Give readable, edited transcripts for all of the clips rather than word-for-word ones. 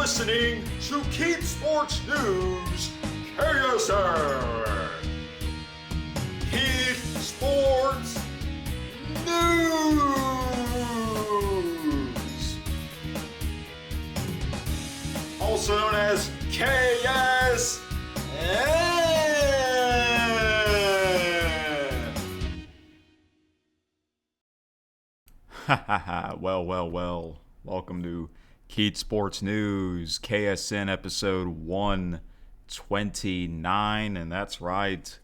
listening to Keep Sports News, KSN. Keep Sports News. Also known as KSN. Well. Welcome to Keat Sports News, KSN episode 129, and that's right,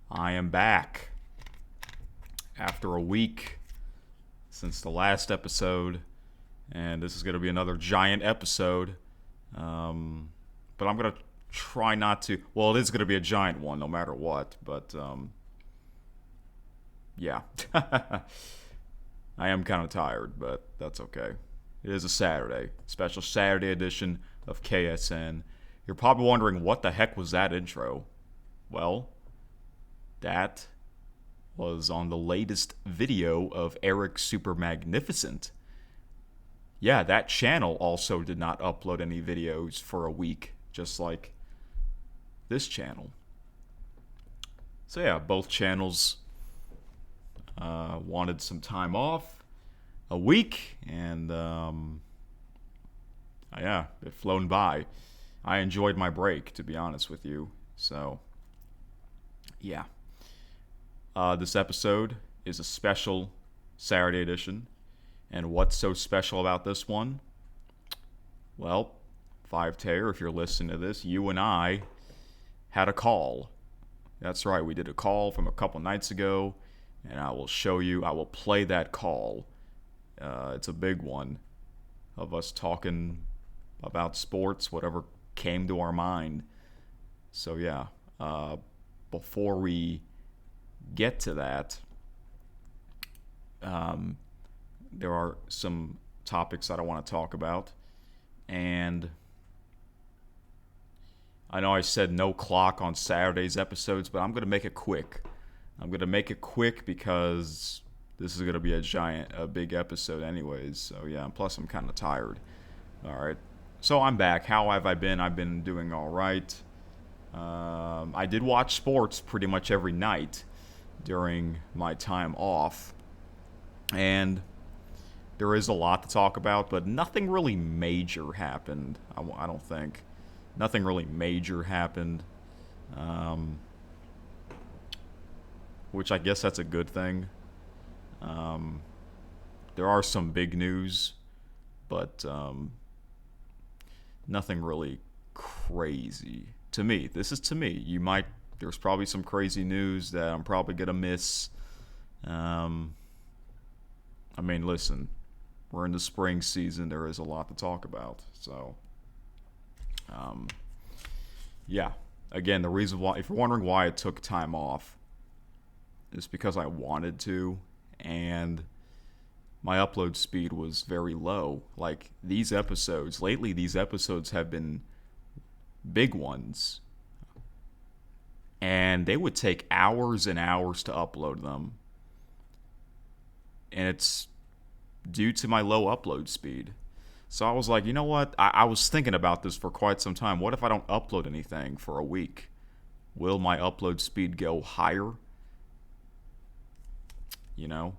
I am back after a week since the last episode, and this is going to be another giant episode, but I'm going to try not to, well, it is going to be a giant one no matter what, but yeah. I am kind of tired, but that's okay. It is a Saturday, special Saturday edition of KSN. You're probably wondering, what the heck was that intro? Well, that was on the latest video of Eric Super Magnificent. Yeah, that channel also did not upload any videos for a week, just like this channel. So yeah, both channels wanted some time off. A week, and yeah, it flown by. I enjoyed my break, to be honest with you. So, yeah. This episode is a special Saturday edition. And what's so special about this one? Well, 5-Tayer, if you're listening to this, you and I had a call. That's right, we did a call from a couple nights ago, and I will play that call. It's a big one of us talking about sports, whatever came to our mind. So yeah, before we get to that, there are some topics that I want to talk about. And I know I said no clock on Saturday's episodes, but I'm going to make it quick. Because this is going to be a big episode anyways. So yeah, plus I'm kind of tired. All right. So I'm back. How have I been? I've been doing all right. I did watch sports pretty much every night during my time off. And there is a lot to talk about, but nothing really major happened, I don't think. Nothing really major happened. Which I guess that's a good thing. There are some big news, but nothing really crazy to me. This is to me. There's probably some crazy news that I'm probably gonna miss. I mean, listen, we're in the spring season. There is a lot to talk about. So, yeah. Again, the reason why, if you're wondering why I took time off, is because I wanted to, and my upload speed was very low. Like, these episodes have been big ones, and they would take hours and hours to upload them, and it's due to my low upload speed. So I was like, you know what, I was thinking about this for quite some time. What if I don't upload anything for a week? Will my upload speed go higher? You know?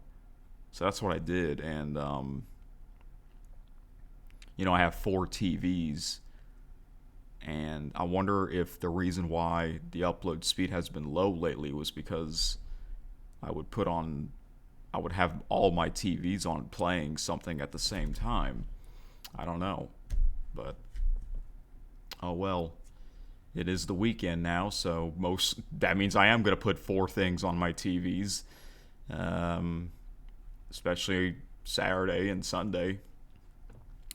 So that's what I did, and I have 4 TVs, and I wonder if the reason why the upload speed has been low lately was because I would have all my TVs on playing something at the same time. I don't know, but oh well. It is the weekend now, so that means I am going to put 4 things on my TVs. Especially Saturday and Sunday.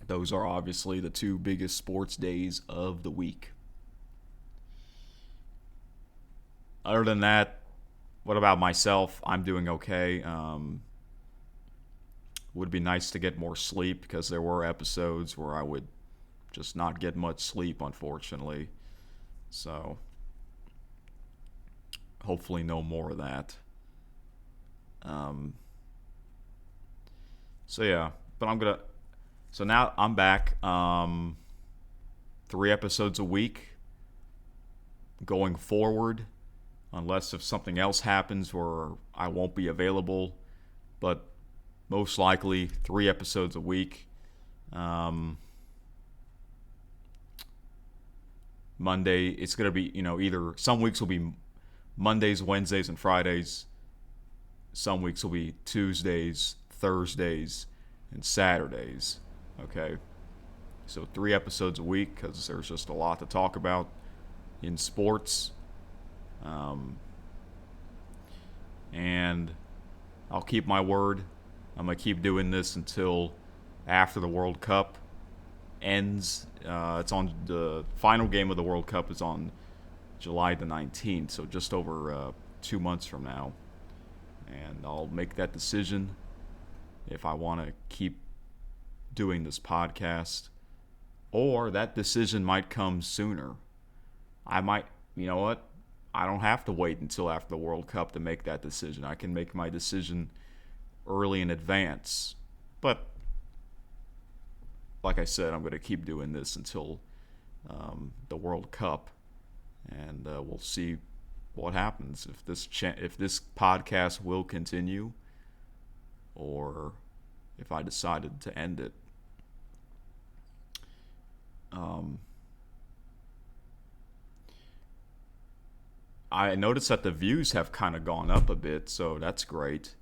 Those are obviously the 2 biggest sports days of the week. Other than that, what about myself? I'm doing okay. Would be nice to get more sleep, because there were episodes where I would just not get much sleep, unfortunately. So, hopefully no more of that. So yeah, but so now I'm back. 3 episodes a week going forward, unless if something else happens where I won't be available. But most likely 3 episodes a week. Monday, it's going to be, either some weeks will be Mondays, Wednesdays, and Fridays. Some weeks will be Tuesdays, Thursdays, and Saturdays. Okay. So 3 episodes a week because there's just a lot to talk about in sports. And I'll keep my word. I'm going to keep doing this until after the World Cup ends. It's on the final game of the World Cup is on July the 19th, so just over 2 months from now. And I'll make that decision if I want to keep doing this podcast, or that decision might come sooner. I might, you know what? I don't have to wait until after the World Cup to make that decision. I can make my decision early in advance. But like I said, I'm going to keep doing this until the World Cup, and we'll see what happens if this podcast will continue, or if I decided to end it. I noticed that the views have kind of gone up a bit, so that's great.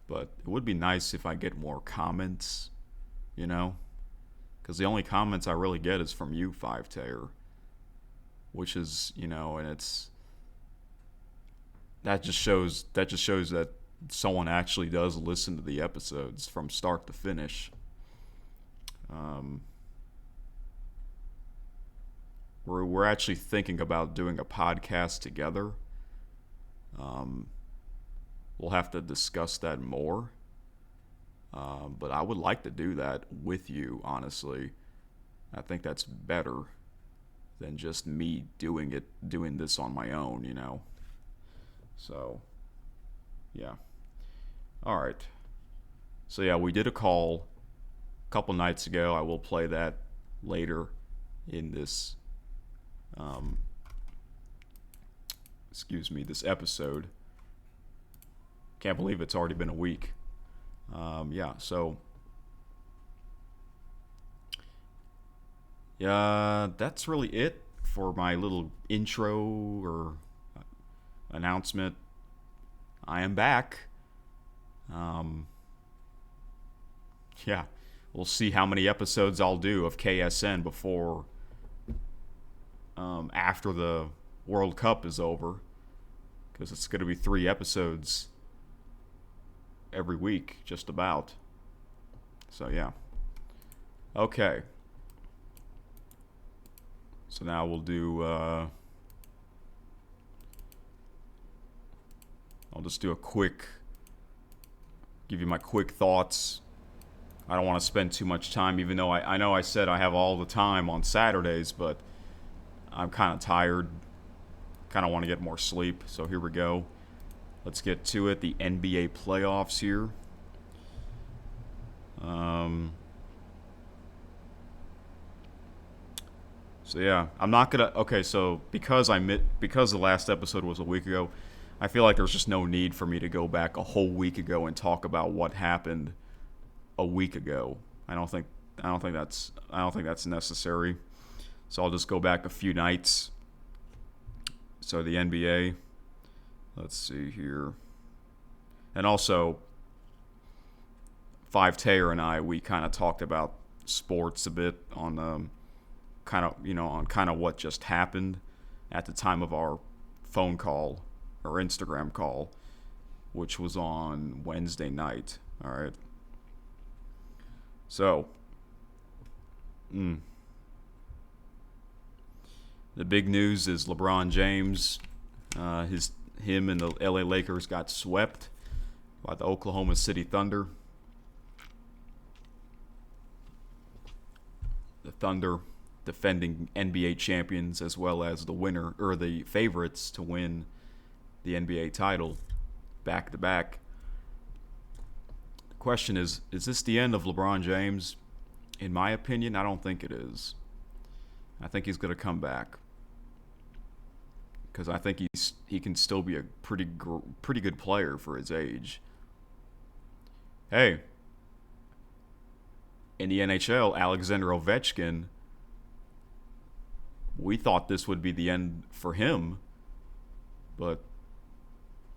But it would be nice if I get more comments, because the only comments I really get is from you, 5Tayer, which is, and that just shows that someone actually does listen to the episodes from start to finish. We're actually thinking about doing a podcast together. We'll have to discuss that more. But I would like to do that with you, honestly. I think that's better than just me doing this on my own, So, yeah. All right. So, yeah, we did a call a couple nights ago. I will play that later in this this episode. Can't believe it's already been a week. That's really it for my little intro or announcement. I am back. We'll see how many episodes I'll do of KSN before after the World Cup is over, because it's going to be 3 episodes every week, just about. So, yeah. Okay. So now we'll do, I'll just do give you my quick thoughts. I don't want to spend too much time, even though I know I said I have all the time on Saturdays, but I'm kind of tired. Kind of want to get more sleep. So here we go. Let's get to it. The NBA playoffs here. I'm not gonna. Okay, so because the last episode was a week ago, I feel like there's just no need for me to go back a whole week ago and talk about what happened a week ago. I don't think that's necessary. So I'll just go back a few nights. So the NBA. Let's see here. And also, 5Tayer and I, we kind of talked about sports a bit on kind of what just happened at the time of our phone call or Instagram call, which was on Wednesday night. All right. So, the big news is LeBron James, him and the LA Lakers got swept by the Oklahoma City Thunder. The Thunder, defending NBA champions, as well as the winner or the favorites to win the NBA title back to back. The question is this the end of LeBron James? In my opinion, I don't think it is. I think he's going to come back because I think he can still be a pretty good player for his age. Hey, in the NHL, Alexander Ovechkin, we thought this would be the end for him, but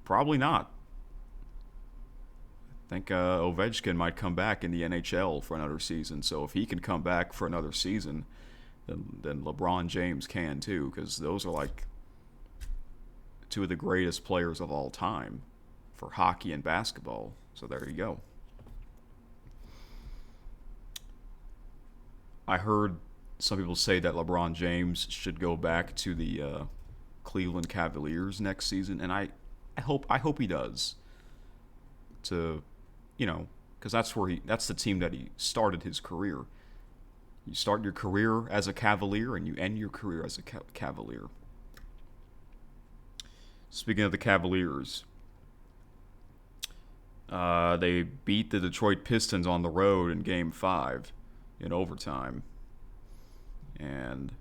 probably not. I think Ovechkin might come back in the NHL for another season. So if he can come back for another season, then LeBron James can too, because those are like two of the greatest players of all time for hockey and basketball. So there you go. I heard some people say that LeBron James should go back to the Cleveland Cavaliers next season, and I hope he does. To, because that's the team that he started his career. You start your career as a Cavalier, and you end your career as a Cavalier. Speaking of the Cavaliers, they beat the Detroit Pistons on the road in Game 5 in overtime. And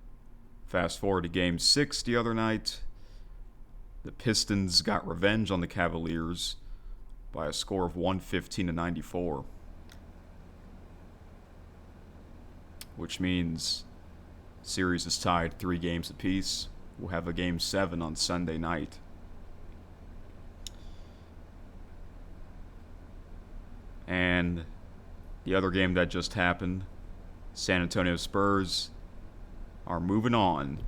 fast forward to Game 6 the other night, the Pistons got revenge on the Cavaliers by a score of 115-94. Which means series is tied 3 games apiece. We'll have a Game 7 on Sunday night. And the other game that just happened, San Antonio Spurs are moving on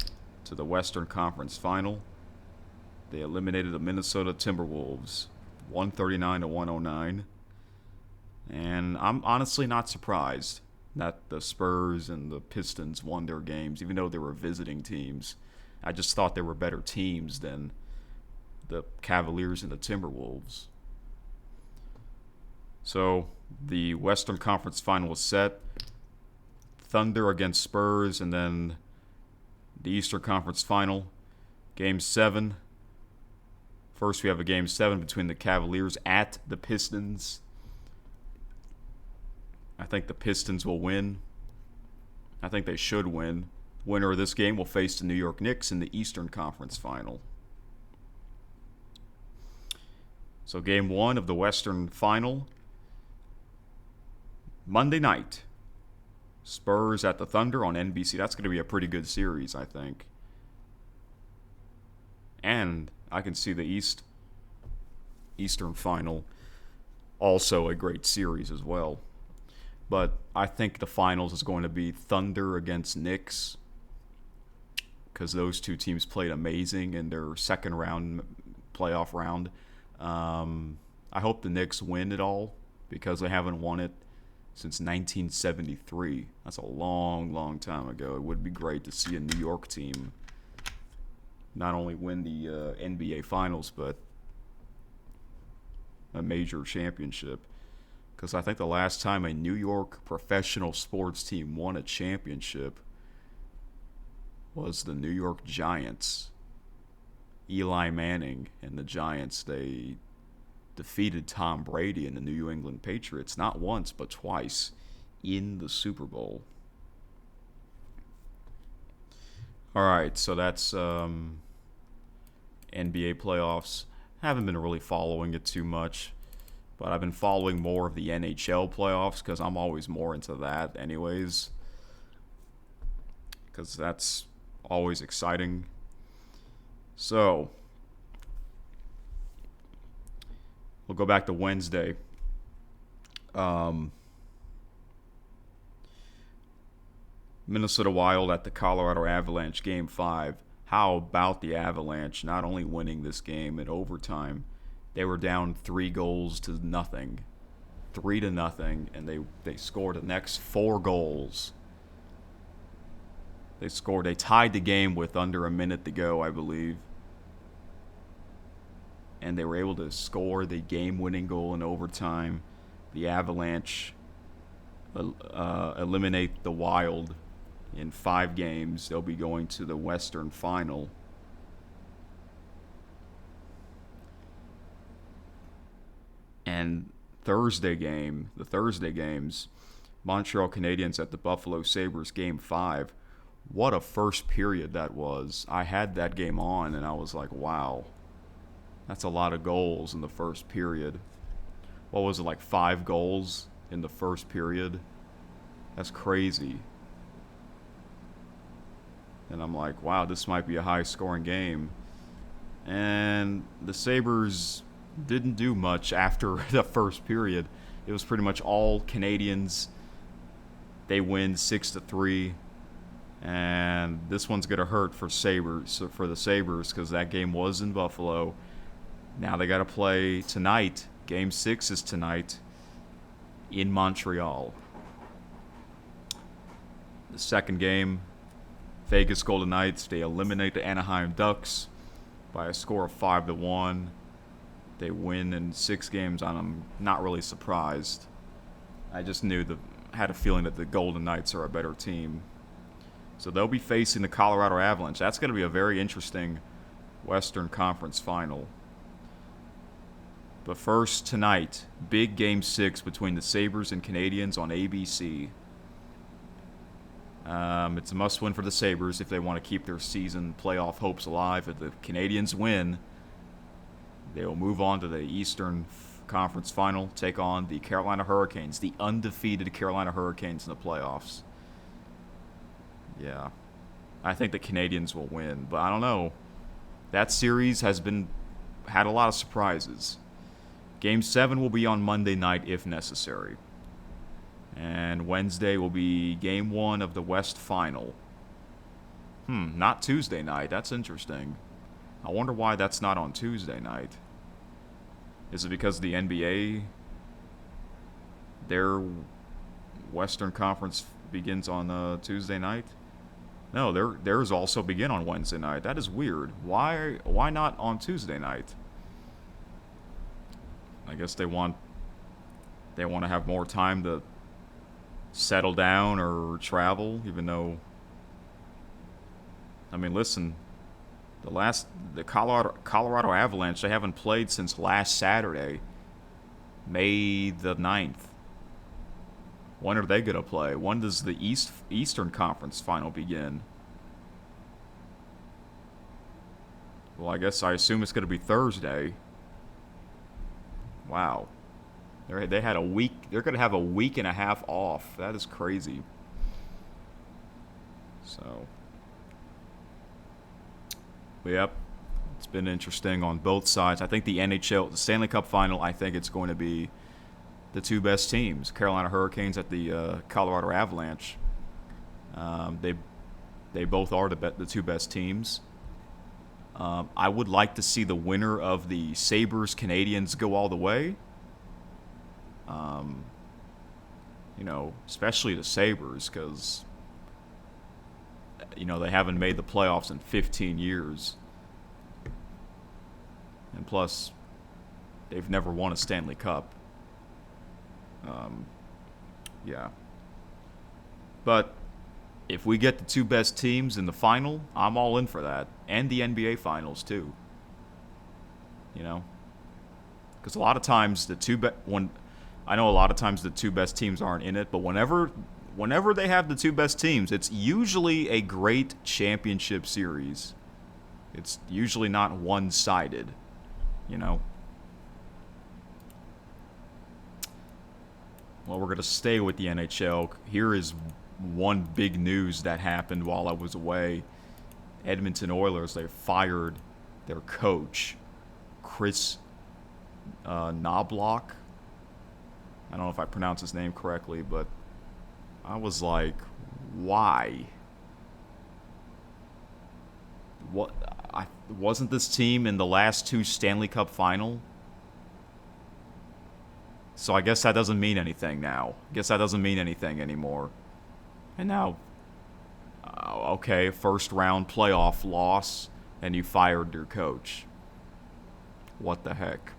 to the Western Conference Final. They eliminated the Minnesota Timberwolves 139-109. And I'm honestly not surprised that the Spurs and the Pistons won their games, even though they were visiting teams. I just thought they were better teams than the Cavaliers and the Timberwolves. So the Western Conference Final was set. Thunder against Spurs, and then the Eastern Conference Final, Game 7. First, we have a Game 7 between the Cavaliers at the Pistons. I think the Pistons will win. I think they should win. Winner of this game will face the New York Knicks in the Eastern Conference Final. So Game 1 of the Western Final, Monday night. Spurs at the Thunder on NBC. That's going to be a pretty good series, I think. And I can see the Eastern Final also a great series as well. But I think the finals is going to be Thunder against Knicks, because those two teams played amazing in their second round, playoff round. I hope the Knicks win it all, because they haven't won it since 1973. That's a long, long time ago. It would be great to see a New York team not only win the NBA Finals, but a major championship. Because I think the last time a New York professional sports team won a championship was the New York Giants. Eli Manning and the Giants, they defeated Tom Brady and the New England Patriots not once but twice in the Super Bowl. All right, so that's NBA playoffs. Haven't been really following it too much, but I've been following more of the NHL playoffs because I'm always more into that anyways, because that's always exciting. So we'll go back to Wednesday. Minnesota Wild at the Colorado Avalanche, Game 5. How about the Avalanche not only winning this game in overtime, they were down 3-0, 3-0, and they scored the next 4 goals. They tied the game with under a minute to go, I believe. And they were able to score the game-winning goal in overtime. The Avalanche eliminate the Wild in 5 games. They'll be going to the Western Final. And the Thursday games, Montreal Canadiens at the Buffalo Sabres, Game 5. What a first period that was. I had that game on, and I was like, wow, that's a lot of goals in the first period. What was it, like 5 goals in the first period? That's crazy. And I'm like, wow, this might be a high-scoring game. And the Sabres didn't do much after the first period. It was pretty much all Canadians. They win 6-3. And this one's going to hurt for the Sabres because that game was in Buffalo. Now they got to play tonight. Game 6 is tonight in Montreal. The second game, Vegas Golden Knights, they eliminate the Anaheim Ducks by a score of 5-1. They win in 6 games, and I'm not really surprised. I just had a feeling that the Golden Knights are a better team. So they'll be facing the Colorado Avalanche. That's going to be a very interesting Western Conference final. But first, tonight, big Game 6 between the Sabres and Canadiens on ABC. It's a must-win for the Sabres if they want to keep their season playoff hopes alive. If the Canadiens win, they will move on to the Eastern Conference Final, take on the Carolina Hurricanes, the undefeated Carolina Hurricanes in the playoffs. Yeah, I think the Canadiens will win, but I don't know. That series had a lot of surprises. Game 7 will be on Monday night if necessary. And Wednesday will be Game 1 of the West Final. Not Tuesday night. That's interesting. I wonder why that's not on Tuesday night. Is it because the NBA, their Western Conference begins on Tuesday night? No, theirs also begin on Wednesday night. That is weird. Why not on Tuesday night? I guess they want to have more time to settle down or travel, even though, I mean, listen, the Colorado Avalanche, they haven't played since last Saturday, May the 9th. When are they going to play? When does the Eastern Conference Final begin? Well, I assume it's going to be Thursday. Wow. They had a week. They're going to have a week and a half off. That is crazy. So, yep. It's been interesting on both sides. I think the NHL, the Stanley Cup Final, I think it's going to be the 2 best teams, Carolina Hurricanes at the Colorado Avalanche. They both are the 2 best teams. I would like to see the winner of the Sabres Canadiens go all the way. Especially the Sabres, because they haven't made the playoffs in 15 years. And plus, they've never won a Stanley Cup. Yeah. But if we get the 2 best teams in the final, I'm all in for that. And the NBA Finals, too. Because a lot of times I know a lot of times the 2 best teams aren't in it, but whenever they have the 2 best teams, it's usually a great championship series. It's usually not one-sided, Well, we're going to stay with the NHL. Here is one big news that happened while I was away. Edmonton Oilers, they fired their coach, Kris Knoblauch. I don't know if I pronounced his name correctly, but I was like, why? Wasn't this team in the last 2 Stanley Cup final? So I guess that doesn't mean anything now. I guess that doesn't mean anything anymore. And now, okay, first round playoff loss, and you fired your coach. What the heck?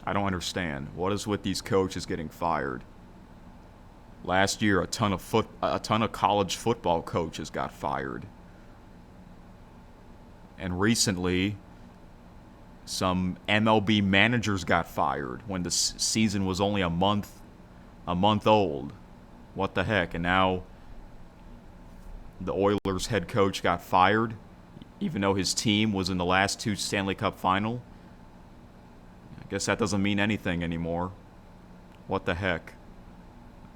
I don't understand. What is with these coaches getting fired? Last year, a ton of college football coaches got fired. And recently, some MLB managers got fired when the season was only a month old. What the heck? And now the Oilers head coach got fired, even though his team was in the last 2 Stanley Cup final. I guess that doesn't mean anything anymore. What the heck?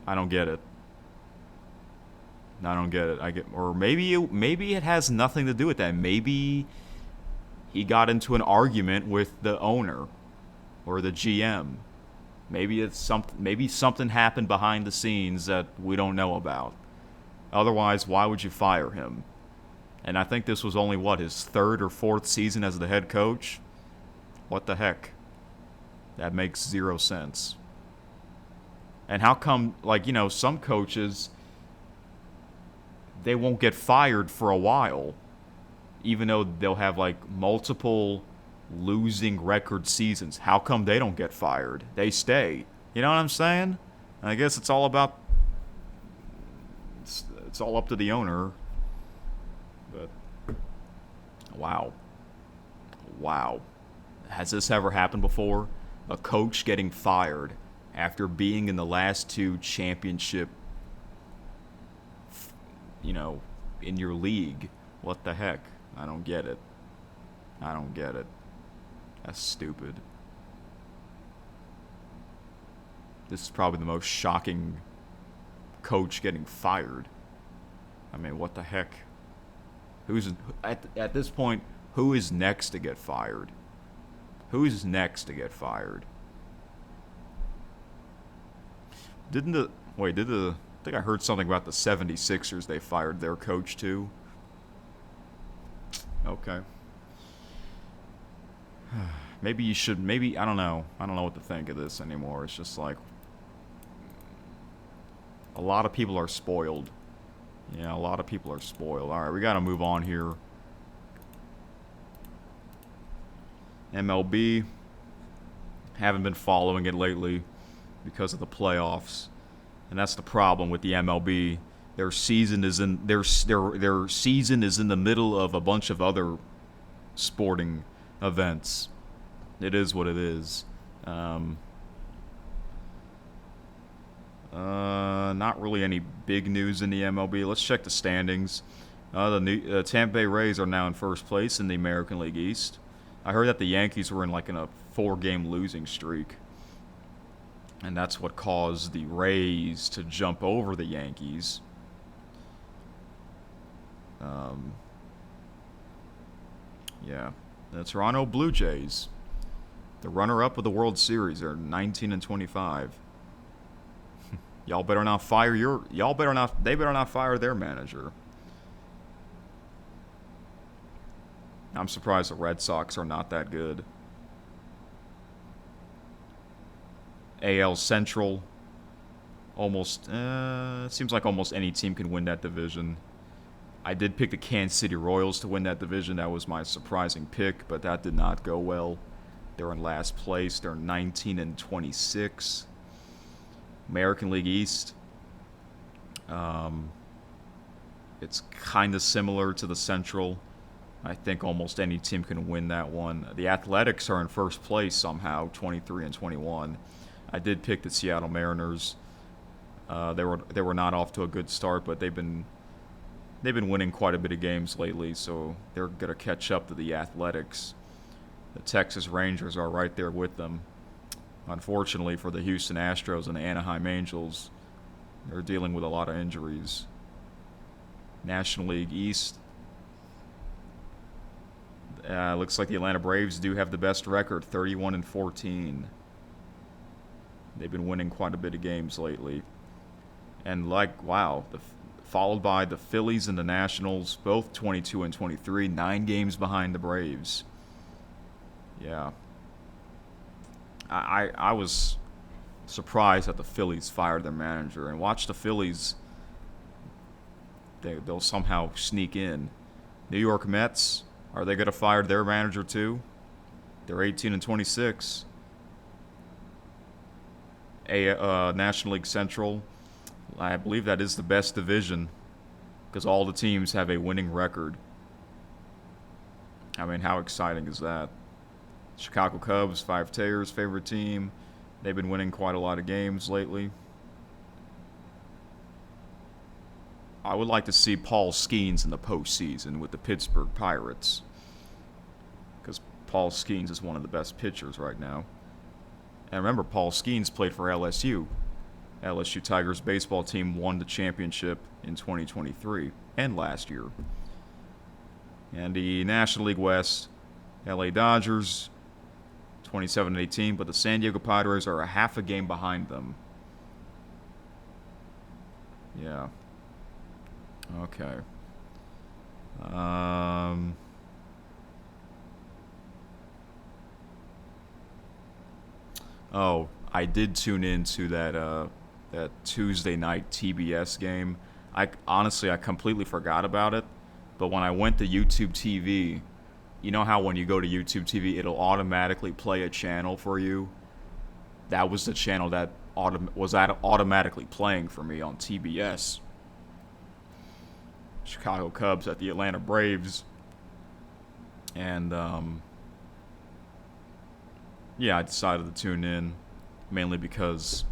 I don't get it. I don't get it. Or maybe it has nothing to do with that. Maybe he got into an argument with the owner or the GM. Maybe something happened behind the scenes that we don't know about. Otherwise, why would you fire him? And I think this was only his 3rd or 4th season as the head coach. What the heck? That makes 0 sense. And how come, some coaches, they won't get fired for a while, even though they'll have multiple losing record seasons? How come they don't get fired? They stay. You know what I'm saying? I guess it's all about, it's all up to the owner. But wow. Has this ever happened before? A coach getting fired after being in the last 2 championship, in your league. What the heck? I don't get it. That's stupid. This is probably the most shocking coach getting fired. I mean, what the heck? Who's at this point? Who is next to get fired? I think I heard something about the 76ers. They fired their coach too. Okay. Maybe I don't know what to think of this anymore. It's just a lot of people are spoiled. Yeah, a lot of people are spoiled. All right, we got to move on here. MLB. Haven't been following it lately because of the playoffs, and that's the problem with the MLB. Their season is in their season is in the middle of a bunch of other sporting events. It is what it is. Not really any big news in the MLB. Let's check the standings. The Tampa Bay Rays are now in first place in the American League East. I heard that the Yankees were in a 4-game losing streak, and that's what caused the Rays to jump over the Yankees. The Toronto Blue Jays, the runner-up of the World Series, are 19-25. They better not fire their manager. I'm surprised the Red Sox are not that good. AL Central, it seems like almost any team can win that division. I did pick the Kansas City Royals to win that division. That was my surprising pick, but that did not go well. They're in last place. They're 19-26. American League East. It's kind of similar to the Central. I think almost any team can win that one. The Athletics are in first place somehow, 23-21. I did pick the Seattle Mariners. They were not off to a good start, but they've been winning quite a bit of games lately, so they're gonna catch up to the Athletics. The Texas Rangers are right there with them. Unfortunately for the Houston Astros and the Anaheim Angels, they're dealing with a lot of injuries. National League East. Looks like the Atlanta Braves do have the best record, 31-14. They've been winning quite a bit of games lately. And followed by the Phillies and the Nationals, both 22-23, 9 games behind the Braves. Yeah. I was surprised that the Phillies fired their manager. And watch the Phillies, they'll somehow sneak in. New York Mets, are they going to fire their manager too? They're 18-26. National League Central, I believe that is the best division because all the teams have a winning record. I mean, how exciting is that? Chicago Cubs, Five Tayers' favorite team. They've been winning quite a lot of games lately. I would like to see Paul Skeens in the postseason with the Pittsburgh Pirates, because Paul Skeens is one of the best pitchers right now. And remember, Paul Skeens played for LSU. LSU Tigers baseball team won the championship in 2023 and last year. And the National League West, LA Dodgers, 27-18, but the San Diego Padres are a half a game behind them. Yeah. Okay. Oh, I did tune into that Tuesday night TBS game. I completely forgot about it. But when I went to YouTube TV, you know how when you go to YouTube TV, it'll automatically play a channel for you? That was the channel that was automatically playing for me on TBS. Chicago Cubs at the Atlanta Braves. And, yeah, I decided to tune in, mainly because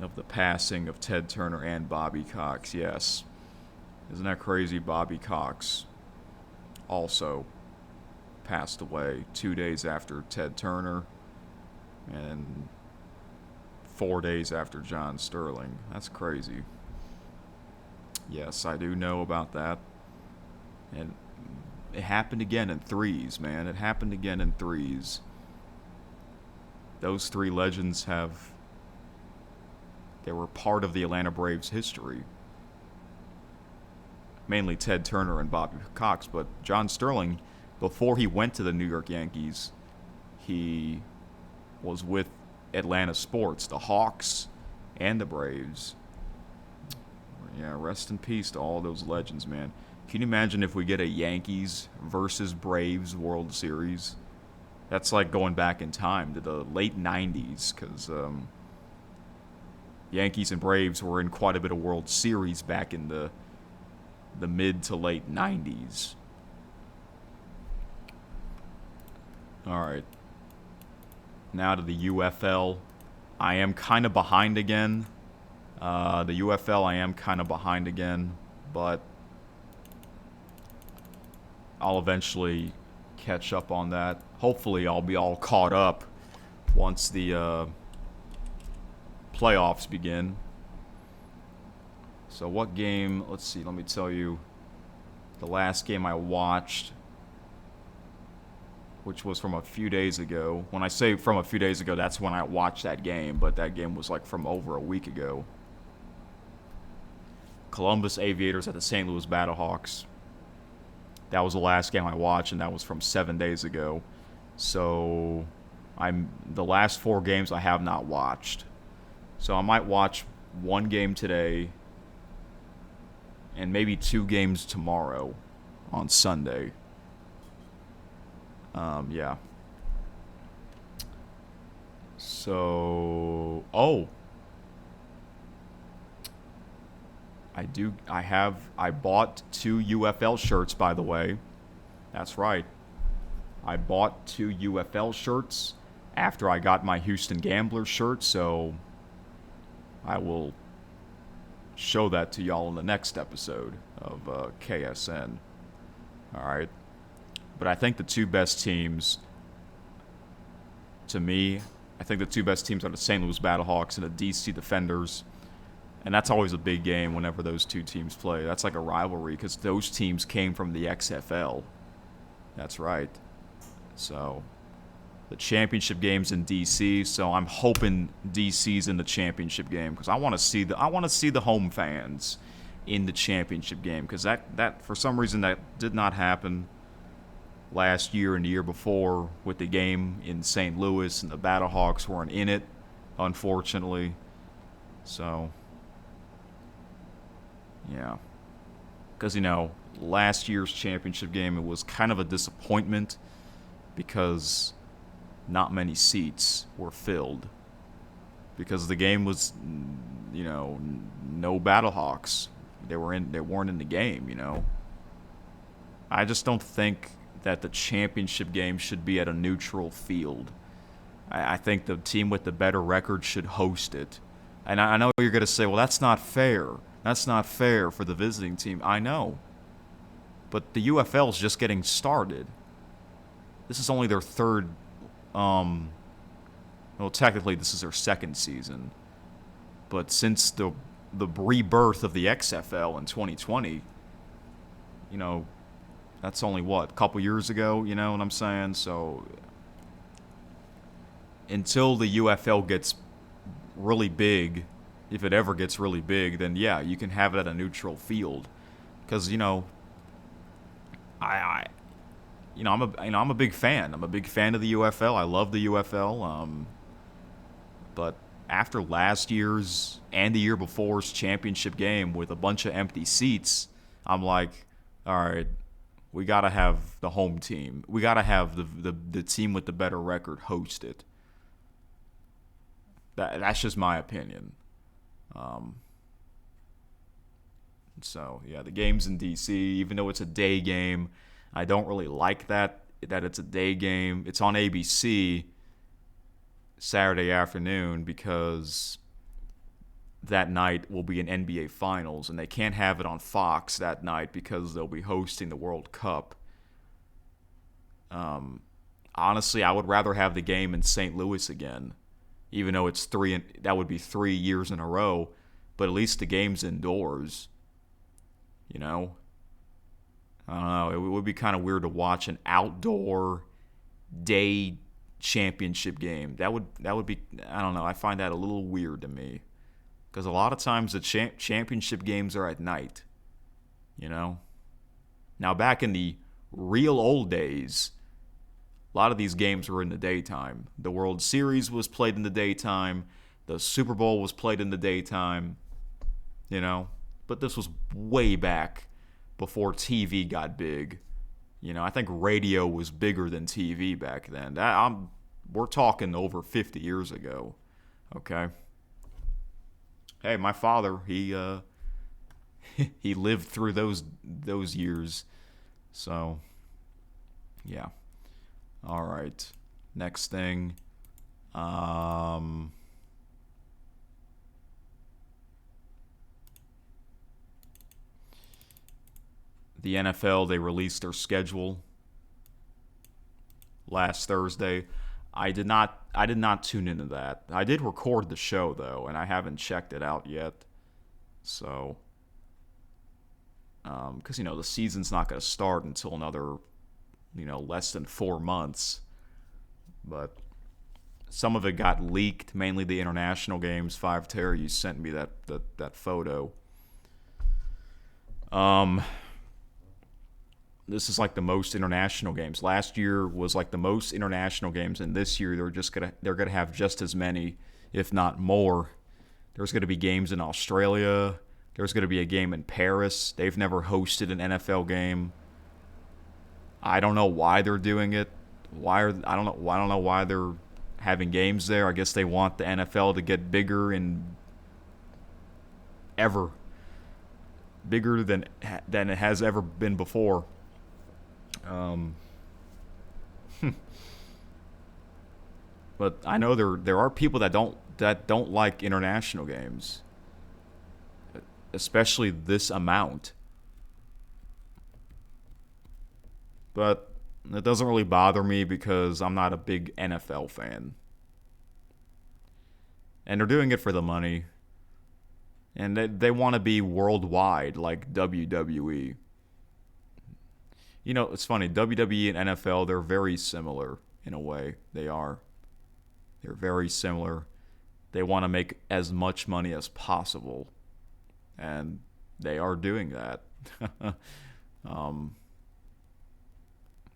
of the passing of Ted Turner and Bobby Cox. Yes. Isn't that crazy? Bobby Cox also passed away 2 days after Ted Turner and 4 days after John Sterling. That's crazy. Yes, I do know about that. And it happened again in threes, man. It happened again in threes. Those three legends they were part of the Atlanta Braves' history. Mainly Ted Turner and Bobby Cox, but John Sterling, before he went to the New York Yankees, he was with Atlanta Sports, the Hawks, and the Braves. Yeah, rest in peace to all those legends, man. Can you imagine if we get a Yankees versus Braves World Series? That's like going back in time to the late 90s, because Yankees and Braves were in quite a bit of World Series back in the mid to late 90s. All right. Now to the UFL. I am kind of behind again. The UFL, I am kind of behind again, but I'll eventually catch up on that. Hopefully, I'll be all caught up once the playoffs begin. So what game, let's see, let me tell you the last game I watched, which was from a few days ago. When I say from a few days ago, that's when I watched that game, but that game was like from over a week ago. Columbus Aviators at the St. Louis Battlehawks. That was the last game I watched, and that was from 7 days ago. So the last 4 games I have not watched. So I might watch one game today and maybe 2 games tomorrow on Sunday. Yeah. So, I bought 2 UFL shirts, by the way. That's right. I bought 2 UFL shirts after I got my Houston Gamblers shirt, so I will show that to y'all in the next episode of KSN. All right. But I think the 2 best teams, to me, I think the 2 best teams are the St. Louis Battlehawks and the DC Defenders. And that's always a big game whenever those 2 teams play. That's like a rivalry because those teams came from the XFL. That's right. So the championship game's in DC, so I'm hoping DC's in the championship game because I want to see the home fans in the championship game because that for some reason that did not happen last year and the year before with the game in St. Louis, and the Battlehawks weren't in it, unfortunately. So yeah, because last year's championship game, it was kind of a disappointment because not many seats were filled because the game was, no Battlehawks. They weren't in the game. I just don't think that the championship game should be at a neutral field. I think the team with the better record should host it. And I know you're going to say, well, that's not fair. That's not fair for the visiting team. I know. But the UFL is just getting started. This is only their third, well, technically this is their second season. But since the rebirth of the XFL in 2020, that's only a couple years ago, you know what I'm saying? So until the UFL gets really big, if it ever gets really big, then yeah, you can have it at a neutral field. Because, I'm a big fan. I'm a big fan of the UFL. I love the UFL. But after last year's and the year before's championship game with a bunch of empty seats, I'm like, all right, we gotta have the home team. We gotta have the team with the better record host it. That's just my opinion. So yeah, the game's in DC, even though it's a day game. I don't really like that it's a day game. It's on ABC Saturday afternoon because that night will be an NBA Finals, and they can't have it on Fox that night because they'll be hosting the World Cup. Honestly, I would rather have the game in St. Louis again, even though it's that would be 3 years in a row, but at least the game's indoors. I don't know. It would be kind of weird to watch an outdoor day championship game. That would be, I don't know. I find that a little weird to me because a lot of times the championship games are at night. Now back in the real old days, a lot of these games were in the daytime. The World Series was played in the daytime. The Super Bowl was played in the daytime. But this was way back before TV got big. I think radio was bigger than TV back then. We're talking over 50 years ago. Okay. Hey, my father, he he lived through those years. So, yeah. All right. Next thing. The NFL, they released their schedule last Thursday. I did not tune into that. I did record the show though, and I haven't checked it out yet. So, because the season's not going to start until another, less than 4 months. But some of it got leaked, mainly the international games. 5 Terry, you sent me that photo. This is like the most international games. Last year was like the most international games, and this year they're gonna have just as many, if not more. There's gonna be games in Australia. There's gonna be a game in Paris. They've never hosted an NFL game. I don't know why they're doing it. I don't know why they're having games there. I guess they want the NFL to get bigger and bigger than it has ever been before. But I know there are people that don't like international games, especially this amount. But it doesn't really bother me because I'm not a big NFL fan. And they're doing it for the money. And they want to be worldwide like WWE. It's funny. WWE and NFL, they're very similar in a way. They are. They're very similar. They want to make as much money as possible. And they are doing that.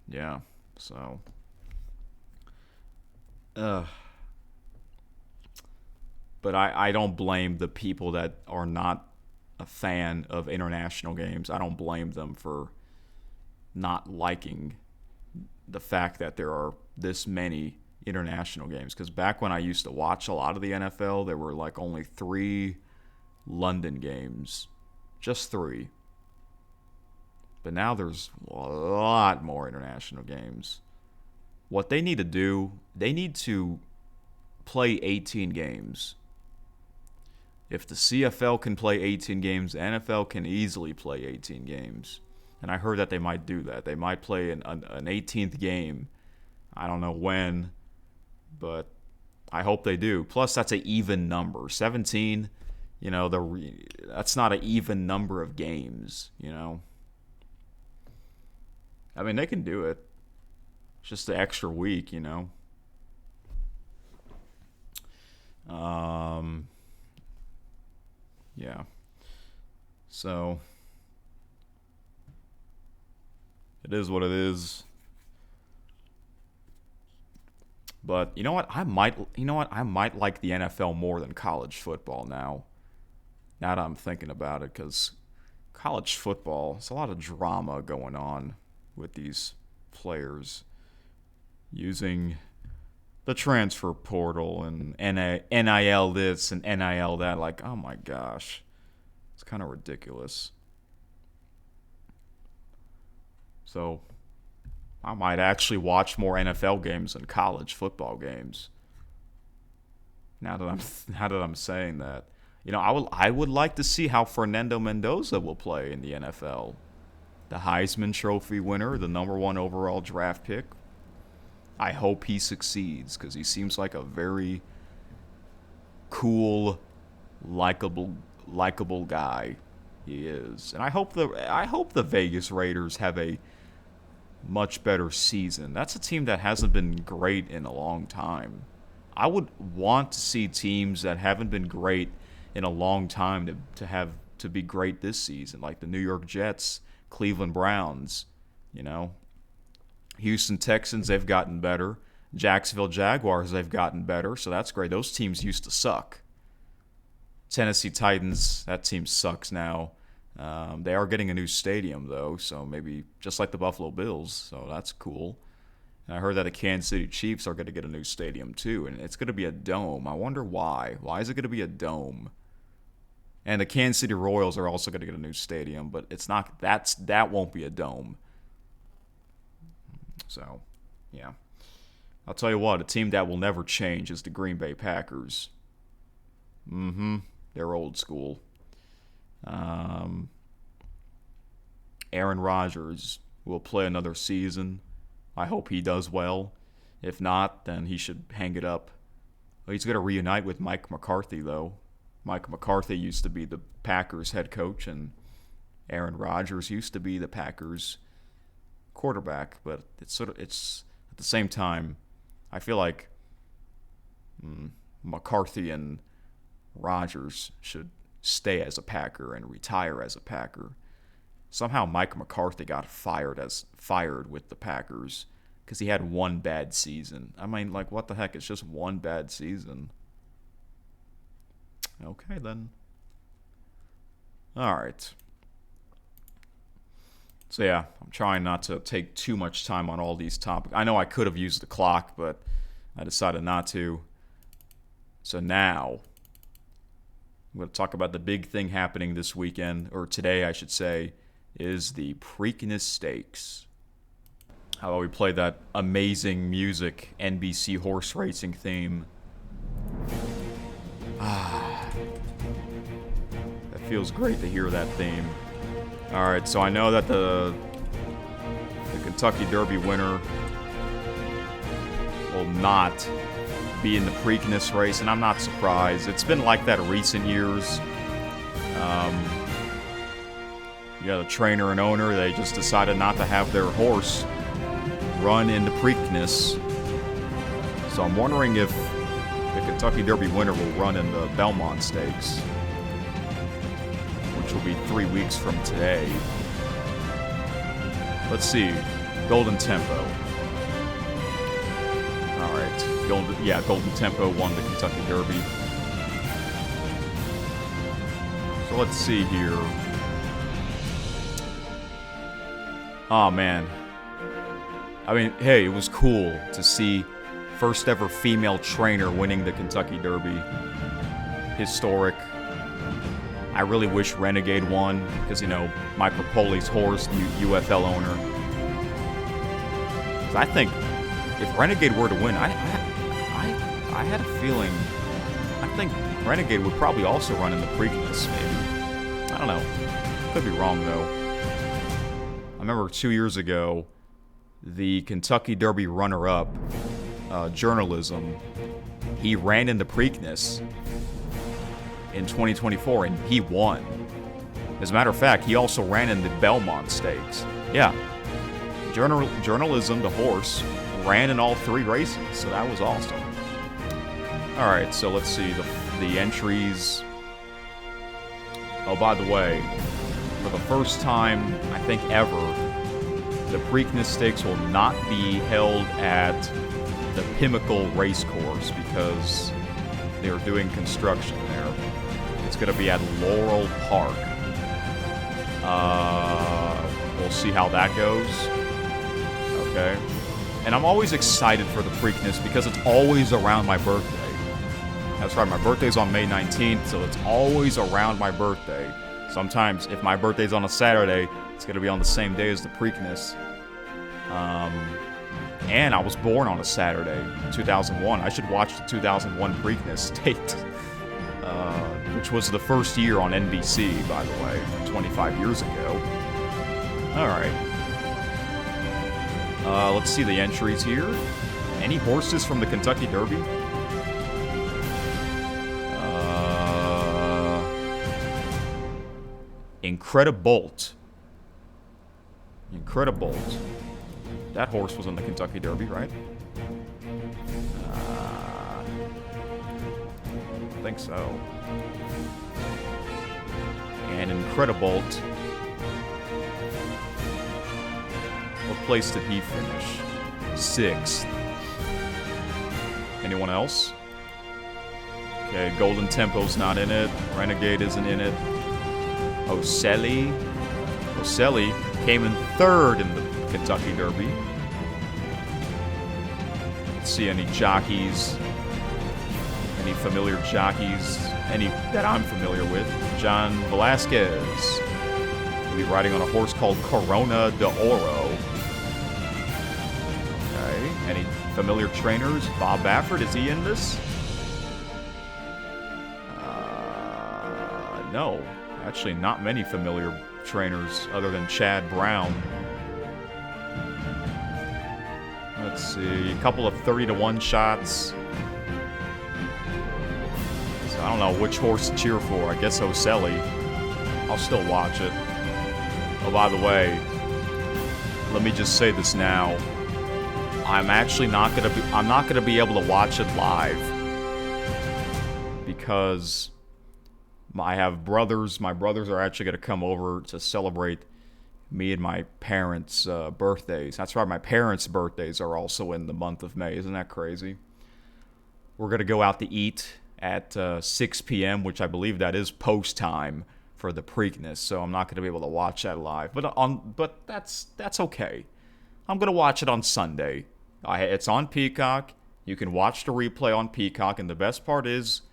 Yeah. So. But I don't blame the people that are not a fan of international games. I don't blame them for not liking the fact that there are this many international games. Because back when I used to watch a lot of the NFL, there were like only 3 London games. Just 3. But now there's a lot more international games. What they need to do, they need to play 18 games. If the CFL can play 18 games, the NFL can easily play 18 games. And I heard that they might do that. They might play an 18th game. I don't know when, but I hope they do. Plus, that's an even number. 17, that's not an even number of games, I mean, they can do it. It's just the extra week, Yeah. So it is what it is. But you know what? I might like the NFL more than college football now. Now that I'm thinking about it, because college football, it's a lot of drama going on with these players using the transfer portal and NIL this and NIL that. Like, oh my gosh. It's kind of ridiculous. So I might actually watch more NFL games than college football games. Now that I'm saying that. I would like to see how Fernando Mendoza will play in the NFL. The Heisman Trophy winner, the number 1 overall draft pick. I hope he succeeds, because he seems like a very cool, likable guy. He is. And I hope the Vegas Raiders have a much better season. That's a team that hasn't been great in a long time. I would want to see teams that haven't been great in a long time to be great this season, like the New York Jets, Cleveland Browns, Houston Texans, they've gotten better. Jacksonville Jaguars, they've gotten better, so that's great. Those teams used to suck. Tennessee Titans, that team sucks now. They are getting a new stadium, though, so maybe just like the Buffalo Bills, so that's cool. And I heard that the Kansas City Chiefs are going to get a new stadium, too, and it's going to be a dome. I wonder why. Why is it going to be a dome? And the Kansas City Royals are also going to get a new stadium, but it's not. That won't be a dome. So, yeah. I'll tell you what, a team that will never change is the Green Bay Packers. They're old school. Aaron Rodgers will play another season. I hope he does well. If not, then he should hang it up. He's going to reunite with Mike McCarthy, though. Mike McCarthy used to be the Packers head coach, and Aaron Rodgers used to be the Packers quarterback. But it's at the same time, I feel like McCarthy and Rodgers should stay as a Packer and retire as a Packer. Somehow Mike McCarthy got fired with the Packers because he had one bad season. I mean, like, what the heck? It's just one bad season. Okay, then. All right. So, yeah, I'm trying not to take too much time on all these topics. I know I could have used the clock, but I decided not to. So now, I'm going to talk about the big thing happening this weekend, or today, I should say, is the Preakness Stakes. How about we play that amazing music, NBC horse racing theme? That feels great to hear that theme. All right, so I know that the Kentucky Derby winner will not be in the Preakness race, and I'm not surprised. It's been like that in recent years. The trainer and owner, they just decided not to have their horse run in the Preakness. So I'm wondering if the Kentucky Derby winner will run in the Belmont Stakes, which will be 3 weeks from today. Let's see. Golden Tempo. All right. Golden Tempo won the Kentucky Derby. So let's see here. Oh, man. I mean, hey, it was cool to see first ever female trainer winning the Kentucky Derby. Historic. I really wish Renegade won because, Mike Rapoli's horse, the UFL owner. I think if Renegade were to win, I had a feeling think Renegade would probably also run in the Preakness, maybe. I don't know. Could be wrong, though. I remember 2 years ago, the Kentucky Derby runner-up, Journalism, he ran in the Preakness in 2024, and he won. As a matter of fact, he also ran in the Belmont Stakes. Yeah. Journalism, the horse, ran in all 3 races, so that was awesome. Alright, so let's see the entries. Oh, by the way, for the first time, I think ever, the Preakness Stakes will not be held at the Pinnacle Racecourse because they're doing construction there. It's going to be at Laurel Park. We'll see how that goes. Okay. And I'm always excited for the Preakness because it's always around my birthday. That's right, my birthday's on May 19th, so it's always around my birthday. Sometimes, if my birthday's on a Saturday, it's going to be on the same day as the Preakness. And I was born on a Saturday, 2001. I should watch the 2001 Preakness Stakes, which was the first year on NBC, by the way, 25 years ago. Alright. Let's see the entries here. Any horses from the Kentucky Derby? Incredibolt. Incredibolt. That horse was in the Kentucky Derby, right? I think so. And Incredibolt. What place did he finish? 6th. Anyone else? Okay, Golden Tempo's not in it. Renegade isn't in it. Ocelli came in 3rd in the Kentucky Derby. Let's see any jockeys. Any familiar jockeys. Any that I'm familiar with. John Velasquez. He'll be riding on a horse called Corona de Oro. Okay. Any familiar trainers? Bob Baffert, is he in this? No. Actually, not many familiar trainers other than Chad Brown. Let's see, a couple of 30-to-1 shots. So I don't know which horse to cheer for. I guess Ocelli. I'll still watch it. Oh, by the way, let me just say this now. I'm actually not gonna be able to watch it live because I have brothers. My brothers are actually going to come over to celebrate me and my parents' birthdays. That's right, my parents' birthdays are also in the month of May. Isn't that crazy? We're going to go out to eat at 6 p.m., which I believe that is post time for the Preakness, so I'm not going to be able to watch that live. But that's okay. I'm going to watch it on Sunday. It's on Peacock. You can watch the replay on Peacock, and the best part is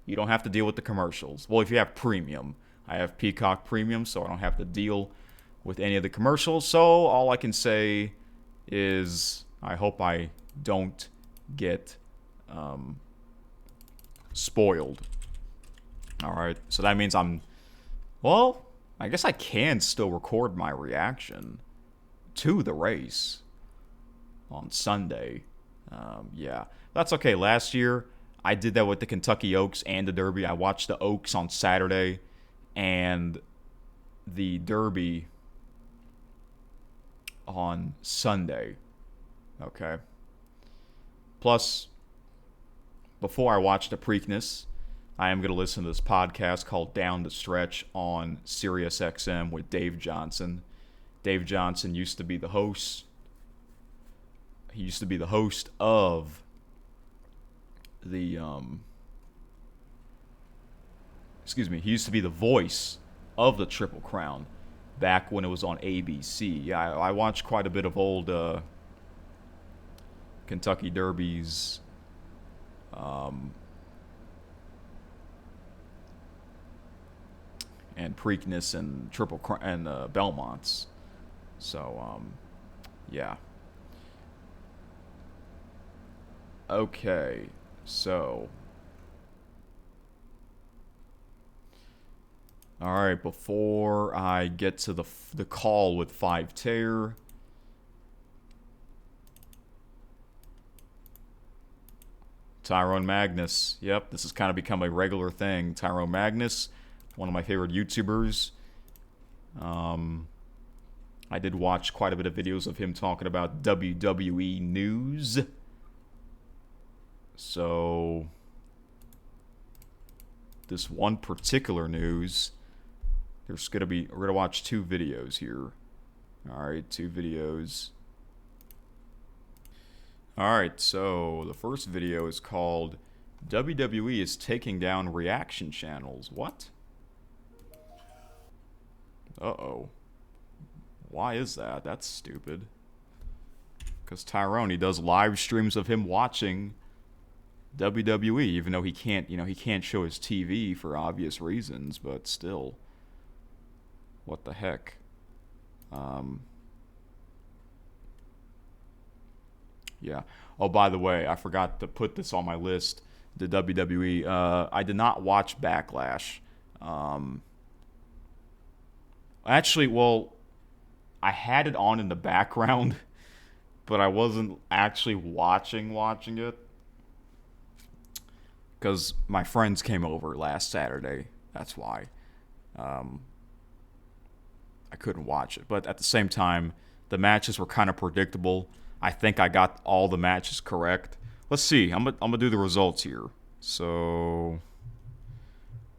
you don't have to deal with the commercials. Well, if you have premium. I have Peacock Premium, so I don't have to deal with any of the commercials. So all I can say is I hope I don't get spoiled. All right. So that means I guess I can still record my reaction to the race on Sunday. Yeah, that's okay. Last year, I did that with the Kentucky Oaks and the Derby. I watched the Oaks on Saturday and the Derby on Sunday. Okay. Plus, before I watch the Preakness, I am going to listen to this podcast called Down the Stretch on SiriusXM with Dave Johnson. Dave Johnson used to be the host. He used to be the host of he used to be the voice of the Triple Crown back when it was on ABC. Yeah, I watched quite a bit of old Kentucky Derbies. And Preakness and Triple Crown and Belmonts. So, yeah. Okay. So, All right, before I get to the call with 5-Tear, Tyrone Magnus. Yep, this has kind of become a regular thing. Tyrone Magnus, one of my favorite YouTubers. I did watch quite a bit of videos of him talking about WWE news. So, this one particular news, we're gonna watch 2 videos here. Alright, 2 videos. Alright, so the first video is called WWE is taking down reaction channels. What? Uh-oh. Why is that? That's stupid. Because Tyrone, he does live streams of him watching WWE, even though he can't, he can't show his TV for obvious reasons, but still. What the heck? Yeah. Oh, by the way, I forgot to put this on my list. The WWE. I did not watch Backlash. Actually, well, I had it on in the background, but I wasn't actually watching it. Because my friends came over last Saturday. That's why. I couldn't watch it. But at the same time, the matches were kind of predictable. I think I got all the matches correct. Let's see. I'm gonna do the results here. So,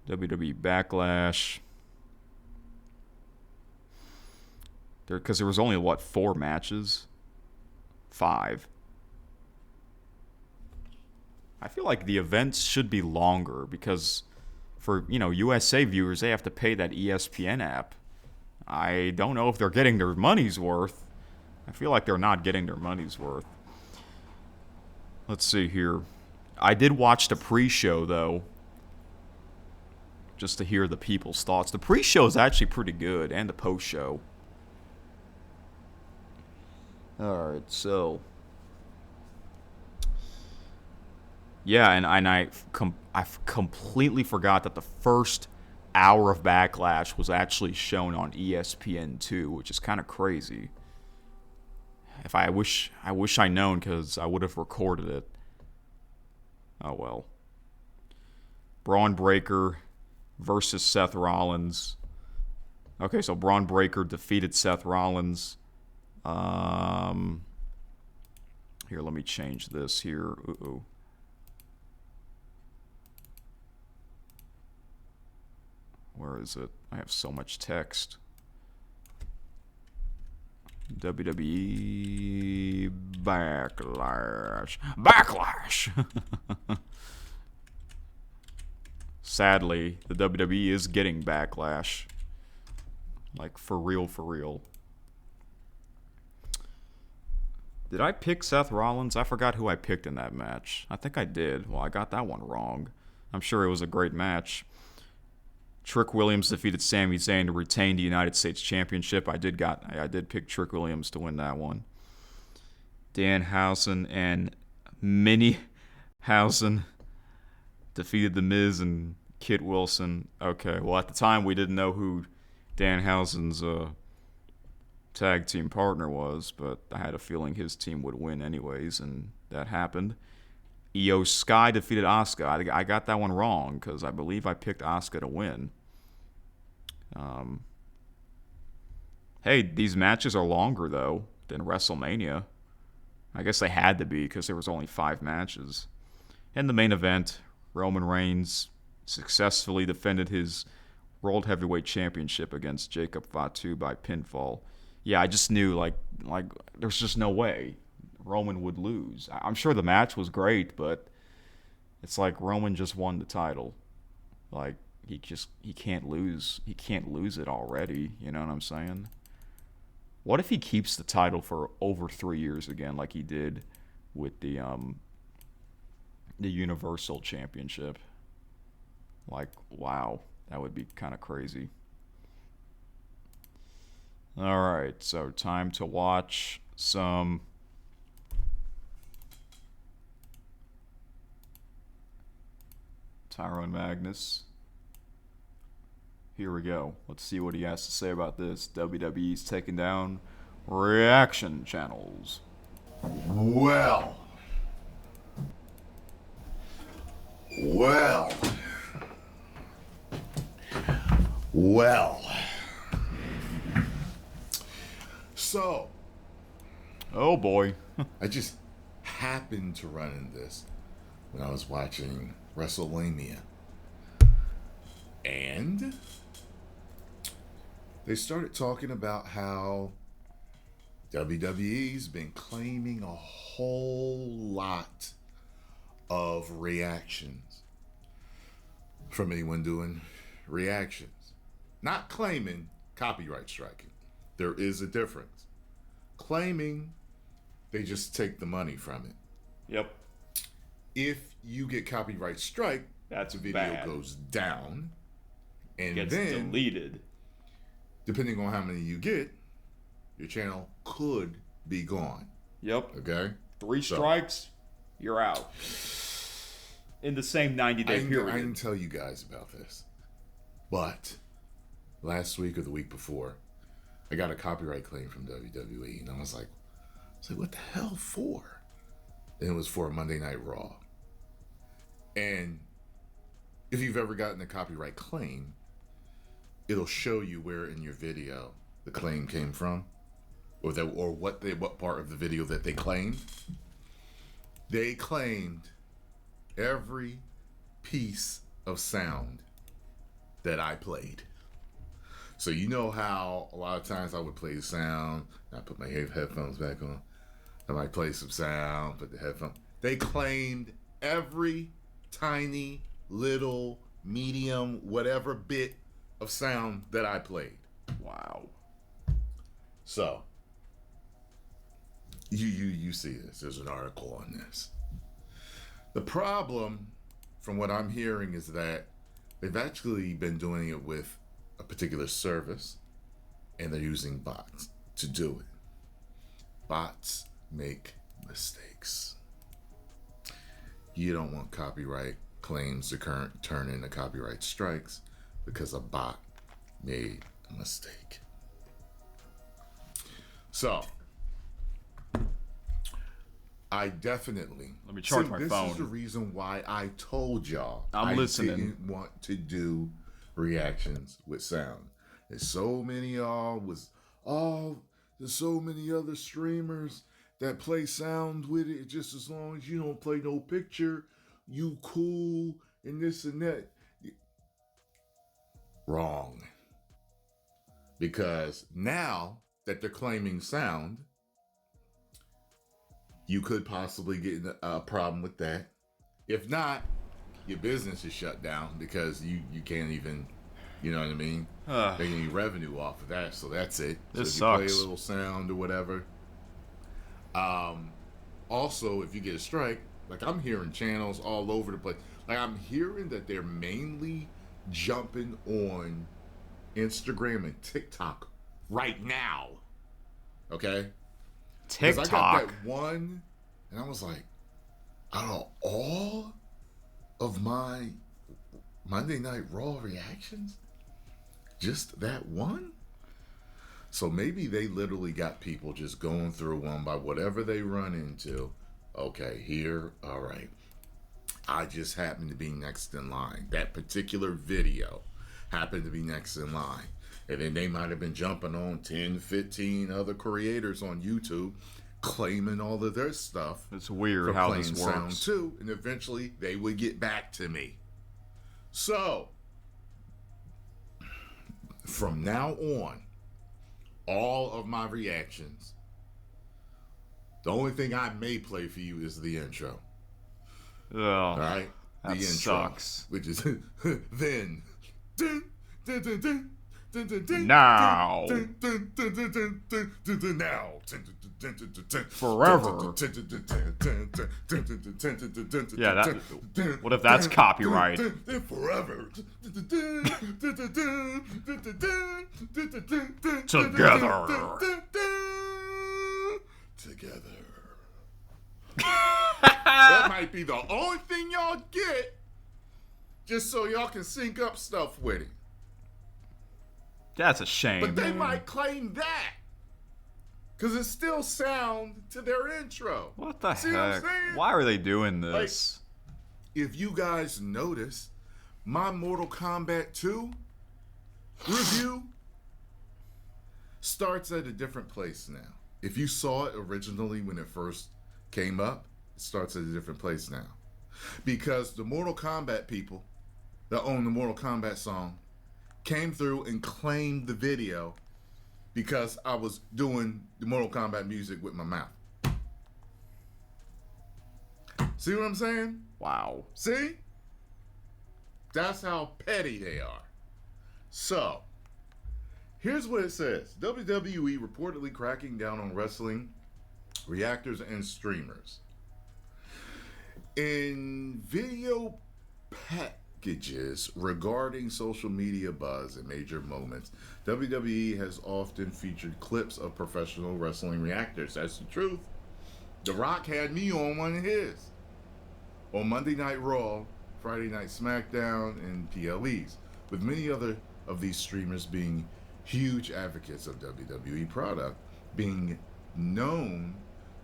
WWE Backlash. Because there was only, 4 matches? 5. I feel like the events should be longer because for, USA viewers, they have to pay that ESPN app. I don't know if they're getting their money's worth. I feel like they're not getting their money's worth. Let's see here. I did watch the pre-show, though, just to hear the people's thoughts. The pre-show is actually pretty good, and the post-show. Alright, so... Yeah, and I completely forgot that the first hour of Backlash was actually shown on ESPN2, which is kind of crazy. I wish I known, because I would have recorded it. Oh well. Braun Breaker versus Seth Rollins. Okay, so Braun Breaker defeated Seth Rollins. Here, let me change this here. Where is it? I have so much text. WWE Backlash. Sadly, the WWE is getting Backlash. Like, for real. Did I pick Seth Rollins? I forgot who I picked in that match. I think I did. Well, I got that one wrong. I'm sure it was a great match. Trick Williams defeated Sami Zayn to retain the United States Championship. I did pick Trick Williams to win that one. Danhausen and Minihausen defeated The Miz and Kit Wilson. Okay, well, at the time, we didn't know who Danhausen's tag team partner was, but I had a feeling his team would win anyways, and that happened. Io Sky defeated Asuka. I got that one wrong, because I believe I picked Asuka to win. Hey, these matches are longer, though, than WrestleMania. I guess they had to be, because there was only 5 matches. In the main event, Roman Reigns successfully defended his World Heavyweight Championship against Jacob Fatu by pinfall. Yeah, I just knew, like there's just no way Roman would lose. I'm sure the match was great, but it's like Roman just won the title. Like, he can't lose. He can't lose it already. You know what I'm saying? What if he keeps the title for over 3 years again, like he did with the Universal Championship? Like, wow, that would be kind of crazy. All right, so time to watch some Tyrone Magnus. Here we go. Let's see what he has to say about this. WWE's taking down reaction channels. Well. So. Oh boy. I just happened to run into this when I was watching WrestleMania. And they started talking about how WWE's been claiming a whole lot of reactions from anyone doing reactions. Not claiming copyright striking. There is a difference. Claiming, they just take the money from it. Yep. If you get copyright strike, That's the video bad. goes down. And Gets then, deleted. depending on how many you get, your channel could be gone. Yep. Okay? 3 strikes, you're out. In the same 90-day period. I didn't tell you guys about this. But last week or the week before, I got a copyright claim from WWE. And I was like, what the hell for? And it was for Monday Night Raw. And if you've ever gotten a copyright claim, it'll show you where in your video the claim came from, or what part of the video that they claimed. They claimed every piece of sound that I played. So you know how a lot of times I would play the sound, I put my headphones back on, I might play some sound, put the headphones. They claimed every tiny little medium whatever bit of sound that I played. Wow. So you see this. There's an article on this. The problem, from what I'm hearing, is that they've actually been doing it with a particular service, and they're using bots to do it. Bots make mistakes. You don't want copyright claims to turn into copyright strikes because a bot made a mistake. So, I definitely... Let me charge my phone. This is the reason why I told y'all I'm listening. I didn't want to do reactions with sound. There's so many there's so many other streamers that play sound with it just as long as you don't play no picture. You cool and this and that. Wrong. Because now that they're claiming sound, you could possibly get a problem with that. If not, your business is shut down because you can't even, you know what I mean? Make any revenue off of that, so that's it. This so if you sucks. play a little sound or whatever. Also, if you get a strike, like I'm hearing channels all over the place. Like I'm hearing that they're mainly jumping on Instagram and TikTok right now. Okay? TikTok. I got that one, and I was like, out of all of my Monday Night Raw reactions, just that one? So maybe they literally got people just going through one by whatever they run into. Okay, here, all right. I just happened to be next in line. That particular video happened to be next in line. And then they might have been jumping on 10, 15 other creators on YouTube claiming all of their stuff. It's weird from how playing this sound works. too, and eventually they would get back to me. So, from now on, all of my reactions, the only thing I may play for you is the intro. Ugh, All right? that The intro, sucks. which is then. Dun, dun, dun, dun, dun, dun, dun, Now. dun, dun, dun, dun, dun, dun, dun, dun, now. Dun, dun, dun, dun, dun, dun, Forever. dun, dun, dun, dun, dun, dun, dun, dun, dun, dun, dun, dun, dun, Yeah, that- dun, dun, what if that's dun, copyright? dun, dun, Forever. Dun, dun, dun, dun, dun, dun, dun, dun, dun, dun, dun, dun, dun, Together. dun, dun, dun, dun. Together. That might be the only thing y'all get, just so y'all can sync up stuff with it. That's a shame. But they might claim that. Because it's still sound to their intro. What the See heck? what I'm saying? Why are they doing this? If you guys notice, my Mortal Kombat 2 review starts at a different place now. If you saw it originally when it first came up, it starts at a different place now. Because the Mortal Kombat people that own the Mortal Kombat song came through and claimed the video because I was doing the Mortal Kombat music with my mouth. See what I'm saying? Wow. See? That's how petty they are. So, here's what it says. WWE reportedly cracking down on wrestling reactors and streamers. In video packages regarding social media buzz and major moments, WWE has often featured clips of professional wrestling reactors. That's the truth. The Rock had me on one of his. On Monday Night Raw, Friday Night SmackDown, and PLEs, with many other of these streamers being huge advocates of WWE product, being known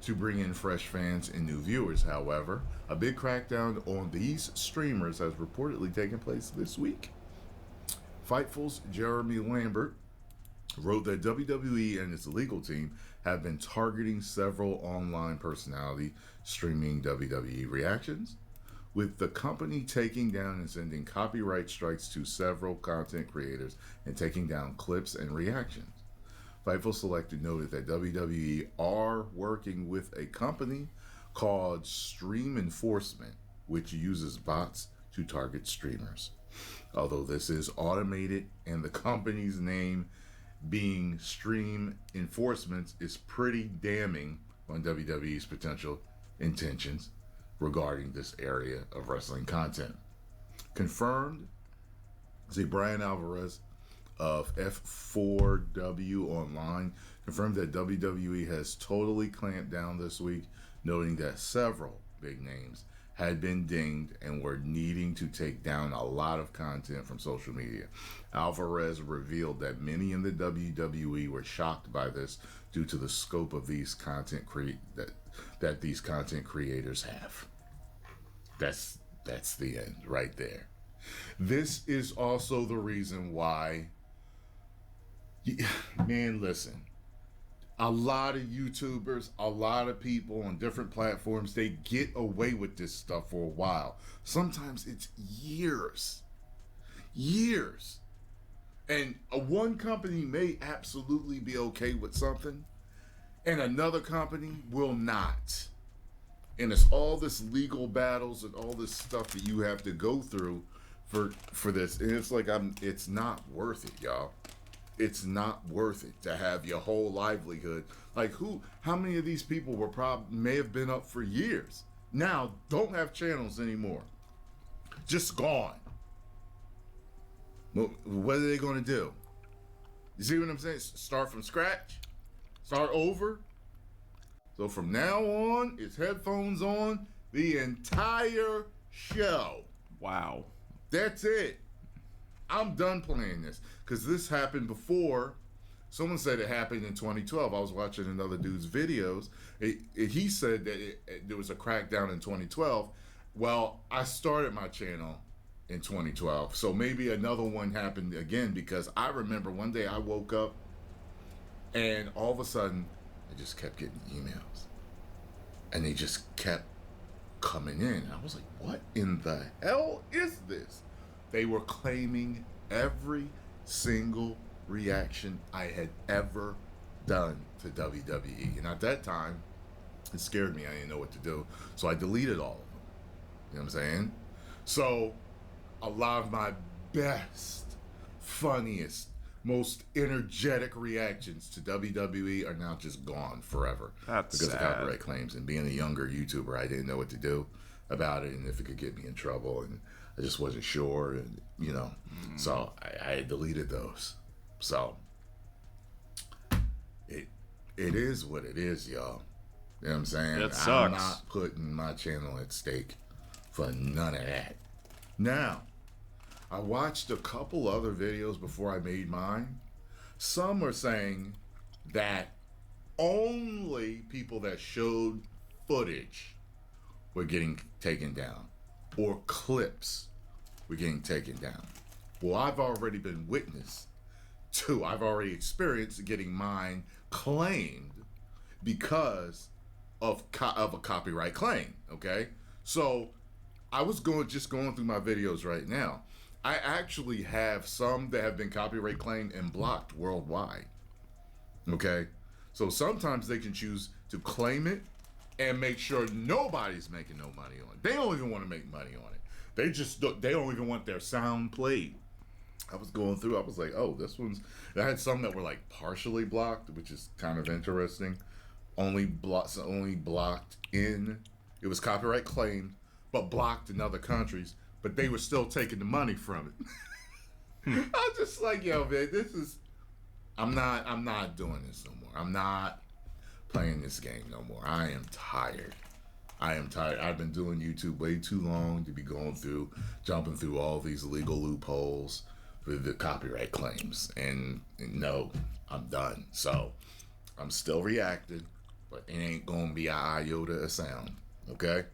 to bring in fresh fans and new viewers. However, a big crackdown on these streamers has reportedly taken place this week. Fightful's Jeremy Lambert wrote that WWE and its legal team have been targeting several online personality streaming WWE reactions, with the company taking down and sending copyright strikes to several content creators and taking down clips and reactions. Fightful Selected noted that WWE are working with a company called Stream Enforcement, which uses bots to target streamers. Although this is automated and the company's name being Stream Enforcement is pretty damning on WWE's potential intentions regarding this area of wrestling content. Confirmed, Brian Alvarez of F4W Online confirmed that WWE has totally clamped down this week, noting that several big names had been dinged and were needing to take down a lot of content from social media. Alvarez revealed that many in the WWE were shocked by this due to the scope of these content that these content creators have. That's the end right there. This is also the reason why, man, listen, a lot of YouTubers, a lot of people on different platforms, they get away with this stuff for a while. Sometimes it's years. And one company may absolutely be okay with something, and another company will not. And it's all this legal battles and all this stuff that you have to go through for this. And it's like, it's not worth it, y'all. It's not worth it to have your whole livelihood. Like how many of these people may have been up for years, now don't have channels anymore. Just gone. What are they going to do? You see what I'm saying? Start from scratch? Start over? So from now on, it's headphones on the entire show. Wow. That's it. I'm done playing this. Because this happened before. Someone said it happened in 2012. I was watching another dude's videos. He said that there was a crackdown in 2012. Well, I started my channel in 2012. So maybe another one happened again, because I remember one day I woke up and all of a sudden I just kept getting emails. And they just kept coming in. I was like, what in the hell is this? They were claiming every single reaction I had ever done to WWE. And at that time, it scared me. I didn't know what to do. So I deleted all of them. You know what I'm saying? So a lot of my best, funniest, most energetic reactions to WWE are now just gone forever. That's because sad. of copyright claims. And being a younger YouTuber, I didn't know what to do about it and if it could get me in trouble. And I just wasn't sure. And, so I deleted those. So it is what it is, y'all. You know what I'm saying? It sucks. I'm not putting my channel at stake for none of that. Now, I watched a couple other videos before I made mine, Some are saying that only people that showed footage were getting taken down, or clips were getting taken down. Well, I've already been witness to, I've already experienced getting mine claimed because of a copyright claim, okay? So I was going through my videos right now. I actually have some that have been copyright claimed and blocked worldwide, okay? So sometimes they can choose to claim it and make sure nobody's making no money on it. They don't even want to make money on it. They don't even want their sound played. I was going through, I was like, oh, this one's, I had some that were like partially blocked, which is kind of interesting. Only blocked in, it was copyright claimed, but blocked in other countries, but they were still taking the money from it. I was just like, yo, man, I'm not doing this no more. I'm not playing this game no more. I am tired. I've been doing YouTube way too long to be jumping through all these legal loopholes with the copyright claims. And no, I'm done. So I'm still reacting, but it ain't gonna be an iota of sound, okay?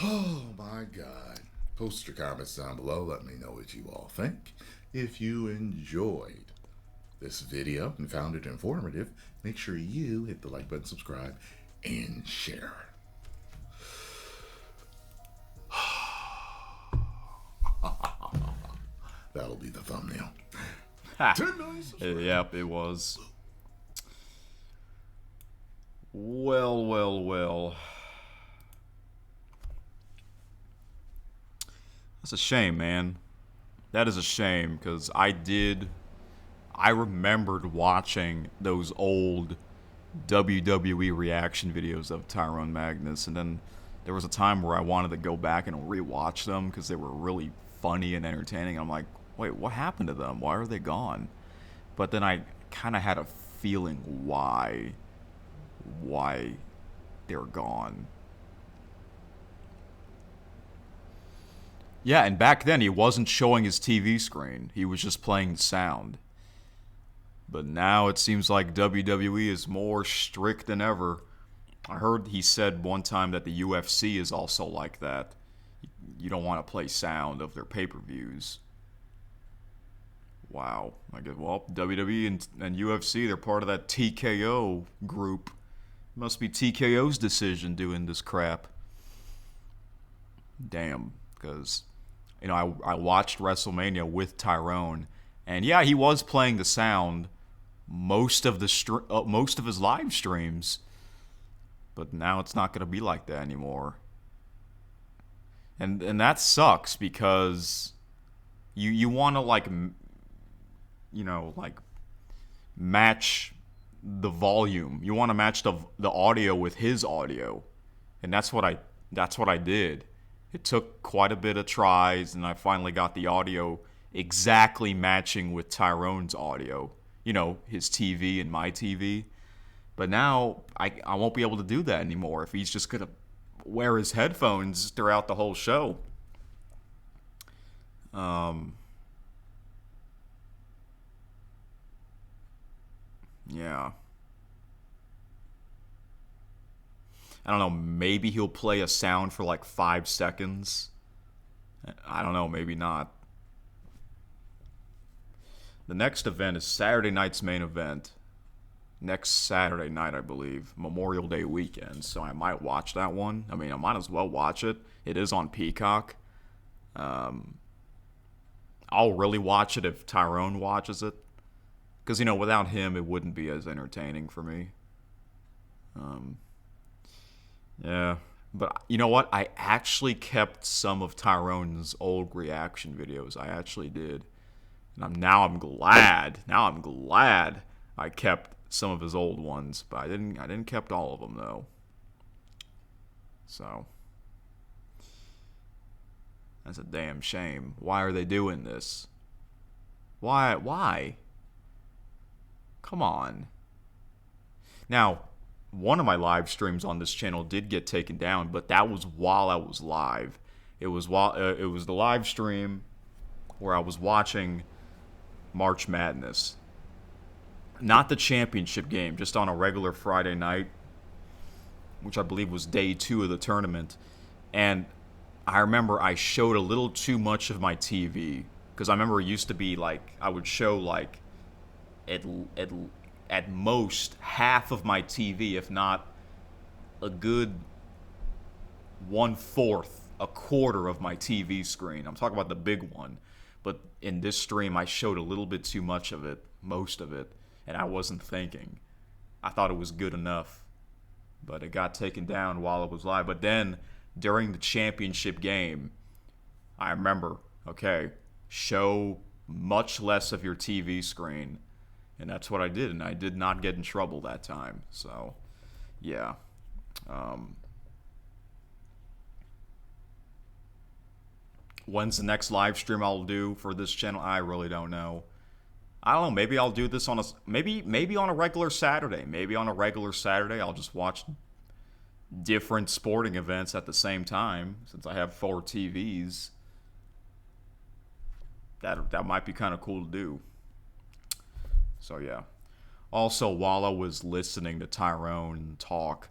Oh my God. Post your comments down below. Let me know what you all think. If you enjoyed this video and found it informative, make sure you hit the like button, subscribe, and share. That'll be the thumbnail. 10 million subscribers. Yep, it was. Well. That's a shame, man. That is a shame, because I remembered watching those old WWE reaction videos of Tyrone Magnus, and then there was a time where I wanted to go back and rewatch them because they were really funny and entertaining. I'm like, wait, what happened to them? Why are they gone? But then I kind of had a feeling why they're gone. Yeah, and back then he wasn't showing his TV screen. He was just playing the sound. But now it seems like WWE is more strict than ever. I heard he said one time that the UFC is also like that. You don't want to play sound of their pay-per-views. Wow. I guess, well, WWE and UFC, they're part of that TKO group. It must be TKO's decision doing this crap. Damn, because, you know, I watched WrestleMania with Tyrone, and yeah, he was playing the sound most of his live streams, but now it's not going to be like that anymore. And that sucks, because you want to, like, you know, like, match the volume. You want to match the audio with his audio, and that's what I did. It took quite a bit of tries, and I finally got the audio exactly matching with Tyrone's audio. You know, his TV and my TV. But now I won't be able to do that anymore if he's just going to wear his headphones throughout the whole show. Yeah. I don't know, maybe he'll play a sound for like 5 seconds. I don't know, maybe not. The next event is Saturday night's main event. Next Saturday night, I believe. Memorial Day weekend. So I might watch that one. I mean, I might as well watch it. It is on Peacock. I'll really watch it if Tyrone watches it. Because, you know, without him, it wouldn't be as entertaining for me. Yeah. But you know what? I actually kept some of Tyrone's old reaction videos. I actually did. And now I'm glad I kept some of his old ones, but I didn't kept all of them though. So that's a damn shame. Why are they doing this? Why? Come on. Now, one of my live streams on this channel did get taken down, but that was while I was live. It was the live stream where I was watching March Madness. Not the championship game, just on a regular Friday night, which I believe was day 2 of the tournament. And I remember I showed a little too much of my TV. Because I remember it used to be like, I would show like at most half of my TV, if not a good 1/4, a quarter of my TV screen. I'm talking about the big one. But in this stream, I showed a little bit too much of it, most of it, and I wasn't thinking. I thought it was good enough, but it got taken down while it was live. But then, during the championship game, I remember, okay, show much less of your TV screen, and that's what I did, and I did not get in trouble that time. So, yeah. When's the next live stream I'll do for this channel? I really don't know. I don't know. Maybe I'll do this on a maybe on a regular Saturday. Maybe on a regular Saturday I'll just watch different sporting events at the same time. Since I have 4 TVs, that might be kind of cool to do. So yeah. Also, while I was listening to Tyrone talk,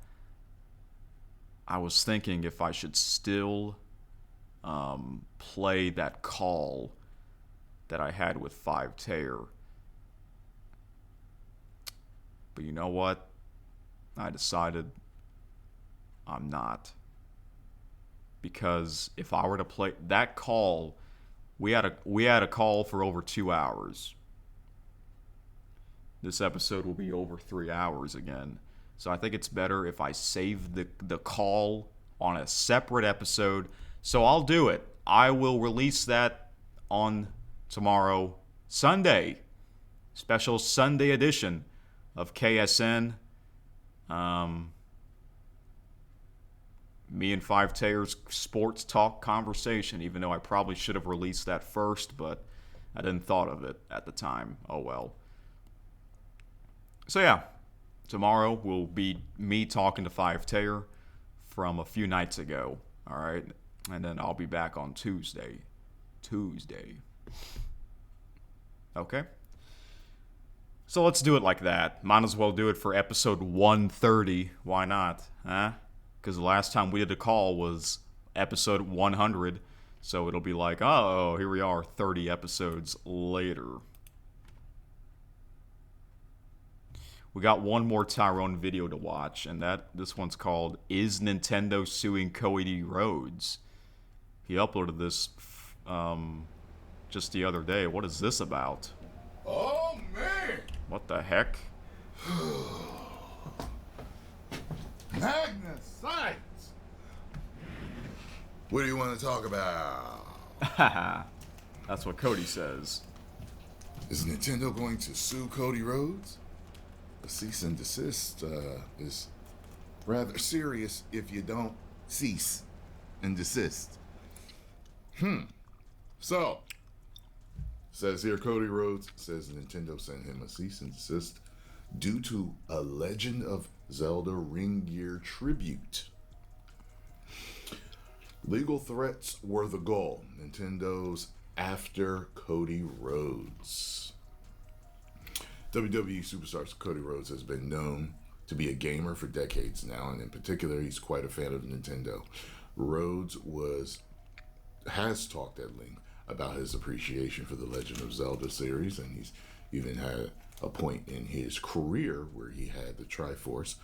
I was thinking if I should still play that call that I had with 5-Tayer. But you know what? I decided I'm not. Because if I were to play that call, we had a call for over 2 hours. This episode will be over 3 hours again. So I think it's better if I save the call on a separate episode. So I'll do it. I will release that on tomorrow, Sunday. Special Sunday edition of KSN. Me and 5-Tayer's sports talk conversation, even though I probably should have released that first, but I didn't thought of it at the time. Oh well. So yeah, tomorrow will be me talking to 5-Tayer from a few nights ago. All right. And then I'll be back on Tuesday. Okay? So let's do it like that. Might as well do it for episode 130. Why not? Huh? Because the last time we did a call was episode 100. So it'll be like, oh, here we are 30 episodes later. We got one more Tyrone video to watch, and this one's called "Is Nintendo Suing Cody Rhodes?" He uploaded this just the other day. What is this about? Oh, man! What the heck? Magnus, science! What do you want to talk about? That's what Cody says. Is Nintendo going to sue Cody Rhodes? The cease and desist is rather serious if you don't cease and desist. So, says here Cody Rhodes says Nintendo sent him a cease and desist due to a Legend of Zelda ring gear tribute. Legal threats were the goal. Nintendo's after Cody Rhodes. WWE superstar Cody Rhodes has been known to be a gamer for decades now, and in particular, he's quite a fan of Nintendo. Rhodes has talked at length about his appreciation for the Legend of Zelda series, and he's even had a point in his career where he had the Triforce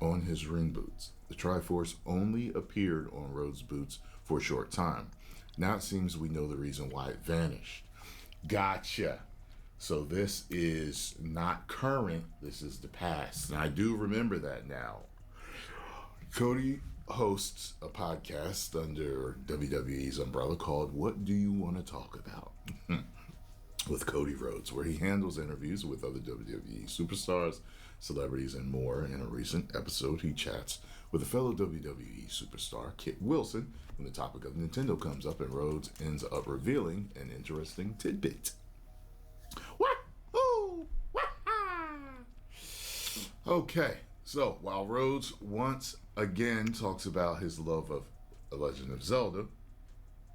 on his ring boots. The Triforce only appeared on Rhodes' boots for a short time. Now it seems we know the reason why it vanished. Gotcha. So this is not current, this is the past. And I do remember that now. Cody hosts a podcast under WWE's umbrella called What Do You Want to Talk About? With Cody Rhodes, where he handles interviews with other WWE superstars, celebrities, and more. In a recent episode, he chats with a fellow WWE superstar, Kit Wilson, when the topic of Nintendo comes up, and Rhodes ends up revealing an interesting tidbit. Okay, so while Rhodes once again talks about his love of The Legend of Zelda,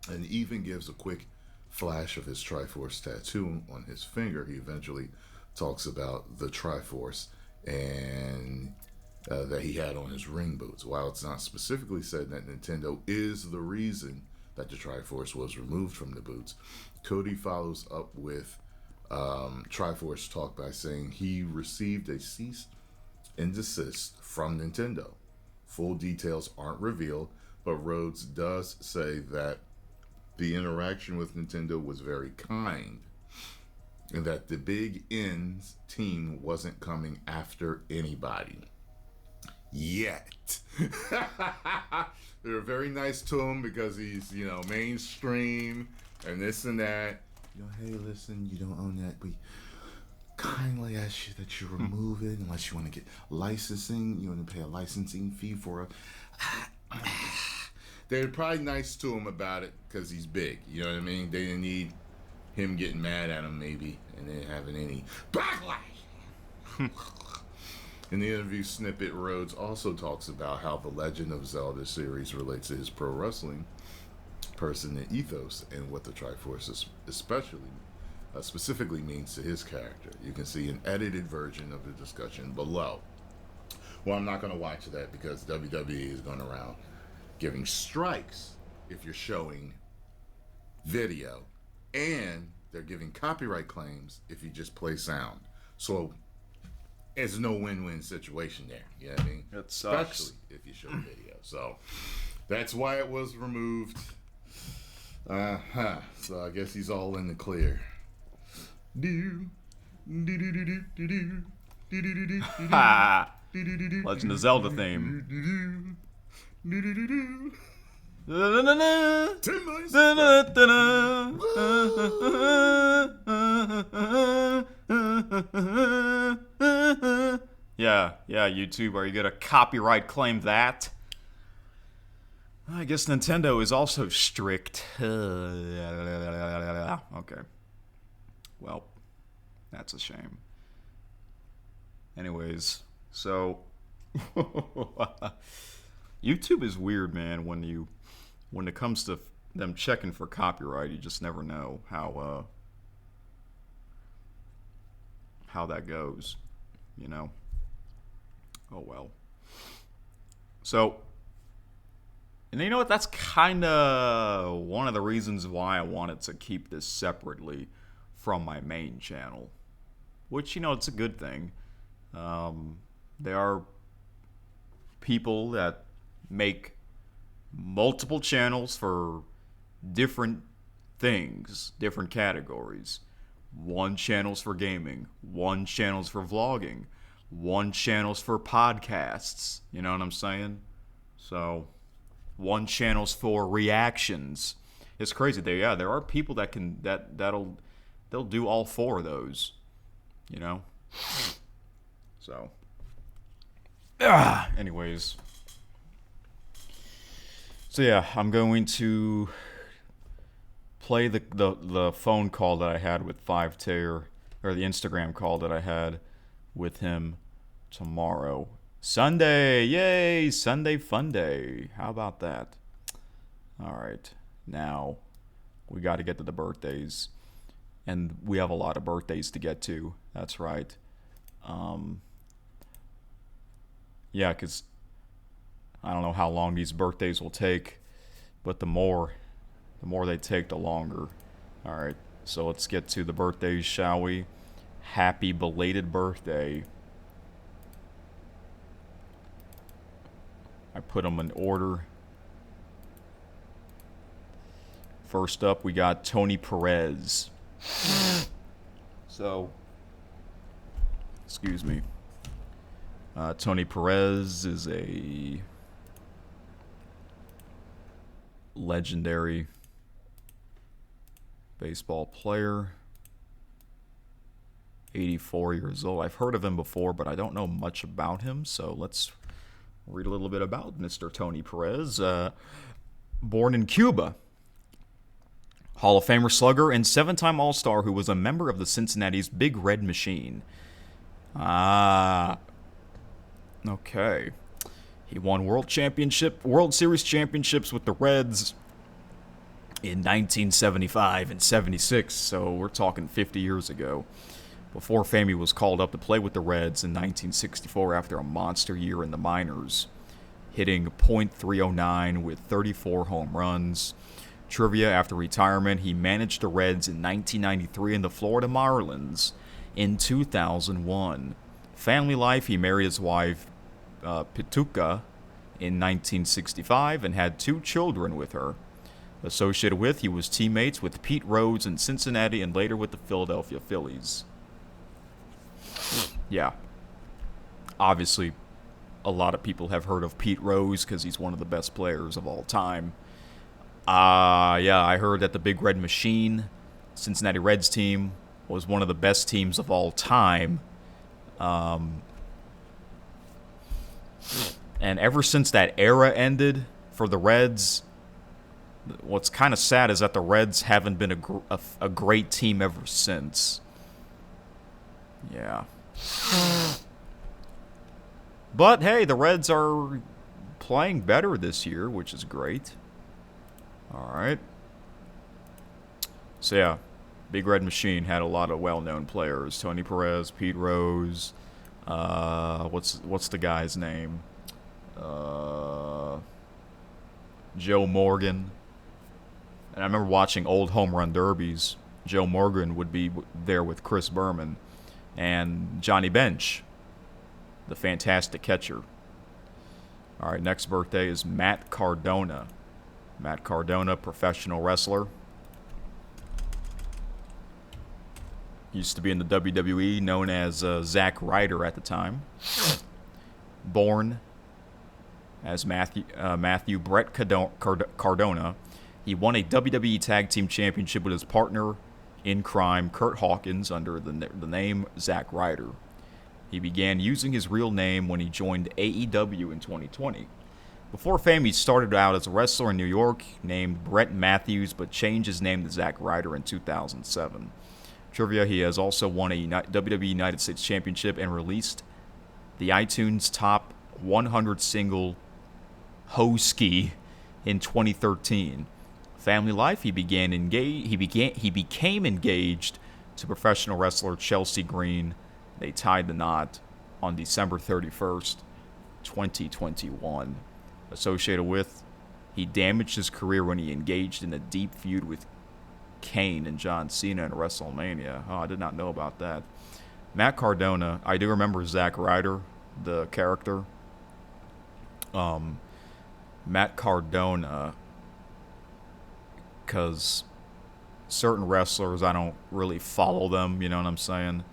and even gives a quick flash of his Triforce tattoo on his finger, he eventually talks about the Triforce and that he had on his ring boots. While it's not specifically said that Nintendo is the reason that the Triforce was removed from the boots, Cody follows up with Triforce talk by saying he received a cease and desist from Nintendo. Full details aren't revealed, but Rhodes does say that the interaction with Nintendo was very kind and that the Big N's team wasn't coming after anybody yet. They were very nice to him because he's, mainstream and this and that. Hey, listen, you don't own that. We kindly ask you that you remove it unless you want to get licensing. You want to pay a licensing fee for a... They're probably nice to him about it because he's big. You know what I mean? They didn't need him getting mad at him, maybe, and then having any backlash. In the interview snippet, Rhodes also talks about how the Legend of Zelda series relates to his pro wrestling person and ethos, and what the Triforce specifically means to his character. You can see an edited version of the discussion below. Well, I'm not going to watch that because WWE is going around giving strikes if you're showing video, and they're giving copyright claims if you just play sound. So it's no win-win situation there. You know what I mean? It sucks. Especially if you show video. So that's why it was removed. So I guess he's all in the clear. Legend of Zelda theme. 10 million. Yeah, YouTube, are you gonna copyright claim that? I guess Nintendo is also strict. Okay. Well, that's a shame. Anyways, so YouTube is weird, man. When it comes to them checking for copyright, you just never know how that goes, Oh well. So, and you know what? That's kind of one of the reasons why I wanted to keep this separately from my main channel, which, it's a good thing. There are people that make multiple channels for different things, different categories. One channel's for gaming, one channel's for vlogging, one channel's for podcasts. You know what I'm saying? So, one channel's for reactions. It's crazy. There are people that'll do all four of those. So, anyways. So yeah, I'm going to play the phone call that I had with 5-Tier, or the Instagram call that I had with him tomorrow. Sunday, yay, Sunday fun day. How about that? All right, now we got to get to the birthdays, and we have a lot of birthdays to get to. That's right. Yeah, because I don't know how long these birthdays will take, but the more they take, the longer. All right, so let's get to the birthdays, shall we? Happy belated birthday. I put them in order. First up, we got Tony Pérez. So, excuse me. Tony Pérez is a legendary baseball player. 84 years old. I've heard of him before, but I don't know much about him. So let's read a little bit about Mr. Tony Pérez. Born in Cuba. Hall of Famer slugger and 7-time All-Star who was a member of the Cincinnati's Big Red Machine. Okay. He won World Series championships with the Reds, in 1975 and 76, so we're talking 50 years ago. Before fame, he was called up to play with the Reds in 1964 after a monster year in the minors, hitting .309 with 34 home runs. Trivia: after retirement, he managed the Reds in 1993 and the Florida Marlins in 2001. Family life: he married his wife, Pituka, in 1965 and had 2 children with her. Associated with, he was teammates with Pete Rose in Cincinnati and later with the Philadelphia Phillies. Yeah. Obviously, a lot of people have heard of Pete Rose because he's one of the best players of all time. I heard that the Big Red Machine, Cincinnati Reds team, was one of the best teams of all time. And ever since that era ended for the Reds, what's kind of sad is that the Reds haven't been a great team ever since. Yeah. But hey, the Reds are playing better this year, which is great. All right. So yeah, Big Red Machine had a lot of well-known players: Tony Pérez, Pete Rose. What's the guy's name? Joe Morgan. And I remember watching old home run derbies. Joe Morgan would be there with Chris Berman and Johnny Bench, the fantastic catcher. All right, next birthday is Matt Cardona. Matt Cardona, professional wrestler. Used to be in the WWE, known as Zack Ryder at the time. Born as Matthew Brett Cardona, he won a WWE Tag Team Championship with his partner in crime, Kurt Hawkins, under the name Zack Ryder. He began using his real name when he joined AEW in 2020. Before fame, he started out as a wrestler in New York named Brett Matthews, but changed his name to Zack Ryder in 2007. Trivia: he has also won a WWE United States Championship and released the iTunes Top 100 single Hoski in 2013. Family life: he became engaged to professional wrestler Chelsea Green. They tied the knot on December 31st, 2021. Associated with, he damaged his career when he engaged in a deep feud with Kane and John Cena in WrestleMania. Oh, I did not know about that. Matt Cardona, I do remember Zack Ryder, the character. Matt Cardona, because certain wrestlers, I don't really follow them, you know what I'm saying?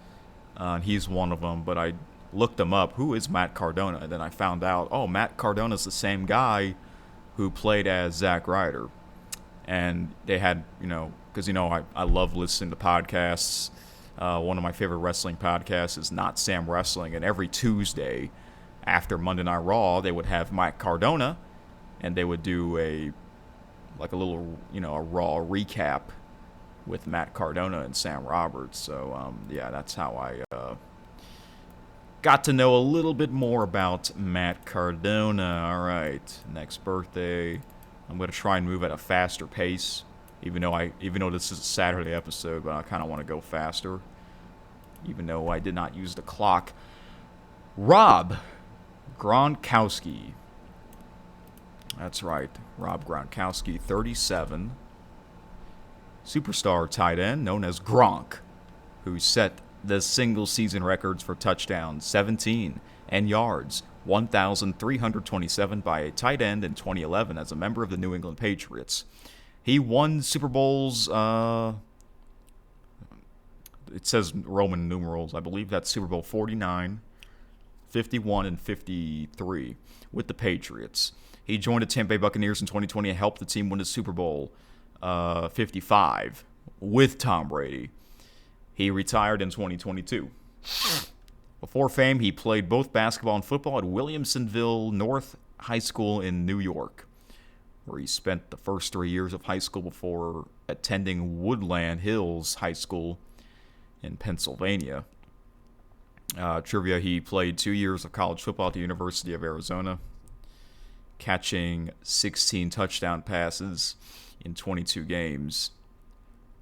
He's one of them, but I looked him up. Who is Matt Cardona? And then I found out, oh, Matt Cardona's the same guy who played as Zack Ryder. And they had, because, I love listening to podcasts. One of my favorite wrestling podcasts is Not Sam Wrestling. And every Tuesday after Monday Night Raw, they would have Matt Cardona, and they would do a little, a Raw recap with Matt Cardona and Sam Roberts. So, that's how I got to know a little bit more about Matt Cardona. All right, next birthday. I'm going to try and move at a faster pace, even though this is a Saturday episode, but I kind of want to go faster, even though I did not use the clock. Rob Gronkowski. That's right, Rob Gronkowski, 37. Superstar tight end known as Gronk, who set the single-season records for touchdowns, 17, and yards, 1,327 by a tight end in 2011 as a member of the New England Patriots. He won Super Bowls, it says Roman numerals, I believe that's Super Bowl 49, 51, and 53 with the Patriots. He joined the Tampa Bay Buccaneers in 2020 and helped the team win the Super Bowl 55 with Tom Brady. He retired in 2022. Before fame, he played both basketball and football at Williamsonville North High School in New York, where he spent the first 3 years of high school before attending Woodland Hills High School in Pennsylvania. Trivia: he played 2 years of college football at the University of Arizona. catching 16 touchdown passes in 22 games.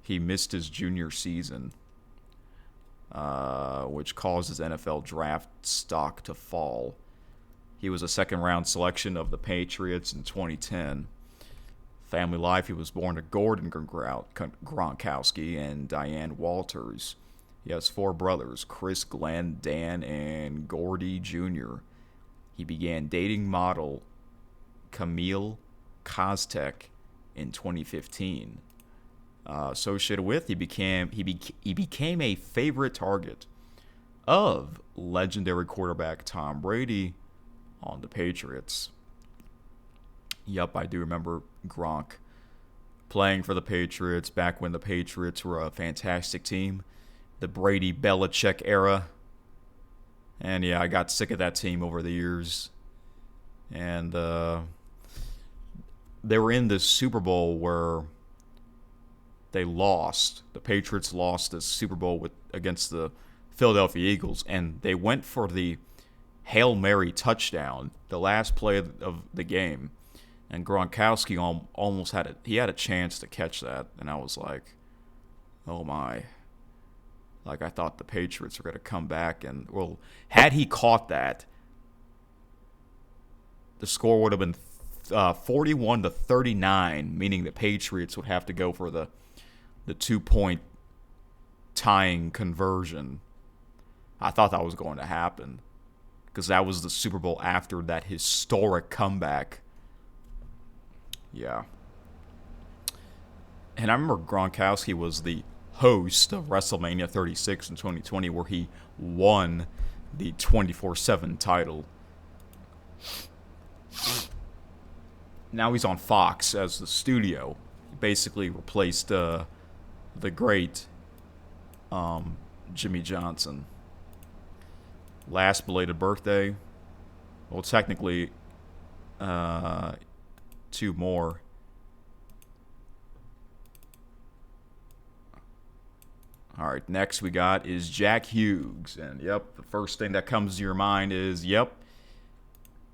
He missed his junior season, which caused his NFL draft stock to fall. He was a second-round selection of the Patriots in 2010. Family life, he was born to Gordon Gronkowski and Diane Walters. He has 4 brothers, Chris, Glenn, Dan, and Gordy Jr. He began dating model Camille Kostek in 2015. Associated with, he became a favorite target of legendary quarterback Tom Brady on the Patriots. Yup, I do remember Gronk playing for the Patriots back when the Patriots were a fantastic team. The Brady-Belichick era. And yeah, I got sick of that team over the years. And they were in this Super Bowl where they lost. The Patriots lost the Super Bowl against the Philadelphia Eagles. And they went for the Hail Mary touchdown, the last play of the game. And Gronkowski almost had a chance to catch that. And I was like, oh my. Like, I thought the Patriots were going to come back. And, well, had he caught that, the score would have been 41-39, meaning the Patriots would have to go for the 2-point tying conversion. I thought that was going to happen because that was the Super Bowl after that historic comeback. Yeah. And I remember Gronkowski was the host of WrestleMania 36 in 2020 where he won the 24/7 title. Now he's on Fox as the studio. He basically replaced the great Jimmy Johnson. Last belated birthday. Well, technically, 2 more. All right, next we got is Jack Hughes. And, yep, the first thing that comes to your mind is, yep,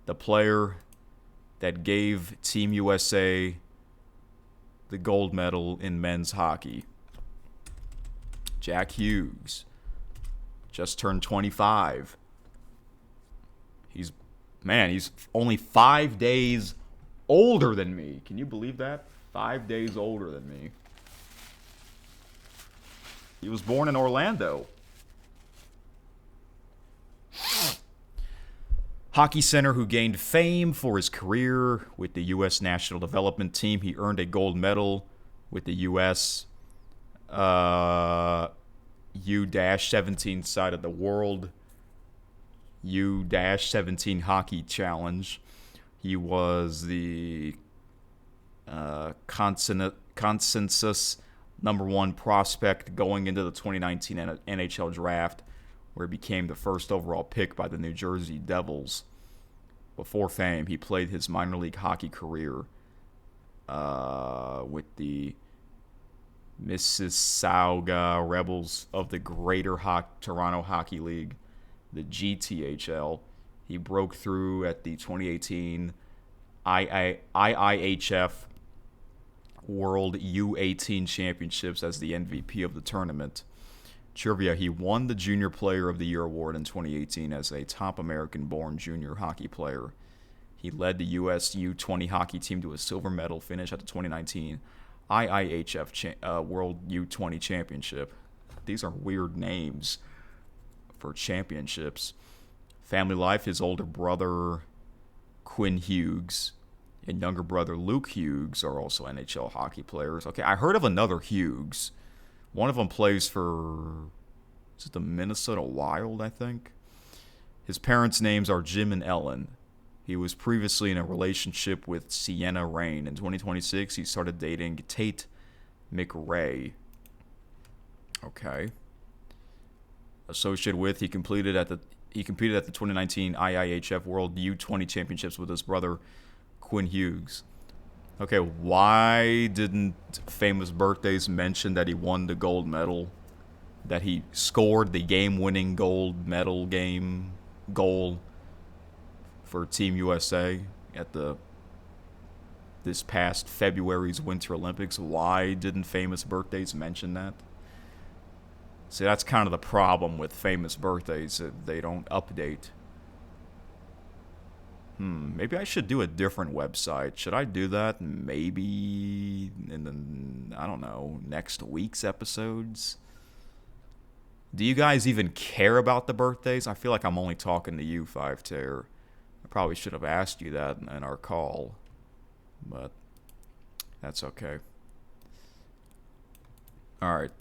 the player that gave Team USA the gold medal in men's hockey. Jack Hughes just turned 25. He's only 5 days older than me. Can you believe that? 5 days older than me. He was born in Orlando. Hockey center who gained fame for his career with the U.S. National Development Team. He earned a gold medal with the U.S. U-17 side of the World U-17 Hockey Challenge. He was the consensus #1 prospect going into the 2019 NHL draft, where he became the first overall pick by the New Jersey Devils. Before fame, he played his minor league hockey career with the Mississauga Rebels of the Greater Toronto Hockey League, the GTHL. He broke through at the 2018 IIHF World U18 Championships as the MVP of the tournament. Trivia, he won the Junior Player of the Year award in 2018 as a top American-born junior hockey player. He led the U.S. U20 hockey team to a silver medal finish at the 2019 IIHF World U20 Championship. These are weird names for championships. Family life, his older brother, Quinn Hughes, and younger brother, Luke Hughes, are also NHL hockey players. Okay, I heard of another Hughes. One of them plays for, is it the Minnesota Wild, I think? His parents' names are Jim and Ellen. He was previously in a relationship with Sienna Rain. In 2026, he started dating Tate McRae. Okay. Associated with, he competed at the 2019 IIHF World U20 Championships with his brother, Quinn Hughes. Okay, why didn't Famous Birthdays mention that he won the gold medal? That he scored the game-winning gold medal goal for Team USA at the this past February's Winter Olympics. Why didn't famous birthdays mention that? See, that's kind of the problem with famous birthdays, that they don't update. Maybe I should do a different website. Should I do that? Maybe in the, I don't know, next week's episodes? Do you guys even care about the birthdays? I feel like I'm only talking to you, 5-Tear. I probably should have asked you that in our call, but that's okay. All right.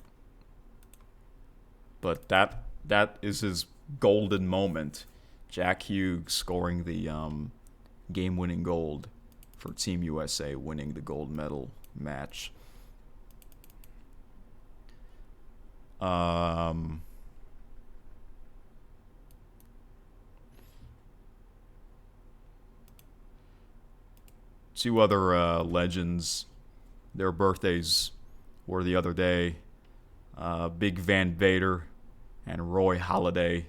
But that is his golden moment. Jack Hughes scoring the game-winning goal for Team USA, winning the gold medal match. Two other legends, their birthdays were the other day. Big Van Vader and Roy Halladay.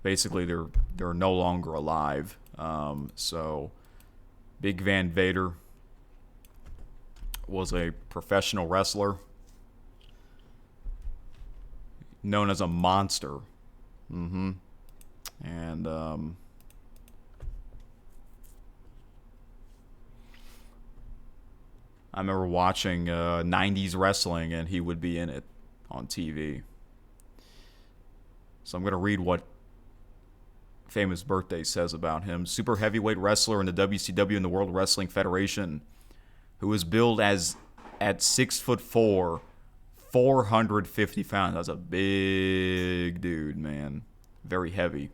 Basically, they're no longer alive. So, Big Van Vader was a professional wrestler known as a monster. And I remember watching 90s wrestling, and he would be in it on TV. So I'm going to read what Famous Birthday says about him. Super heavyweight wrestler in the WCW and the World Wrestling Federation, who was billed as at 6'4", 450 pounds. That's a big dude, man. Very heavy.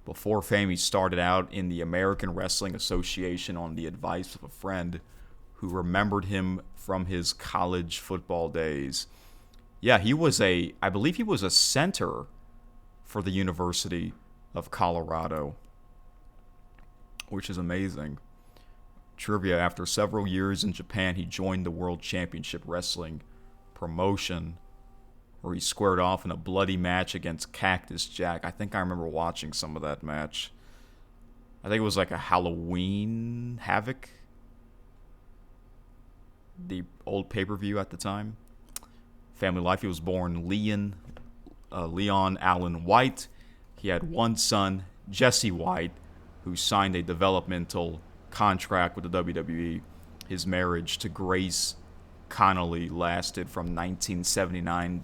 Before fame, he started out in the American Wrestling Association on the advice of a friend who remembered him from his college football days. Yeah, I believe he was a center for the University of Colorado, which is amazing. Trivia: after several years in Japan, he joined the World Championship Wrestling promotion, where he squared off in a bloody match against Cactus Jack. I think I remember watching some of that match. I think it was like a Halloween Havoc, the old pay-per-view at the time. Family life: he was born Leon Allen White. He had one son, Jesse White, who signed a developmental contract with the WWE. His marriage to Grace Connolly lasted from 1979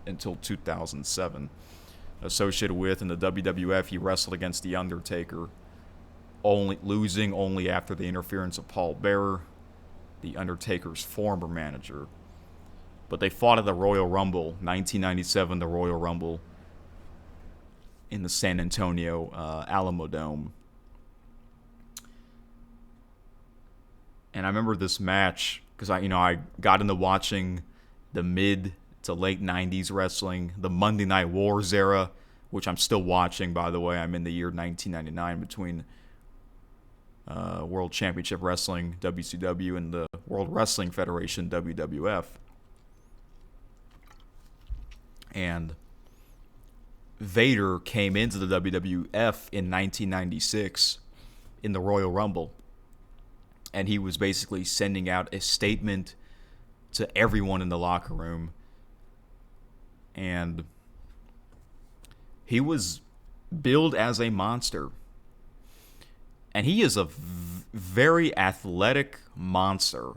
until 2007. Associated with in the WWF, he wrestled against The Undertaker, losing only after the interference of Paul Bearer, The Undertaker's former manager. But they fought at the Royal Rumble, 1997, the Royal Rumble, in the San Antonio Alamo Dome. And I remember this match because I got into watching the mid to late 90s wrestling, the Monday Night Wars era, which I'm still watching, by the way. I'm in the year 1999 between World Championship Wrestling, WCW, and the World Wrestling Federation, WWF. And Vader came into the WWF in 1996 in the Royal Rumble. And he was basically sending out a statement to everyone in the locker room. And he was billed as a monster. And he is a very athletic monster. A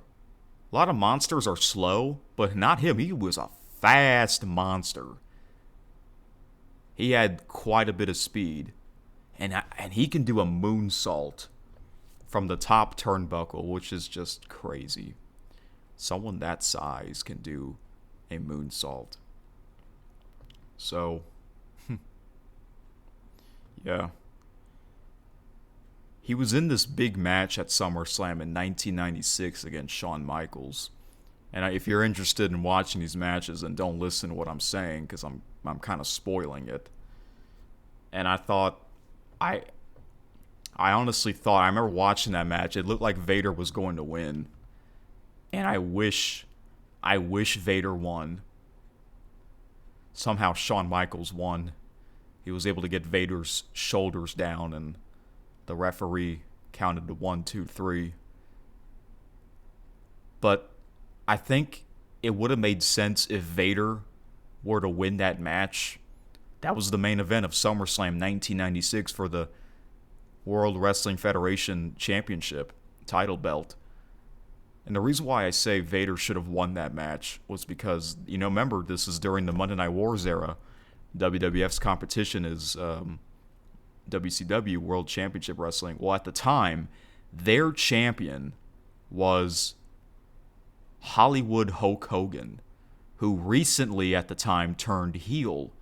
lot of monsters are slow, but not him. He was a fast monster. He had quite a bit of speed. And he can do a moonsault from the top turnbuckle, which is just crazy. Someone that size can do a moonsault. So, yeah. He was in this big match at SummerSlam in 1996 against Shawn Michaels. And if you're interested in watching these matches, then don't listen to what I'm saying, because I'm kind of spoiling it. And I thought, I honestly thought, I remember watching that match, it looked like Vader was going to win. And I wish Vader won. Somehow Shawn Michaels won. He was able to get Vader's shoulders down and The referee counted to 1, 2, 3. But I think it would have made sense if Vader were to win that match. That was the main event of SummerSlam 1996 for the World Wrestling Federation Championship title belt. And the reason why I say Vader should have won that match was because, remember, this is during the Monday Night Wars era. WWF's competition is WCW, World Championship Wrestling. Well, at the time, their champion was Hollywood Hulk Hogan, who recently at the time turned heel.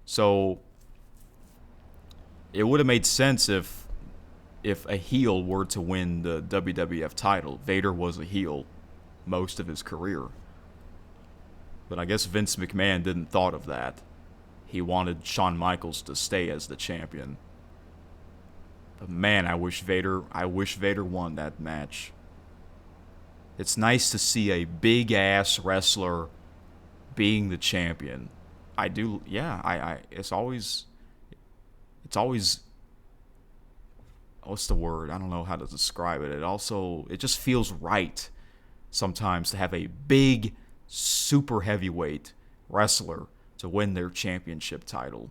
So it would have made sense if a heel were to win the WWF title. Vader was a heel most of his career. But I guess Vince McMahon didn't thought of that. He wanted Shawn Michaels to stay as the champion. But man, I wish Vader won that match. It's nice to see a big ass wrestler being the champion. I do, yeah. It's always. What's the word? I don't know how to describe it. It just feels right sometimes to have a big, super heavyweight wrestler to win their championship title.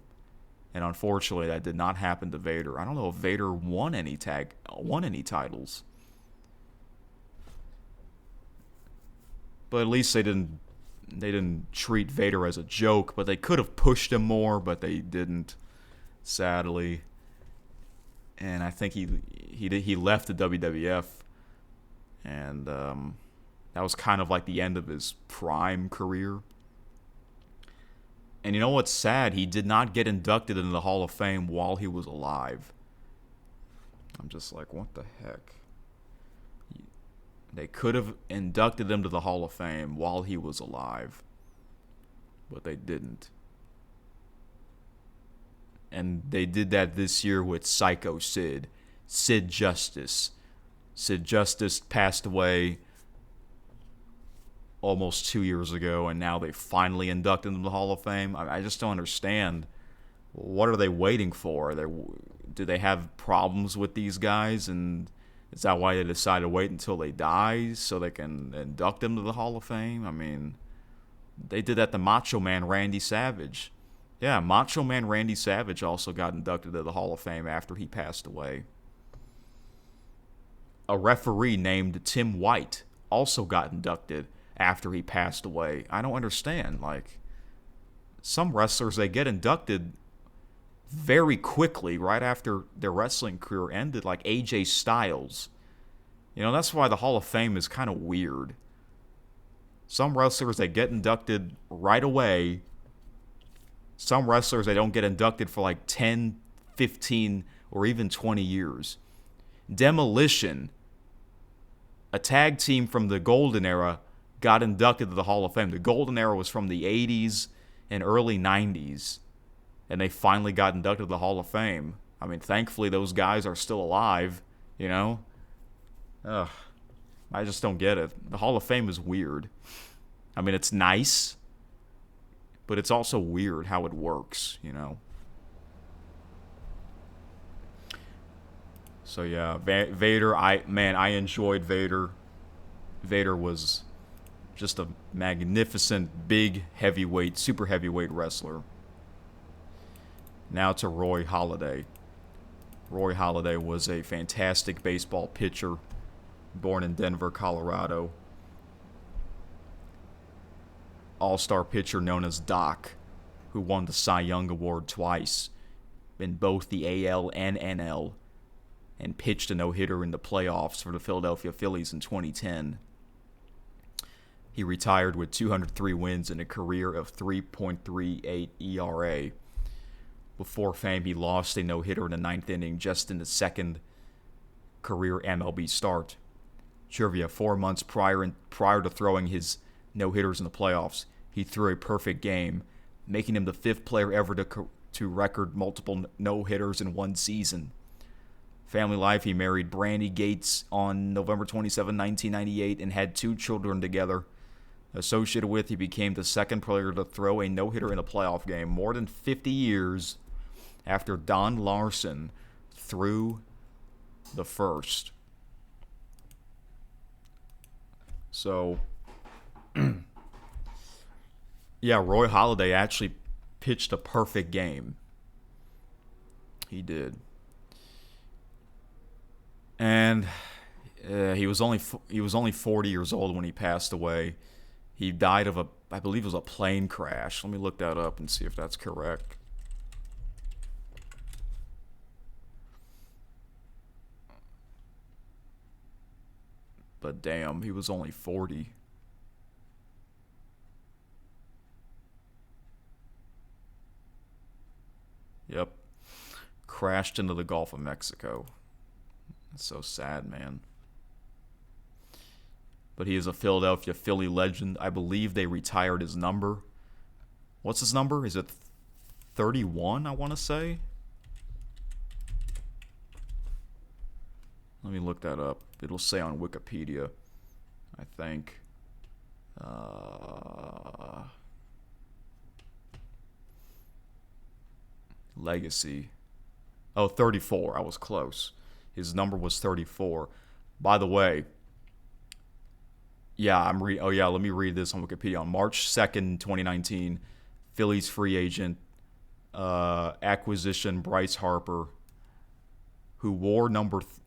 And unfortunately, that did not happen to Vader. I don't know if Vader won any titles. But at least they didn't treat Vader as a joke, but they could have pushed him more, but they didn't, sadly. And I think he left the WWF, and that was kind of like the end of his prime career. And you know what's sad? He did not get inducted into the Hall of Fame while he was alive. I'm just like, what the heck? They could have inducted him to the Hall of Fame while he was alive, but they didn't. And they did that this year with Psycho Sid Justice. Sid Justice passed away almost 2 years ago, and now they finally inducted him to the Hall of Fame. I just don't understand. What are they waiting for? Do they have problems with these guys, and is that why they decided to wait until they die so they can induct them to the Hall of Fame? I mean, they did that to Macho Man Randy Savage. Yeah, Macho Man Randy Savage also got inducted to the Hall of Fame after he passed away. A referee named Tim White also got inducted after he passed away. I don't understand. Like, some wrestlers, they get inducted very quickly right after their wrestling career ended, like AJ Styles. That's why the Hall of Fame is kind of weird. Some wrestlers, they get inducted right away. Some wrestlers, they don't get inducted for like 10, 15, or even 20 years. Demolition, a tag team from the Golden Era, got inducted to the Hall of Fame. The Golden Era was from the 80s and early 90s, and they finally got inducted to the Hall of Fame. I mean, thankfully, those guys are still alive, Ugh, I just don't get it. The Hall of Fame is weird. I mean, it's nice, but it's also weird how it works, So yeah, Vader, I enjoyed Vader. Vader was just a magnificent, big, heavyweight, super heavyweight wrestler. Now to Roy Halladay. Roy Halladay was a fantastic baseball pitcher, born in Denver, Colorado. All-star pitcher known as Doc, who won the Cy Young Award twice in both the AL and NL, and pitched a no-hitter in the playoffs for the Philadelphia Phillies in 2010. He retired with 203 wins and a career of 3.38 ERA. Before fame, he lost a no-hitter in the ninth inning just in his second career MLB start. Trivia: 4 months prior to throwing his no-hitters in the playoffs, he threw a perfect game, making him the fifth player ever to record multiple no-hitters in one season. Family life: he married Brandy Gates on November 27, 1998, and had 2 children together. Associated with, he became the second player to throw a no-hitter in a playoff game more than 50 years after Don Larson through the first. So, yeah, Roy Halladay actually pitched a perfect game. He did. And he was only 40 years old when he passed away. He died of I believe it was a plane crash. Let me look that up and see if that's correct. But damn, he was only 40. Yep. Crashed into the Gulf of Mexico. It's so sad, man. But he is a Philadelphia Philly legend. I believe they retired his number. What's his number? Is it 31, I want to say? Let me look that up. It'll say on Wikipedia, I think. Legacy. Oh, 34. I was close. His number was 34. By the way, let me read this on Wikipedia. On March 2nd, 2019, Phillies free agent acquisition Bryce Harper, who wore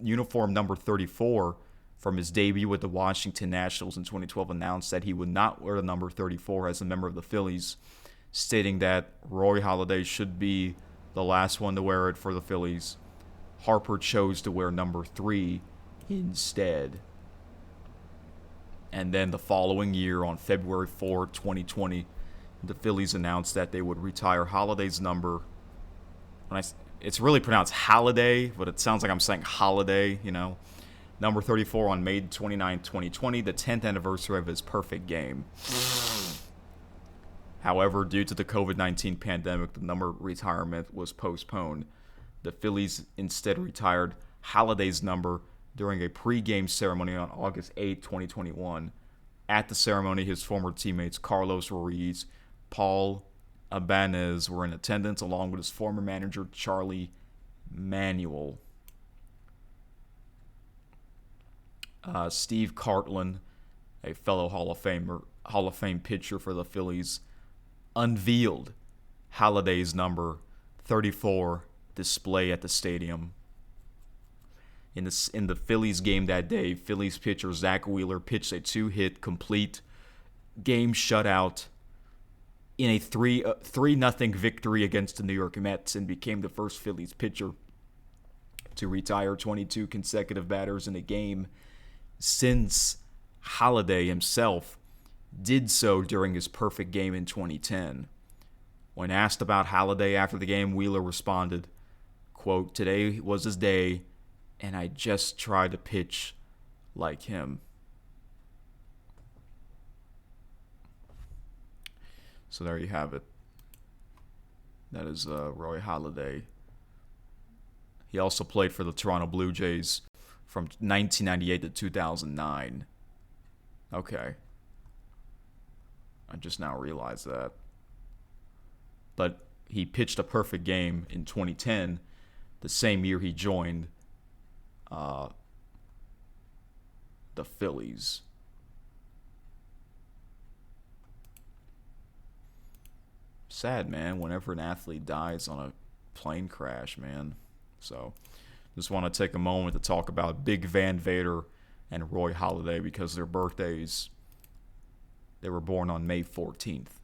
uniform number 34 from his debut with the Washington Nationals in 2012, announced that he would not wear the number 34 as a member of the Phillies, stating that Roy Halladay should be the last one to wear it for the Phillies. Harper chose to wear number 3 instead. And then the following year, on February 4, 2020, the Phillies announced that they would retire Halladay's number. It's really pronounced Halladay, but it sounds like I'm saying Holiday, Number 34 on May 29, 2020, the 10th anniversary of his perfect game. However, due to the COVID-19 pandemic, the number retirement was postponed. The Phillies instead retired Halladay's number during a pre-game ceremony on August 8, 2021. At the ceremony, his former teammates Carlos Ruiz, Paul Ibanez were in attendance, along with his former manager Charlie Manuel. Steve Cartland, a fellow Hall of Fame pitcher for the Phillies, unveiled Halladay's number 34 display at the stadium. In the Phillies game that day, Phillies pitcher Zach Wheeler pitched a 2-hit complete game shutout in a 3-0 victory against the New York Mets, and became the first Phillies pitcher to retire 22 consecutive batters in a game since Halladay himself did so during his perfect game in 2010. When asked about Halladay after the game, Wheeler responded, quote, "Today was his day, and I just tried to pitch like him." So there you have it. That is Roy Halladay. He also played for the Toronto Blue Jays from 1998 to 2009. Okay. I just now realized that. But he pitched a perfect game in 2010, the same year he joined the Phillies. Sad, man, whenever an athlete dies on a plane crash, man. So, just want to take a moment to talk about Big Van Vader and Roy Halladay because their birthdays, they were born on May 14th.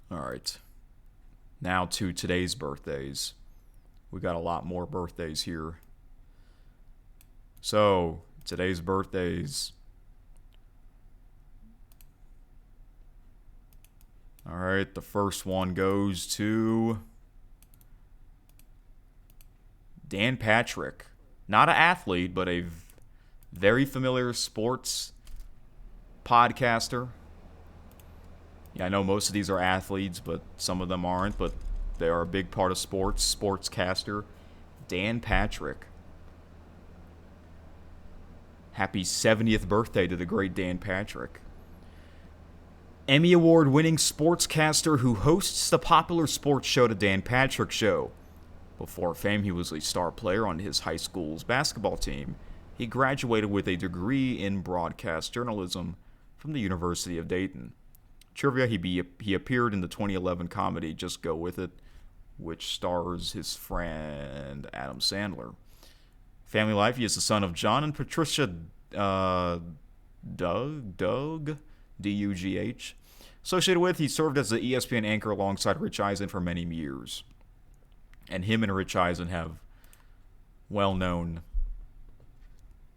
All right. Now to today's birthdays. We got a lot more birthdays here. So, today's birthdays. All right, the first one goes to Dan Patrick. Not an athlete, but a very familiar sports podcaster. Yeah, I know most of these are athletes, but some of them aren't, but they are a big part of sports. Sportscaster Dan Patrick. Happy 70th birthday to the great Dan Patrick. Emmy Award-winning sportscaster who hosts the popular sports show The Dan Patrick Show. Before fame, he was a star player on his high school's basketball team. He graduated with a degree in broadcast journalism from the University of Dayton. Trivia, he appeared in the 2011 comedy Just Go With It, which stars his friend Adam Sandler. Family life, he is the son of John and Patricia Doug, D-U-G-H. Associated with, he served as the ESPN anchor alongside Rich Eisen for many years. And him and Rich Eisen have well-known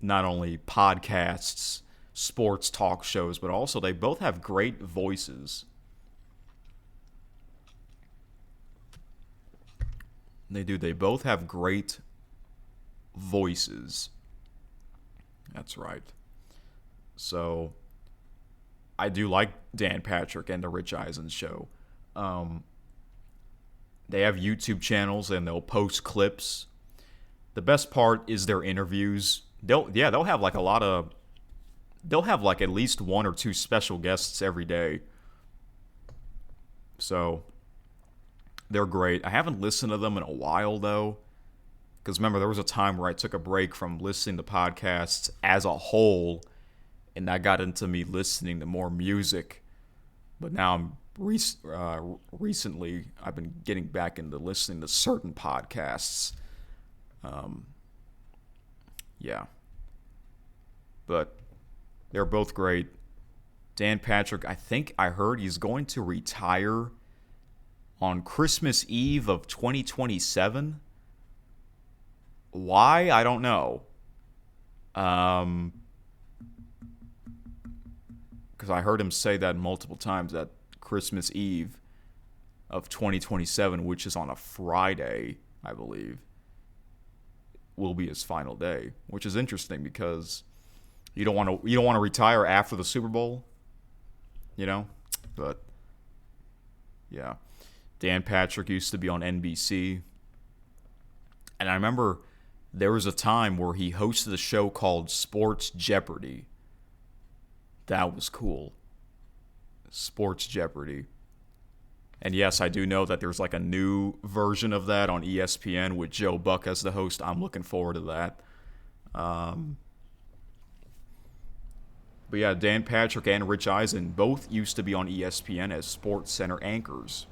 not only podcasts, sports talk shows, but also they both have great voices. They do. They both have great voices. That's right. So, I do like Dan Patrick and the Rich Eisen show. They have YouTube channels and they'll post clips. The best part is their interviews. They'll have like at least one or two special guests every day. So they're great. I haven't listened to them in a while though. Because remember, there was a time where I took a break from listening to podcasts as a whole, and that got into me listening to more music. But now I'm recently I've been getting back into listening to certain podcasts. Yeah. But they're both great. Dan Patrick, I think I heard he's going to retire on Christmas Eve of 2027. Why? I don't know. Because I heard him say that multiple times, that Christmas Eve of 2027, which is on a Friday, I believe, will be his final day, which is interesting because you don't want to retire after the Super Bowl, But yeah, Dan Patrick used to be on NBC, and I remember there was a time where he hosted a show called Sports Jeopardy. That was cool. Sports Jeopardy. And yes, I do know that there's like a new version of that on ESPN with Joe Buck as the host. I'm looking forward to that. But yeah, Dan Patrick and Rich Eisen both used to be on ESPN as Sports Center anchors.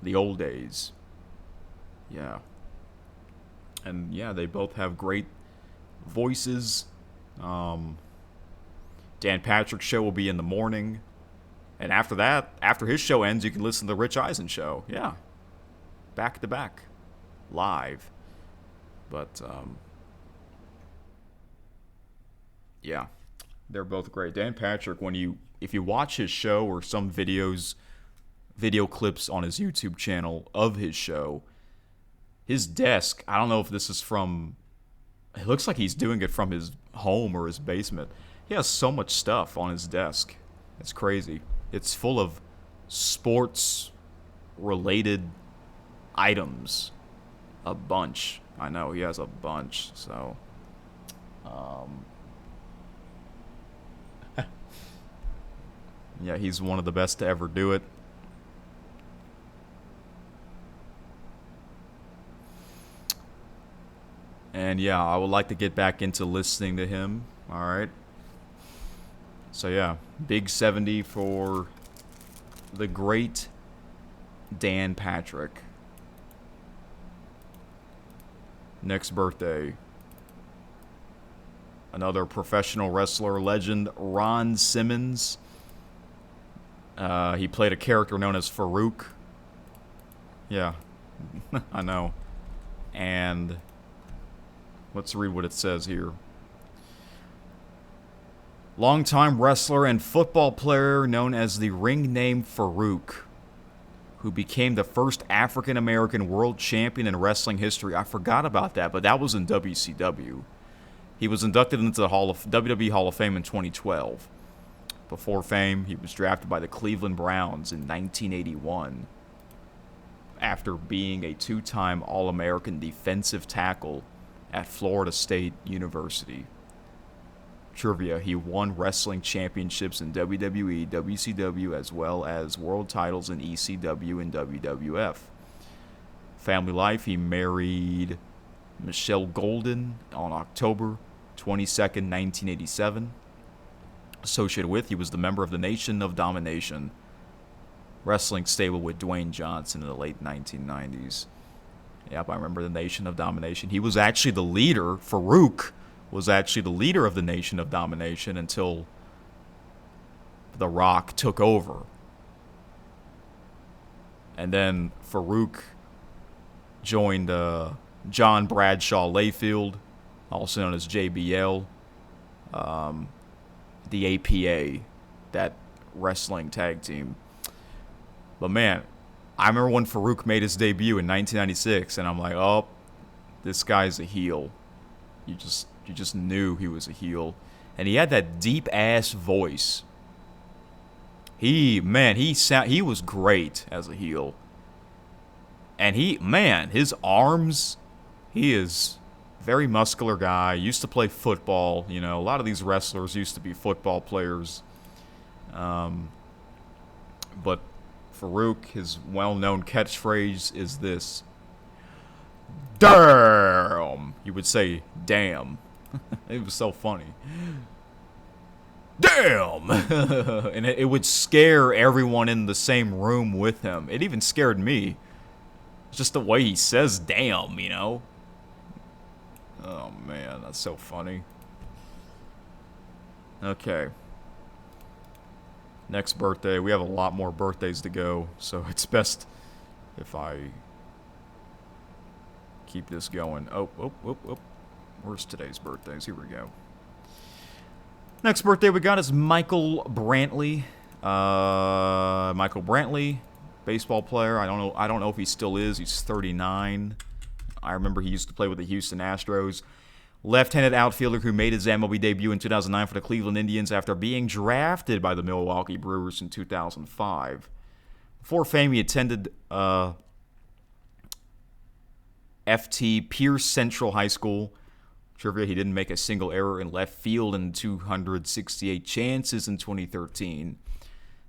The old days. Yeah. And yeah, they both have great voices. Dan Patrick's show will be in the morning. And after that, after his show ends, you can listen to the Rich Eisen show. Yeah. Back to back. Live. But, yeah. They're both great. Dan Patrick, if you watch his show or some video clips on his YouTube channel of his show, his desk, I don't know if this is from, it looks like he's doing it from his home or his basement. He has so much stuff on his desk. It's crazy. It's full of sports-related items. A bunch. I know, he has a bunch. So, yeah, he's one of the best to ever do it. And yeah, I would like to get back into listening to him. All right. So yeah, big 70 for the great Dan Patrick. Next birthday, another professional wrestler legend, Ron Simmons. He played a character known as Farouk. Yeah, I know. And let's read what it says here. Longtime wrestler and football player known as the ring name Farouk, who became the first African-American world champion in wrestling history. I forgot about that, but that was in WCW. He was inducted into the WWE Hall of Fame in 2012. Before fame, he was drafted by the Cleveland Browns in 1981 after being a two-time All-American defensive tackle at Florida State University. Trivia: he won wrestling championships in WWE, WCW, as well as world titles in ECW and WWF. Family life: he married Michelle Golden on October 22nd, 1987. Associated with, he was the member of the Nation of Domination wrestling stable with Dwayne Johnson in the late 1990s. Yep, I remember the Nation of Domination. He was actually the leader. Farouk was actually the leader of the Nation of Domination until The Rock took over. And then Farouk joined John Bradshaw Layfield, also known as JBL, the APA, that wrestling tag team. But man, I remember when Farouk made his debut in 1996, and I'm like, oh, this guy's a heel. You just knew he was a heel. And he had that deep-ass voice. He was great as a heel. And his arms, he is a very muscular guy. Used to play football. You know, a lot of these wrestlers used to be football players. But Farouk, his well-known catchphrase is this: "Damn!" He would say, "Damn." It was so funny. Damn! And it would scare everyone in the same room with him. It even scared me. Just the way he says damn, you know? Oh, man, that's so funny. Okay. Next birthday. We have a lot more birthdays to go, so it's best if I keep this going. Oh. Where's today's birthdays? Here we go. Next birthday we got is Michael Brantley. Michael Brantley, baseball player. I don't know if he still is. He's 39. I remember he used to play with the Houston Astros. Left-handed outfielder who made his MLB debut in 2009 for the Cleveland Indians after being drafted by the Milwaukee Brewers in 2005. Before fame, he attended FT Pierce Central High School. Trivia: he didn't make a single error in left field in 268 chances in 2013.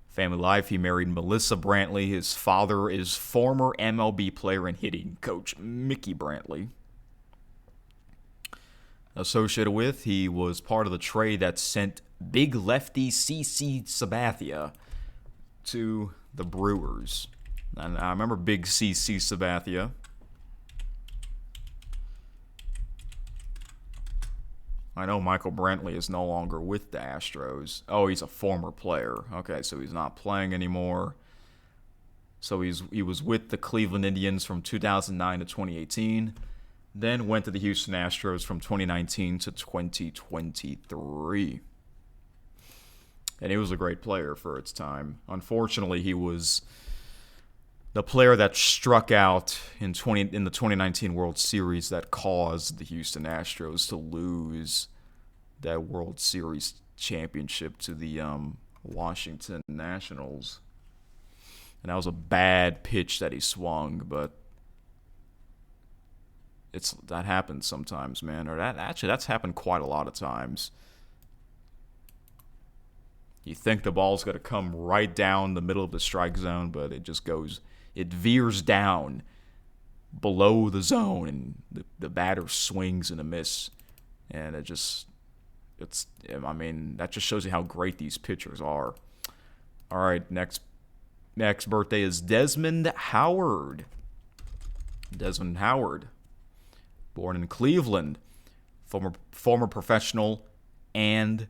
Family life: he married Melissa Brantley. His father is former MLB player and hitting coach Mickey Brantley. Associated with, he was part of the trade that sent big lefty CC Sabathia to the Brewers. And I remember big CC Sabathia. I know Michael Brantley is no longer with the Astros. Oh, he's a former player. Okay, so he's not playing anymore. So he was with the Cleveland Indians from 2009 to 2018. Then went to the Houston Astros from 2019 to 2023. And he was a great player for its time. Unfortunately, he was the player that struck out in the 2019 World Series that caused the Houston Astros to lose that World Series championship to the Washington Nationals. And that was a bad pitch that he swung, but that happens sometimes, man. Or that's happened quite a lot of times. You think the ball's going to come right down the middle of the strike zone, but it veers down below the zone, and the batter swings and a miss. And that just shows you how great these pitchers are. All right, next birthday is Desmond Howard. Desmond Howard, born in Cleveland, former professional and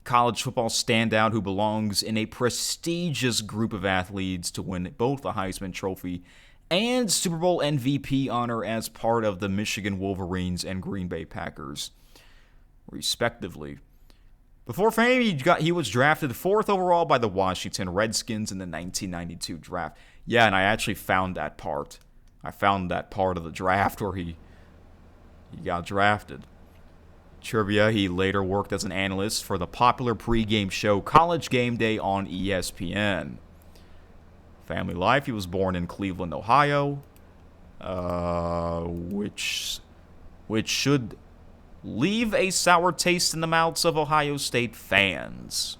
college football standout who belongs in a prestigious group of athletes to win both the Heisman Trophy and Super Bowl MVP honor as part of the Michigan Wolverines and Green Bay Packers, respectively. Before fame, he was drafted 4th overall by the Washington Redskins in the 1992 draft. Yeah, and I actually found that part. I found that part of the draft where he got drafted. Trivia: he later worked as an analyst for the popular pregame show College Game Day on ESPN. Family life: he was born in Cleveland, Ohio, which should leave a sour taste in the mouths of Ohio State fans.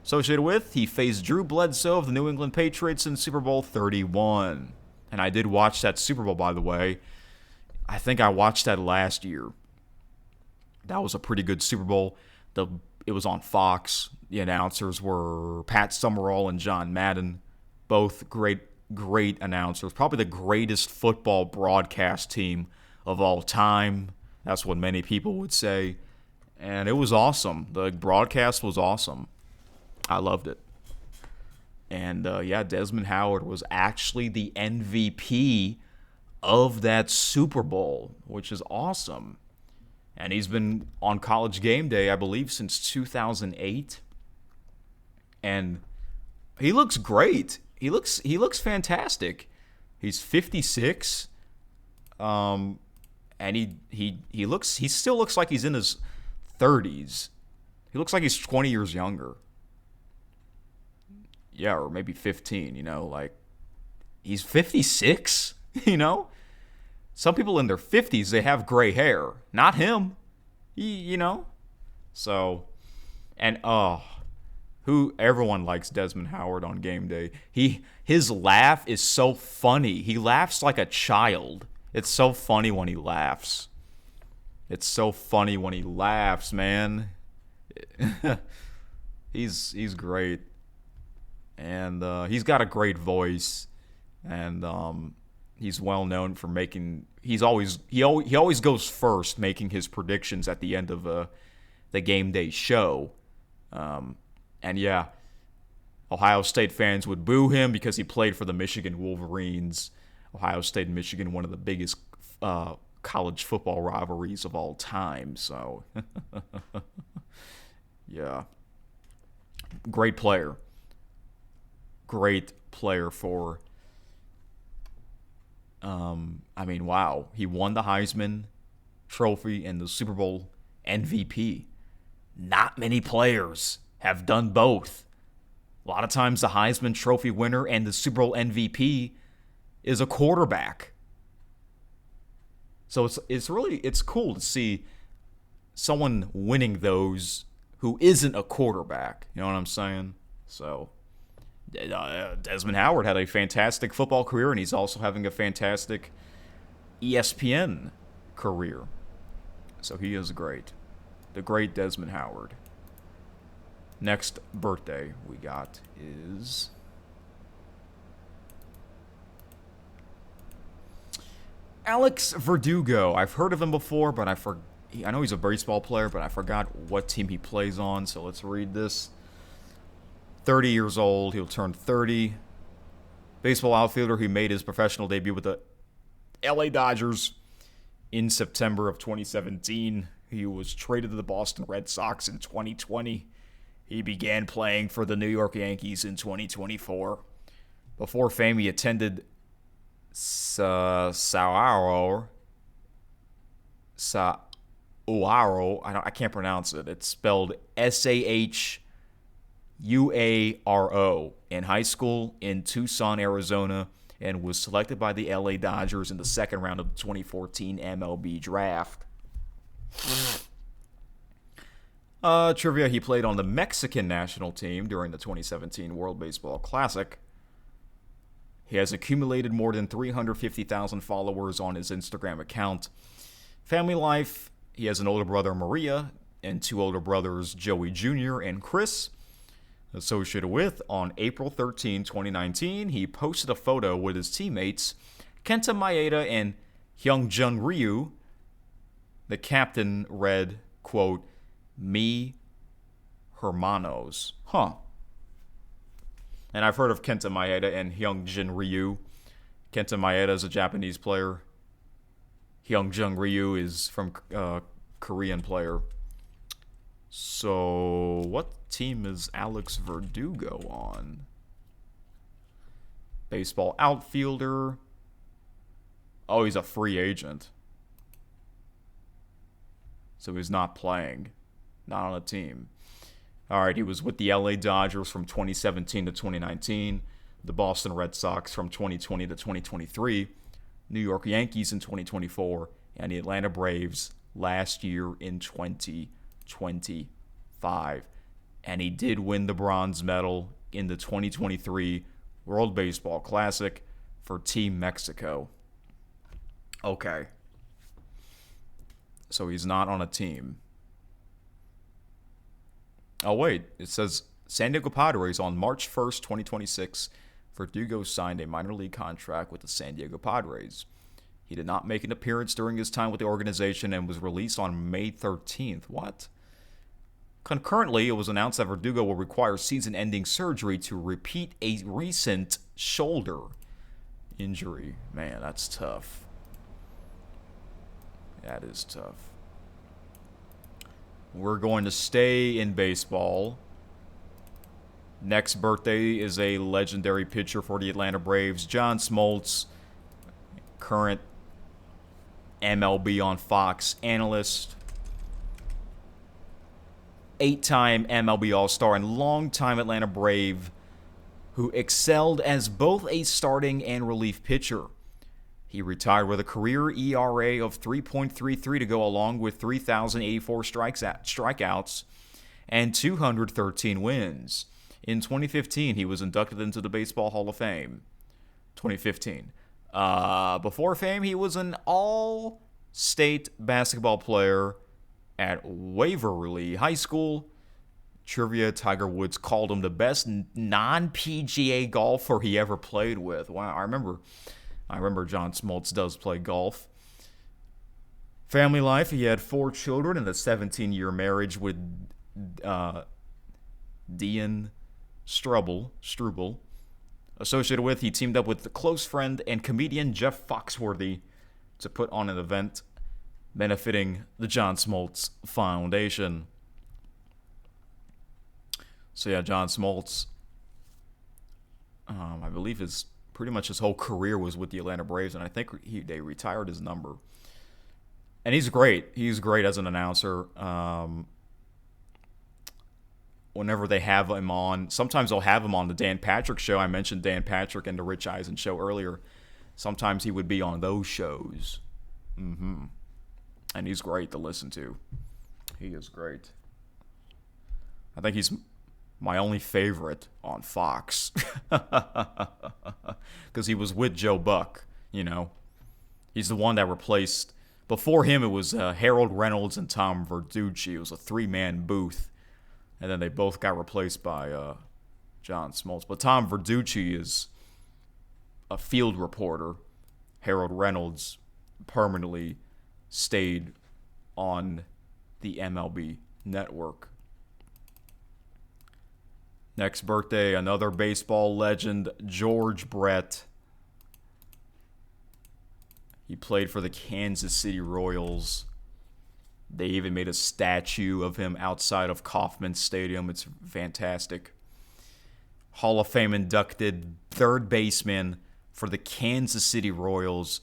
Associated with, he faced Drew Bledsoe of the New England Patriots in Super Bowl 31. And I did watch that Super Bowl, by the way. I think I watched that last year. That was a pretty good Super Bowl. It was on Fox. The announcers were Pat Summerall and John Madden. Both great announcers. Probably the greatest football broadcast team of all time. That's what many people would say. And it was awesome. The broadcast was awesome. I loved it. And Desmond Howard was actually the MVP of that Super Bowl, which is awesome. And he's been on College Game Day, I believe, since 2008. And he looks great. He looks fantastic. He's 56. And he still looks like he's in his 30s. He looks like he's 20 years younger. Yeah, or maybe 15, like he's 56, Some people in their 50s, they have gray hair. Not him, So, and everyone likes Desmond Howard on game day. His laugh is so funny. He laughs like a child. It's so funny when he laughs. Man. He's great. And he's got a great voice, and he's well known for making. He always goes first, making his predictions at the end of the game day show. Ohio State fans would boo him because he played for the Michigan Wolverines. Ohio State and Michigan, one of the biggest college football rivalries of all time. So, yeah, great player. Great player for, wow. He won the Heisman Trophy and the Super Bowl MVP. Not many players have done both. A lot of times the Heisman Trophy winner and the Super Bowl MVP is a quarterback. So it's cool to see someone winning those who isn't a quarterback. You know what I'm saying? So Desmond Howard had a fantastic football career, and he's also having a fantastic ESPN career. So he is great. The great Desmond Howard. Next birthday we got is Alex Verdugo. I've heard of him before, but I know he's a baseball player, but I forgot what team he plays on, so let's read this. 30 years old. He'll turn 30. Baseball outfielder who made his professional debut with the LA Dodgers in September of 2017. He was traded to the Boston Red Sox in 2020. He began playing for the New York Yankees in 2024. Before fame, he attended Sauaro. I can't pronounce it. It's spelled Sauaro in high school in Tucson, Arizona, and was selected by the LA Dodgers in the second round of the 2014 MLB draft. Trivia, he played on the Mexican national team during the 2017 World Baseball Classic. He has accumulated more than 350,000 followers on his Instagram account. Family life, he has an older brother, Maria, and two older brothers, Joey Jr. and Chris. Associated with, on April 13, 2019, he posted a photo with his teammates, Kenta Maeda and Hyungjun Ryu. The captain read, quote, "Me hermanos." Huh. And I've heard of Kenta Maeda and Hyungjun Ryu. Kenta Maeda is a Japanese player. Hyungjun Ryu is from Korean player. So, what team is Alex Verdugo on? Baseball outfielder. Oh, he's a free agent. So he's not playing. Not on a team. Alright, he was with the LA Dodgers from 2017 to 2019. The Boston Red Sox from 2020 to 2023. New York Yankees in 2024. And the Atlanta Braves last year in 2025. And he did win the bronze medal in the 2023 World Baseball Classic for Team Mexico. Okay. So he's not on a team. Oh, wait. It says San Diego Padres on March 1st, 2026. Verdugo signed a minor league contract with the San Diego Padres. He did not make an appearance during his time with the organization and was released on May 13th. What? Concurrently, it was announced that Verdugo will require season-ending surgery to repeat a recent shoulder injury. Man, that's tough. That is tough. We're going to stay in baseball. Next birthday is a legendary pitcher for the Atlanta Braves, John Smoltz, current MLB on Fox analyst, 8-time MLB All-Star and longtime Atlanta Brave who excelled as both a starting and relief pitcher. He retired with a career ERA of 3.33 to go along with 3,084 strikeouts and 213 wins. In 2015, he was inducted into the Baseball Hall of Fame. 2015. Before fame, he was an all-state basketball player at Waverly High School. Trivia: Tiger Woods called him the best non-PGA golfer he ever played with. Wow, I remember John Smoltz does play golf. Family life: he had 4 children in a 17-year marriage with Dean Struble. Associated with, he teamed up with the close friend and comedian Jeff Foxworthy to put on an event benefiting the John Smoltz Foundation. So yeah, John Smoltz, I believe pretty much his whole career was with the Atlanta Braves, and I think they retired his number. And he's great. He's great as an announcer. Whenever they have him on, sometimes they'll have him on the Dan Patrick Show. I mentioned Dan Patrick and the Rich Eisen Show earlier. Sometimes he would be on those shows. And he's great to listen to. He is great. I think he's my only favorite on Fox. Because he was with Joe Buck, you know. He's the one that replaced... Before him, it was Harold Reynolds and Tom Verdugo. It was a 3-man booth. And then they both got replaced by John Smoltz. But Tom Verdugo is a field reporter. Harold Reynolds permanently stayed on the MLB network. Next birthday, another baseball legend, George Brett. He played for the Kansas City Royals. They even made a statue of him outside of Kauffman Stadium. It's fantastic. Hall of Fame inducted third baseman for the Kansas City Royals,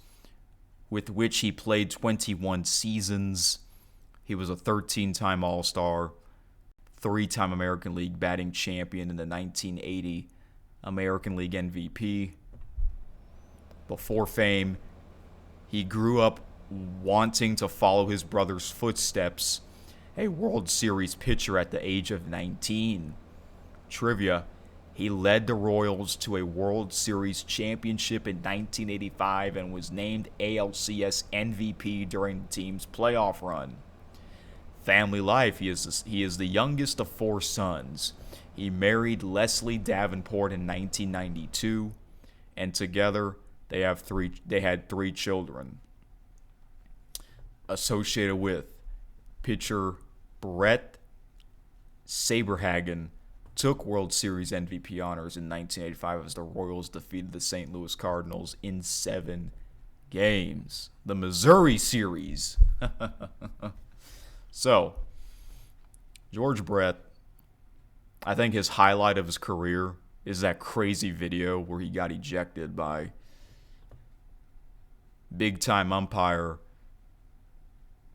with which he played 21 seasons. He was a 13-time All-Star, 3-time American League batting champion, and the 1980 American League MVP. Before fame, he grew up wanting to follow his brother's footsteps, a World Series pitcher at the age of 19. Trivia: he led the Royals to a World Series championship in 1985 and was named ALCS MVP during the team's playoff run. Family life: he is the youngest of 4 sons. He married Leslie Davenport in 1992, and together they had 3 children. Associated with, pitcher Brett Saberhagen took World Series MVP honors in 1985 as the Royals defeated the St. Louis Cardinals in 7 games. The Missouri series. So, George Brett, I think his highlight of his career is that crazy video where he got ejected by big-time umpire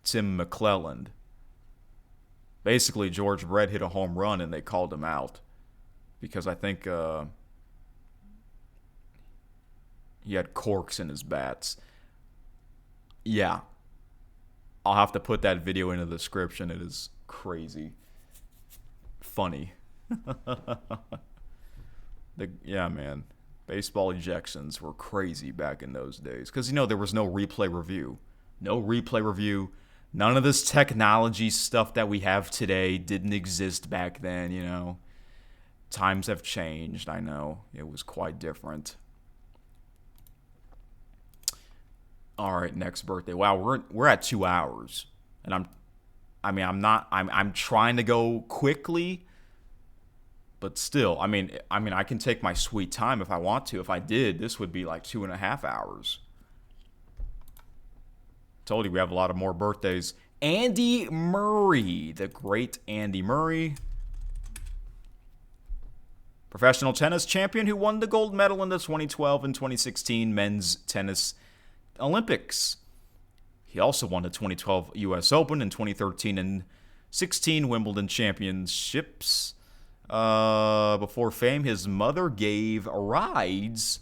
Tim McClelland. Basically, George Brett hit a home run and they called him out because I think he had corks in his bats. Yeah. I'll have to put that video in the description. It is crazy. Funny. Yeah, man. Baseball ejections were crazy back in those days. Because, there was no replay review. No replay review. None of this technology stuff that we have today didn't exist back then, Times have changed, I know. It was quite different. All right, next birthday. Wow, we're at 2 hours. And I'm trying to go quickly. But still, I can take my sweet time if I want to. If I did, this would be like 2.5 hours. Told you we have a lot of more birthdays. Andy Murray, the great Andy Murray. Professional tennis champion who won the gold medal in the 2012 and 2016 men's tennis Olympics. He also won the 2012 U.S. Open and 2013 and 16 Wimbledon championships. Before fame, his mother gave rides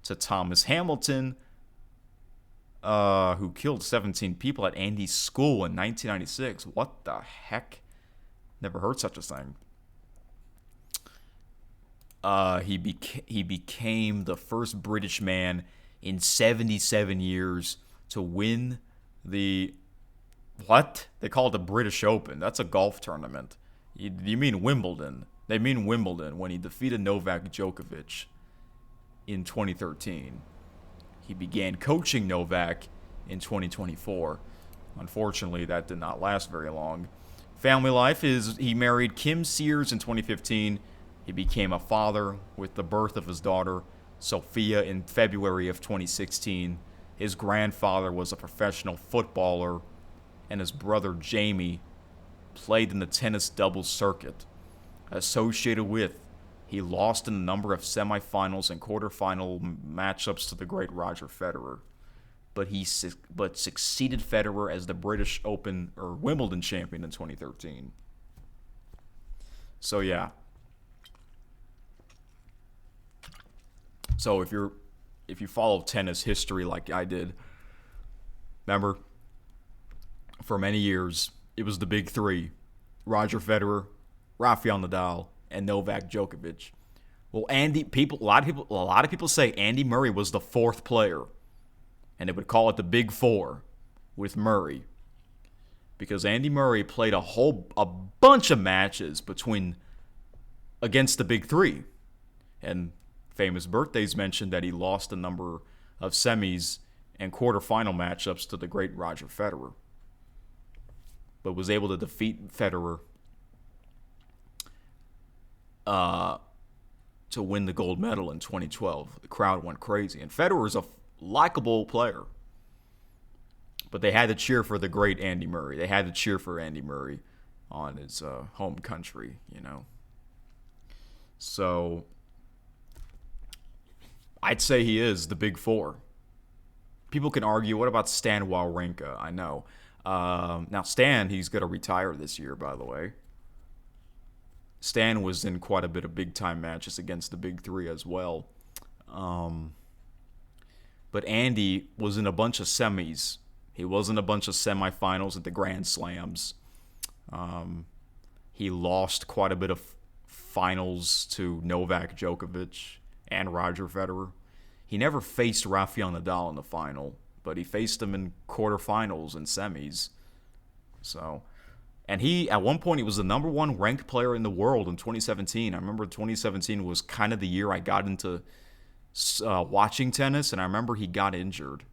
to Thomas Hamilton, who killed 17 people at Andy's school in 1996. What the heck? Never heard such a thing. He became the first British man in 77 years to win the... What? They call it the British Open. That's a golf tournament. You mean Wimbledon. They mean Wimbledon when he defeated Novak Djokovic in 2013. He began coaching Novak in 2024. Unfortunately, that did not last very long. Family life is he married Kim Sears in 2015. He became a father with the birth of his daughter, Sophia, in February of 2016. His grandfather was a professional footballer, and his brother Jamie played in the tennis doubles circuit. Associated with, he lost in a number of semifinals and quarterfinal matchups to the great Roger Federer. But succeeded Federer as the British Open or Wimbledon champion in 2013. So yeah. So if you follow tennis history like I did, remember, for many years it was the big three: Roger Federer, Rafael Nadal, and Novak Djokovic. Well, a lot of people say Andy Murray was the fourth player, and they would call it the Big Four with Murray, because Andy Murray played a bunch of matches against the big three, and famous birthdays mentioned that he lost a number of semis and quarterfinal matchups to the great Roger Federer, but was able to defeat Federer to win the gold medal in 2012. The crowd went crazy. And Federer is a likable player. But they had to cheer for the great Andy Murray. They had to cheer for Andy Murray on his home country, So I'd say he is the Big Four. People can argue, what about Stan Wawrinka? I know. Now, Stan, he's going to retire this year, by the way. Stan was in quite a bit of big-time matches against the big three as well. But Andy was in a bunch of semis. He was in a bunch of semifinals at the Grand Slams. He lost quite a bit of finals to Novak Djokovic and Roger Federer. He never faced Rafael Nadal in the final, but he faced him in quarterfinals and semis. And at one point, he was the number one ranked player in the world in 2017. I remember 2017 was kind of the year I got into watching tennis, and I remember he got injured.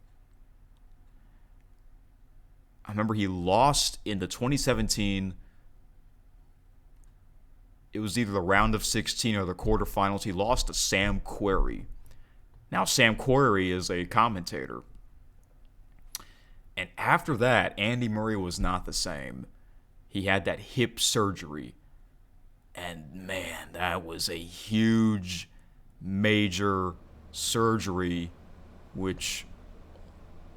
I remember he lost in the 2017. It was either the round of 16 or the quarterfinals. He lost to Sam Querrey. Now, Sam Querrey is a commentator. And after that, Andy Murray was not the same. He had that hip surgery. And man, that was a huge, major surgery, which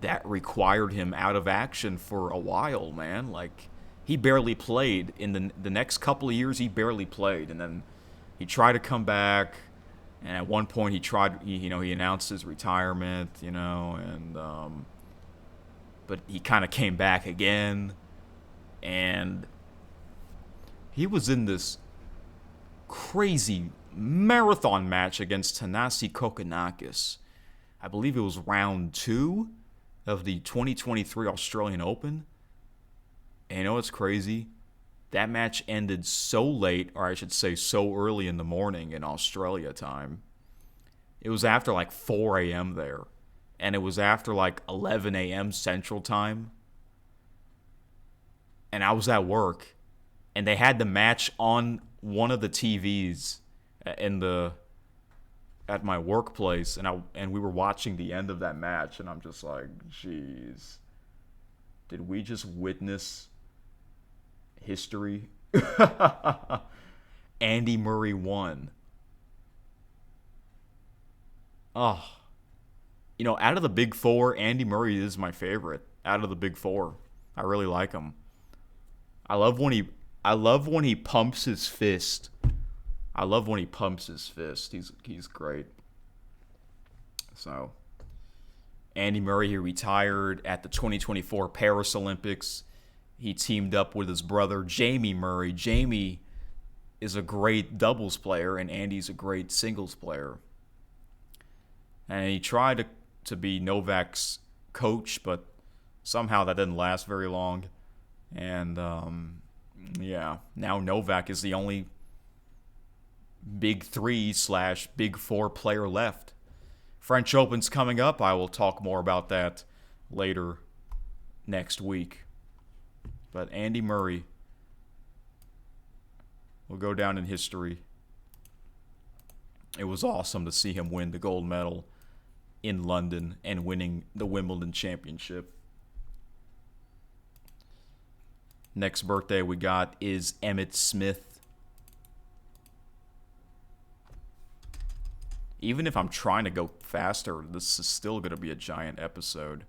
that required him out of action for a while, man. Like, he barely played. In the next couple of years, he barely played. And then he tried to come back. And at one point, he announced his retirement, and but he kind of came back again. And he was in this crazy marathon match against Thanasi Kokkinakis. I believe it was round 2 of the 2023 Australian Open. And you know what's crazy? That match ended so late, or I should say so early in the morning in Australia time. It was after like 4 a.m. there. And it was after like 11 a.m. Central Time. And I was at work. And they had the match on one of the TVs at my workplace. And we were watching the end of that match. And I'm just like, jeez. Did we just witness history? Andy Murray won. Oh. You know, out of the big four, Andy Murray is my favorite. Out of the big four. I really like him. I love when he pumps his fist. He's great. So, Andy Murray, he retired at the 2024 Paris Olympics. He teamed up with his brother, Jamie Murray. Jamie is a great doubles player, and Andy's a great singles player. And he tried to be Novak's coach, but somehow that didn't last very long. And, now Novak is the only big 3/big 4 player left. French Open's coming up. I will talk more about that later next week. But Andy Murray will go down in history. It was awesome to see him win the gold medal in London and winning the Wimbledon Championship. Next birthday we got is Emmitt Smith. Even if I'm trying to go faster, this is still going to be a giant episode.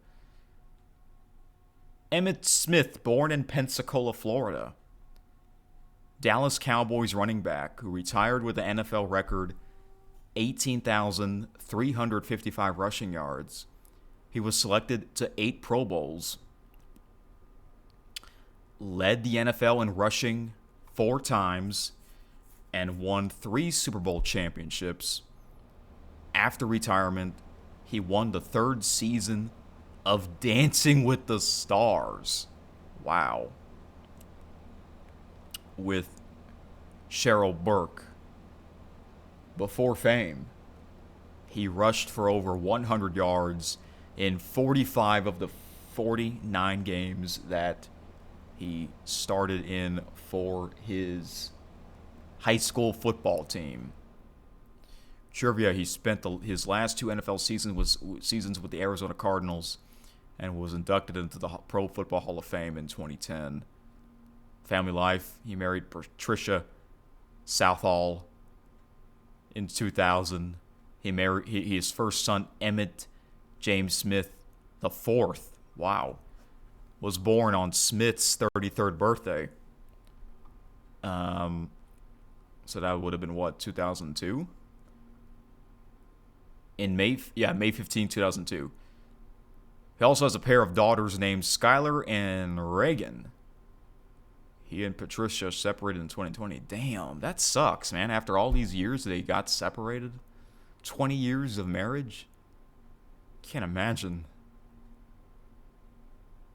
Emmitt Smith, born in Pensacola, Florida. Dallas Cowboys running back who retired with an NFL record 18,355 rushing yards. He was selected to 8 Pro Bowls. Led the NFL in rushing 4 times and won 3 Super Bowl championships. After retirement, he won the 3rd season of Dancing with the Stars. Wow. With Cheryl Burke. Before fame, he rushed for over 100 yards in 45 of the 49 games that he started in for his high school football team. Trivia, he spent his last 2 NFL seasons with the Arizona Cardinals and was inducted into the Pro Football Hall of Fame in 2010. Family life, he married Patricia Southall in 2000. He married his first son, Emmitt James Smith IV. Wow. Was born on Smith's 33rd birthday. So that would have been what, 2002? In May 15, 2002. He also has a pair of daughters named Skylar and Reagan. He and Patricia separated in 2020. Damn, that sucks, man. After all these years they got separated. 20 years of marriage. Can't imagine.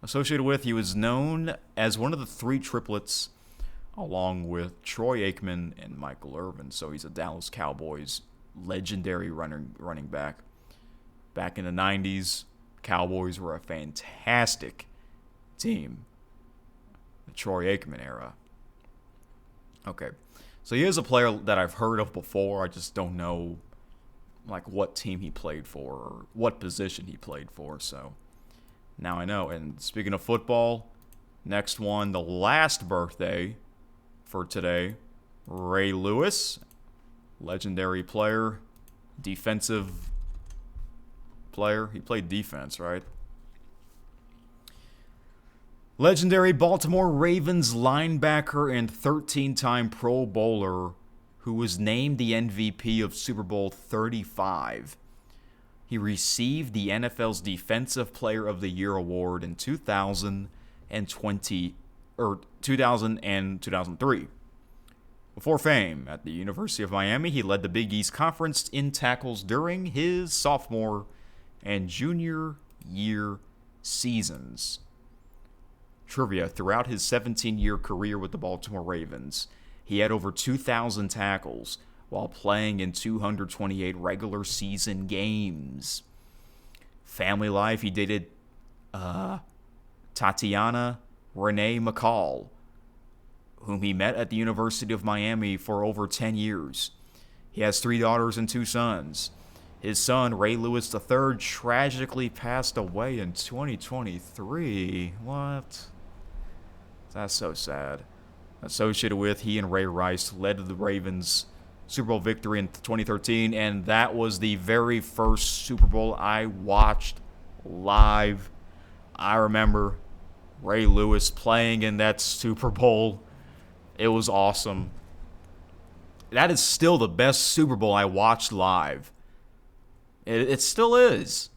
Associated with, he was known as one of the 3 triplets, along with Troy Aikman and Michael Irvin. So he's a Dallas Cowboys legendary running back. Back in the 90s, Cowboys were a fantastic team. The Troy Aikman era. Okay. So he is a player that I've heard of before. I just don't know like what team he played for or what position he played for. So now I know. And speaking of football, next one, the last birthday for today, Ray Lewis, legendary player, defensive player. He played defense, right? Legendary Baltimore Ravens linebacker and 13-time Pro Bowler who was named the MVP of Super Bowl 35. He received the NFL's Defensive Player of the Year award in 2020 or 2000 and 2003. Before fame, at the University of Miami, he led the Big East Conference in tackles during his sophomore and junior year seasons. Trivia: throughout his 17-year career with the Baltimore Ravens, he had over 2,000 tackles while playing in 228 regular season games. Family life: he dated Tatiana Renee McCall, whom he met at the University of Miami for over 10 years. He has 3 daughters and 2 sons. His son, Ray Lewis III, tragically passed away in 2023. What? That's so sad. Associated with, he and Ray Rice led the Ravens' Super Bowl victory in 2013, and that was the very first Super Bowl I watched live. I remember Ray Lewis playing in that Super Bowl. It was awesome. That is still the best Super Bowl I watched live. It still is.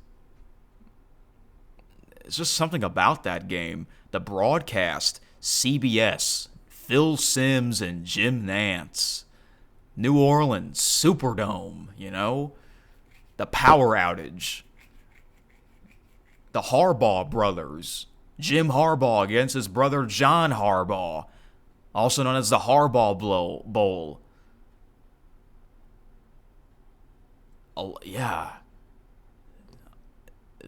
It's just something about that game. The broadcast, CBS, Phil Simms and Jim Nantz. New Orleans, Superdome, you know? The power outage. The Harbaugh brothers. Jim Harbaugh against his brother John Harbaugh, also known as the Harbaugh Bowl. Oh, yeah.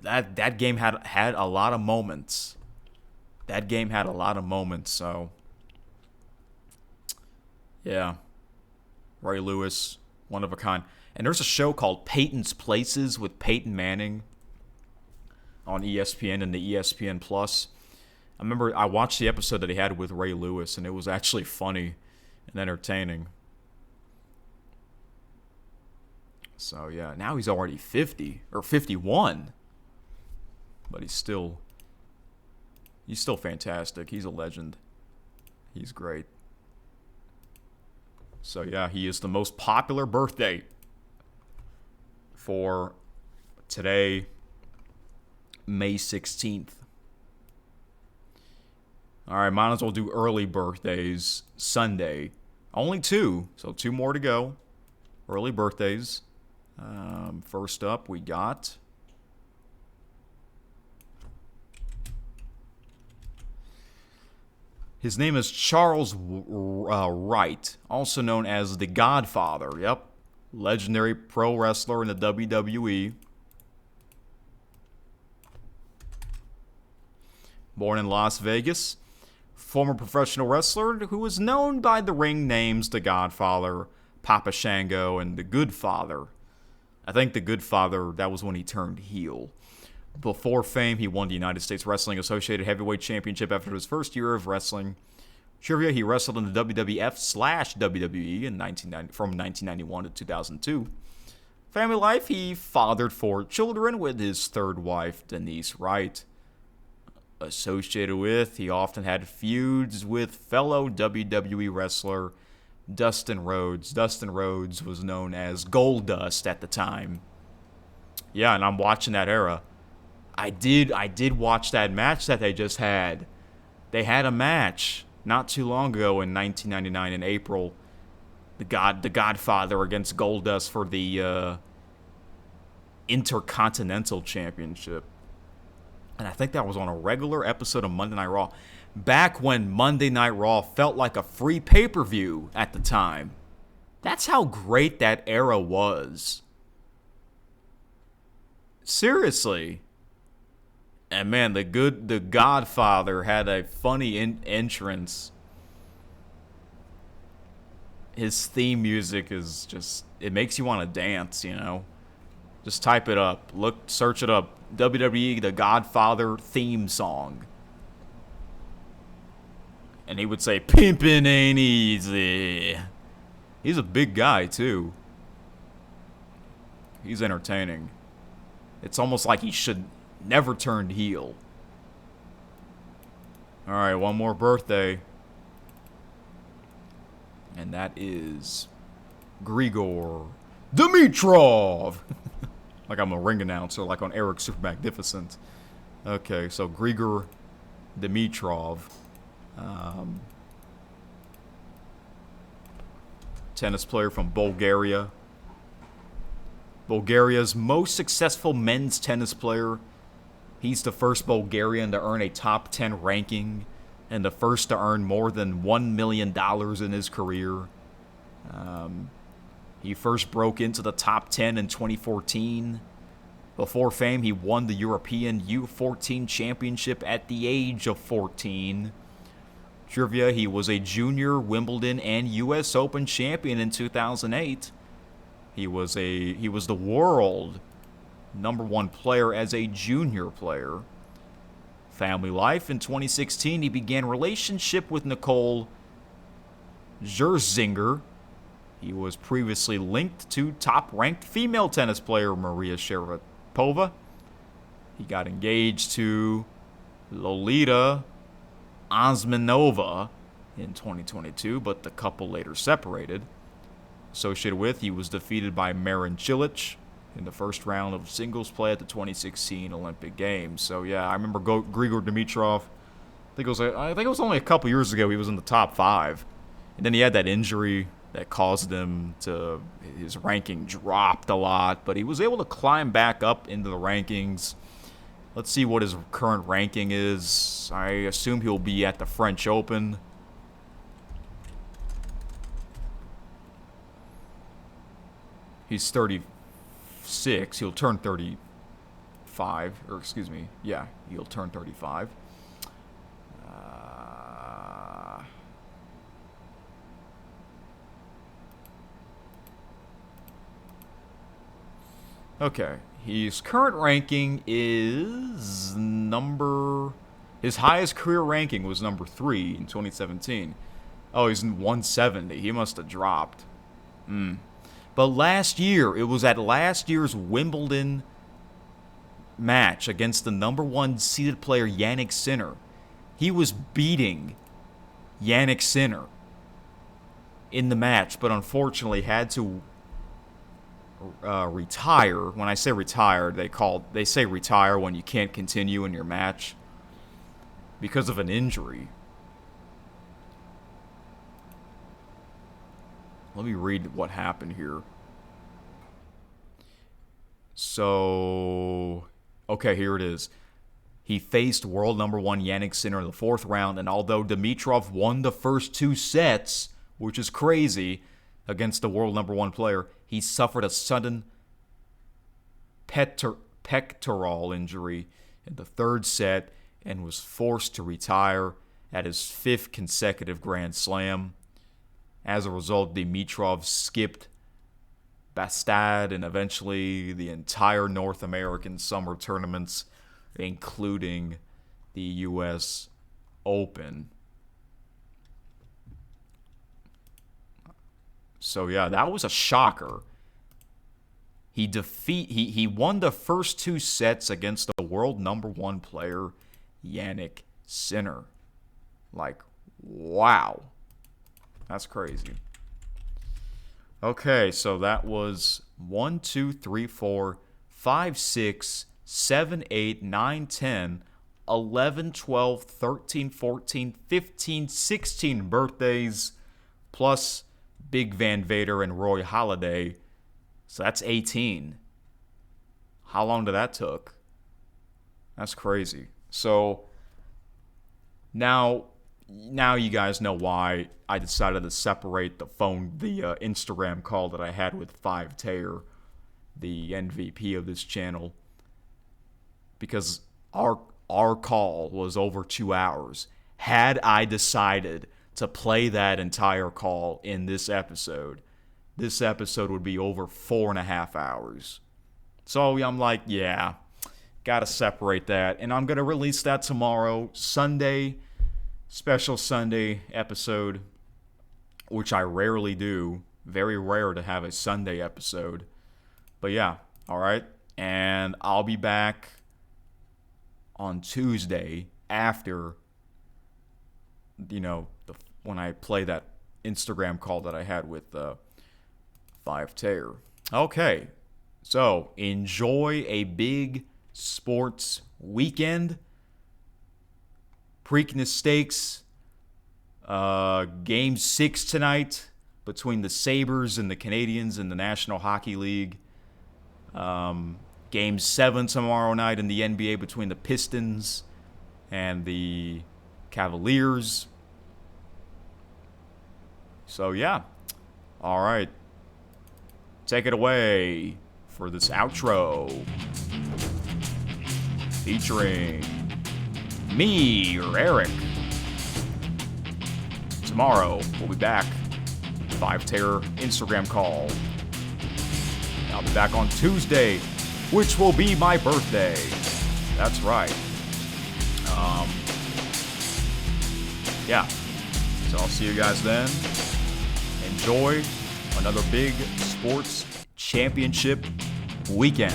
That game had a lot of moments. So yeah. Ray Lewis, one of a kind. And there's a show called Peyton's Places with Peyton Manning on ESPN and the ESPN Plus. I remember I watched the episode that he had with Ray Lewis, and it was actually funny and entertaining. So yeah, now he's already 50 or 51. But he's still fantastic. He's a legend. He's great. So yeah, he is the most popular birthday for today, May 16th. All right, might as well do early birthdays Sunday. Only 2, so 2 more to go. Early birthdays. First up, we got his name is Charles Wright, also known as the Godfather. Yep, legendary pro wrestler in the WWE. Born in Las Vegas, former professional wrestler who was known by the ring names The Godfather, Papa Shango, and The Good Father. I think The Good Father, that was when he turned heel. Before fame, he won the United States Wrestling Associated Heavyweight Championship after his first year of wrestling. Trivia: he wrestled in the WWF/WWE from 1991 to 2002. Family life: he fathered 4 children with his third wife, Denise Wright. Associated with, he often had feuds with fellow WWE wrestler Dustin Rhodes. Dustin Rhodes was known as Goldust at the time. Yeah, and I'm watching that era. I did watch that match that they just had. They had a match not too long ago in 1999 in April. The Godfather against Goldust for the Intercontinental Championship. And I think that was on a regular episode of Monday Night Raw. Back when Monday Night Raw felt like a free pay-per-view at the time. That's how great that era was. Seriously. And man, the Godfather had a funny entrance. His theme music is just, it makes you want to dance, you know. Just type it up. Search it up. WWE The Godfather theme song. And he would say, "Pimpin' ain't easy." He's a big guy too. He's entertaining. It's almost like he should never turned heel. Alright, one more birthday. And that is Grigor Dimitrov. like I'm a ring announcer, like on Eric Super Magnificent. Okay, so Grigor Dimitrov. Tennis player from Bulgaria. Bulgaria's most successful men's tennis player. He's the first Bulgarian to earn a top 10 ranking and the first to earn more than $1 million in his career. He first broke into the top 10 in 2014. Before fame, he won the European U14 Championship at the age of 14. Trivia, he was a junior Wimbledon and US Open champion in 2008. He was the world #1 player as a junior player. Family life, in 2016, he began a relationship with Nicole Scherzinger. He was previously linked to top-ranked female tennis player Maria Sharapova. He got engaged to Lolita Osmanova in 2022, but the couple later separated. Associated with, he was defeated by Marin Cilic in the first round of singles play at the 2016 Olympic Games. So yeah, I remember Grigor Dimitrov. I think it was only a couple years ago he was in the top 5, and then he had that injury that caused his ranking dropped a lot, but he was able to climb back up into the rankings. Let's see what his current ranking is. I assume he'll be at the French Open. He's 36. He'll turn 35. Or excuse me. Yeah, he'll turn 35. Okay. His current ranking is his highest career ranking was number 3 in 2017. Oh, he's in 170. He must have dropped. But last year, it was at last year's Wimbledon match against the #1 seeded player Jannik Sinner. He was beating Jannik Sinner in the match, but unfortunately had to retire. When I say retire, they say retire when you can't continue in your match because of an injury. Let me read what happened here. So, okay, here it is. He faced world #1 Jannik Sinner in the 4th round, and although Dimitrov won the first 2 sets, which is crazy, against the world #1 player, he suffered a sudden pectoral injury in the 3rd set and was forced to retire at his 5th consecutive Grand Slam. As a result, Dimitrov skipped Bastad and eventually the entire North American summer tournaments, including the US Open. So yeah, that was a shocker. He won the first 2 sets against the world #1 player Jannik Sinner. Like, wow. That's crazy. Okay, so that was 1, 2, 3, 4, 5, 6, 7, 8, 9, 10, 11, 12, 13, 14, 15, 16 birthdays, plus Big Van Vader and Roy Halladay. So that's 18. How long did that took? That's crazy. So now you guys know why I decided to separate the Instagram call that I had with 5 Taylor, the MVP of this channel, because our call was over 2 hours. Had I decided to play that entire call in this episode would be over 4.5 hours. So I'm like, yeah, gotta separate that. And I'm gonna release that tomorrow, Sunday, special Sunday episode, which I rarely do. Very rare to have a Sunday episode. But yeah, alright. And I'll be back on Tuesday after, when I play that Instagram call that I had with 5 Taylor. Okay, So enjoy a big sports weekend. Preakness Stakes, Game 6 tonight between the Sabres and the Canadiens in the National Hockey League. Game 7 tomorrow night in the NBA between the Pistons and the Cavaliers. So, yeah. All right. Take it away for this outro. Featuring me, or Eric. Tomorrow, we'll be back. 5-Terror Instagram call. I'll be back on Tuesday, which will be my birthday. That's right. Yeah. So I'll see you guys then. Enjoy another big sports championship weekend.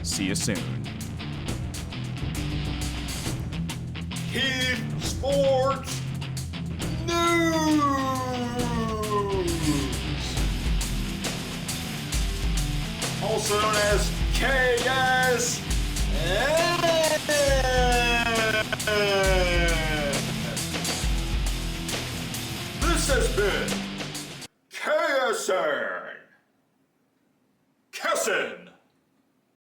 See you soon. Keep Sports News! Also known as KSN! This has been KSN! KSN!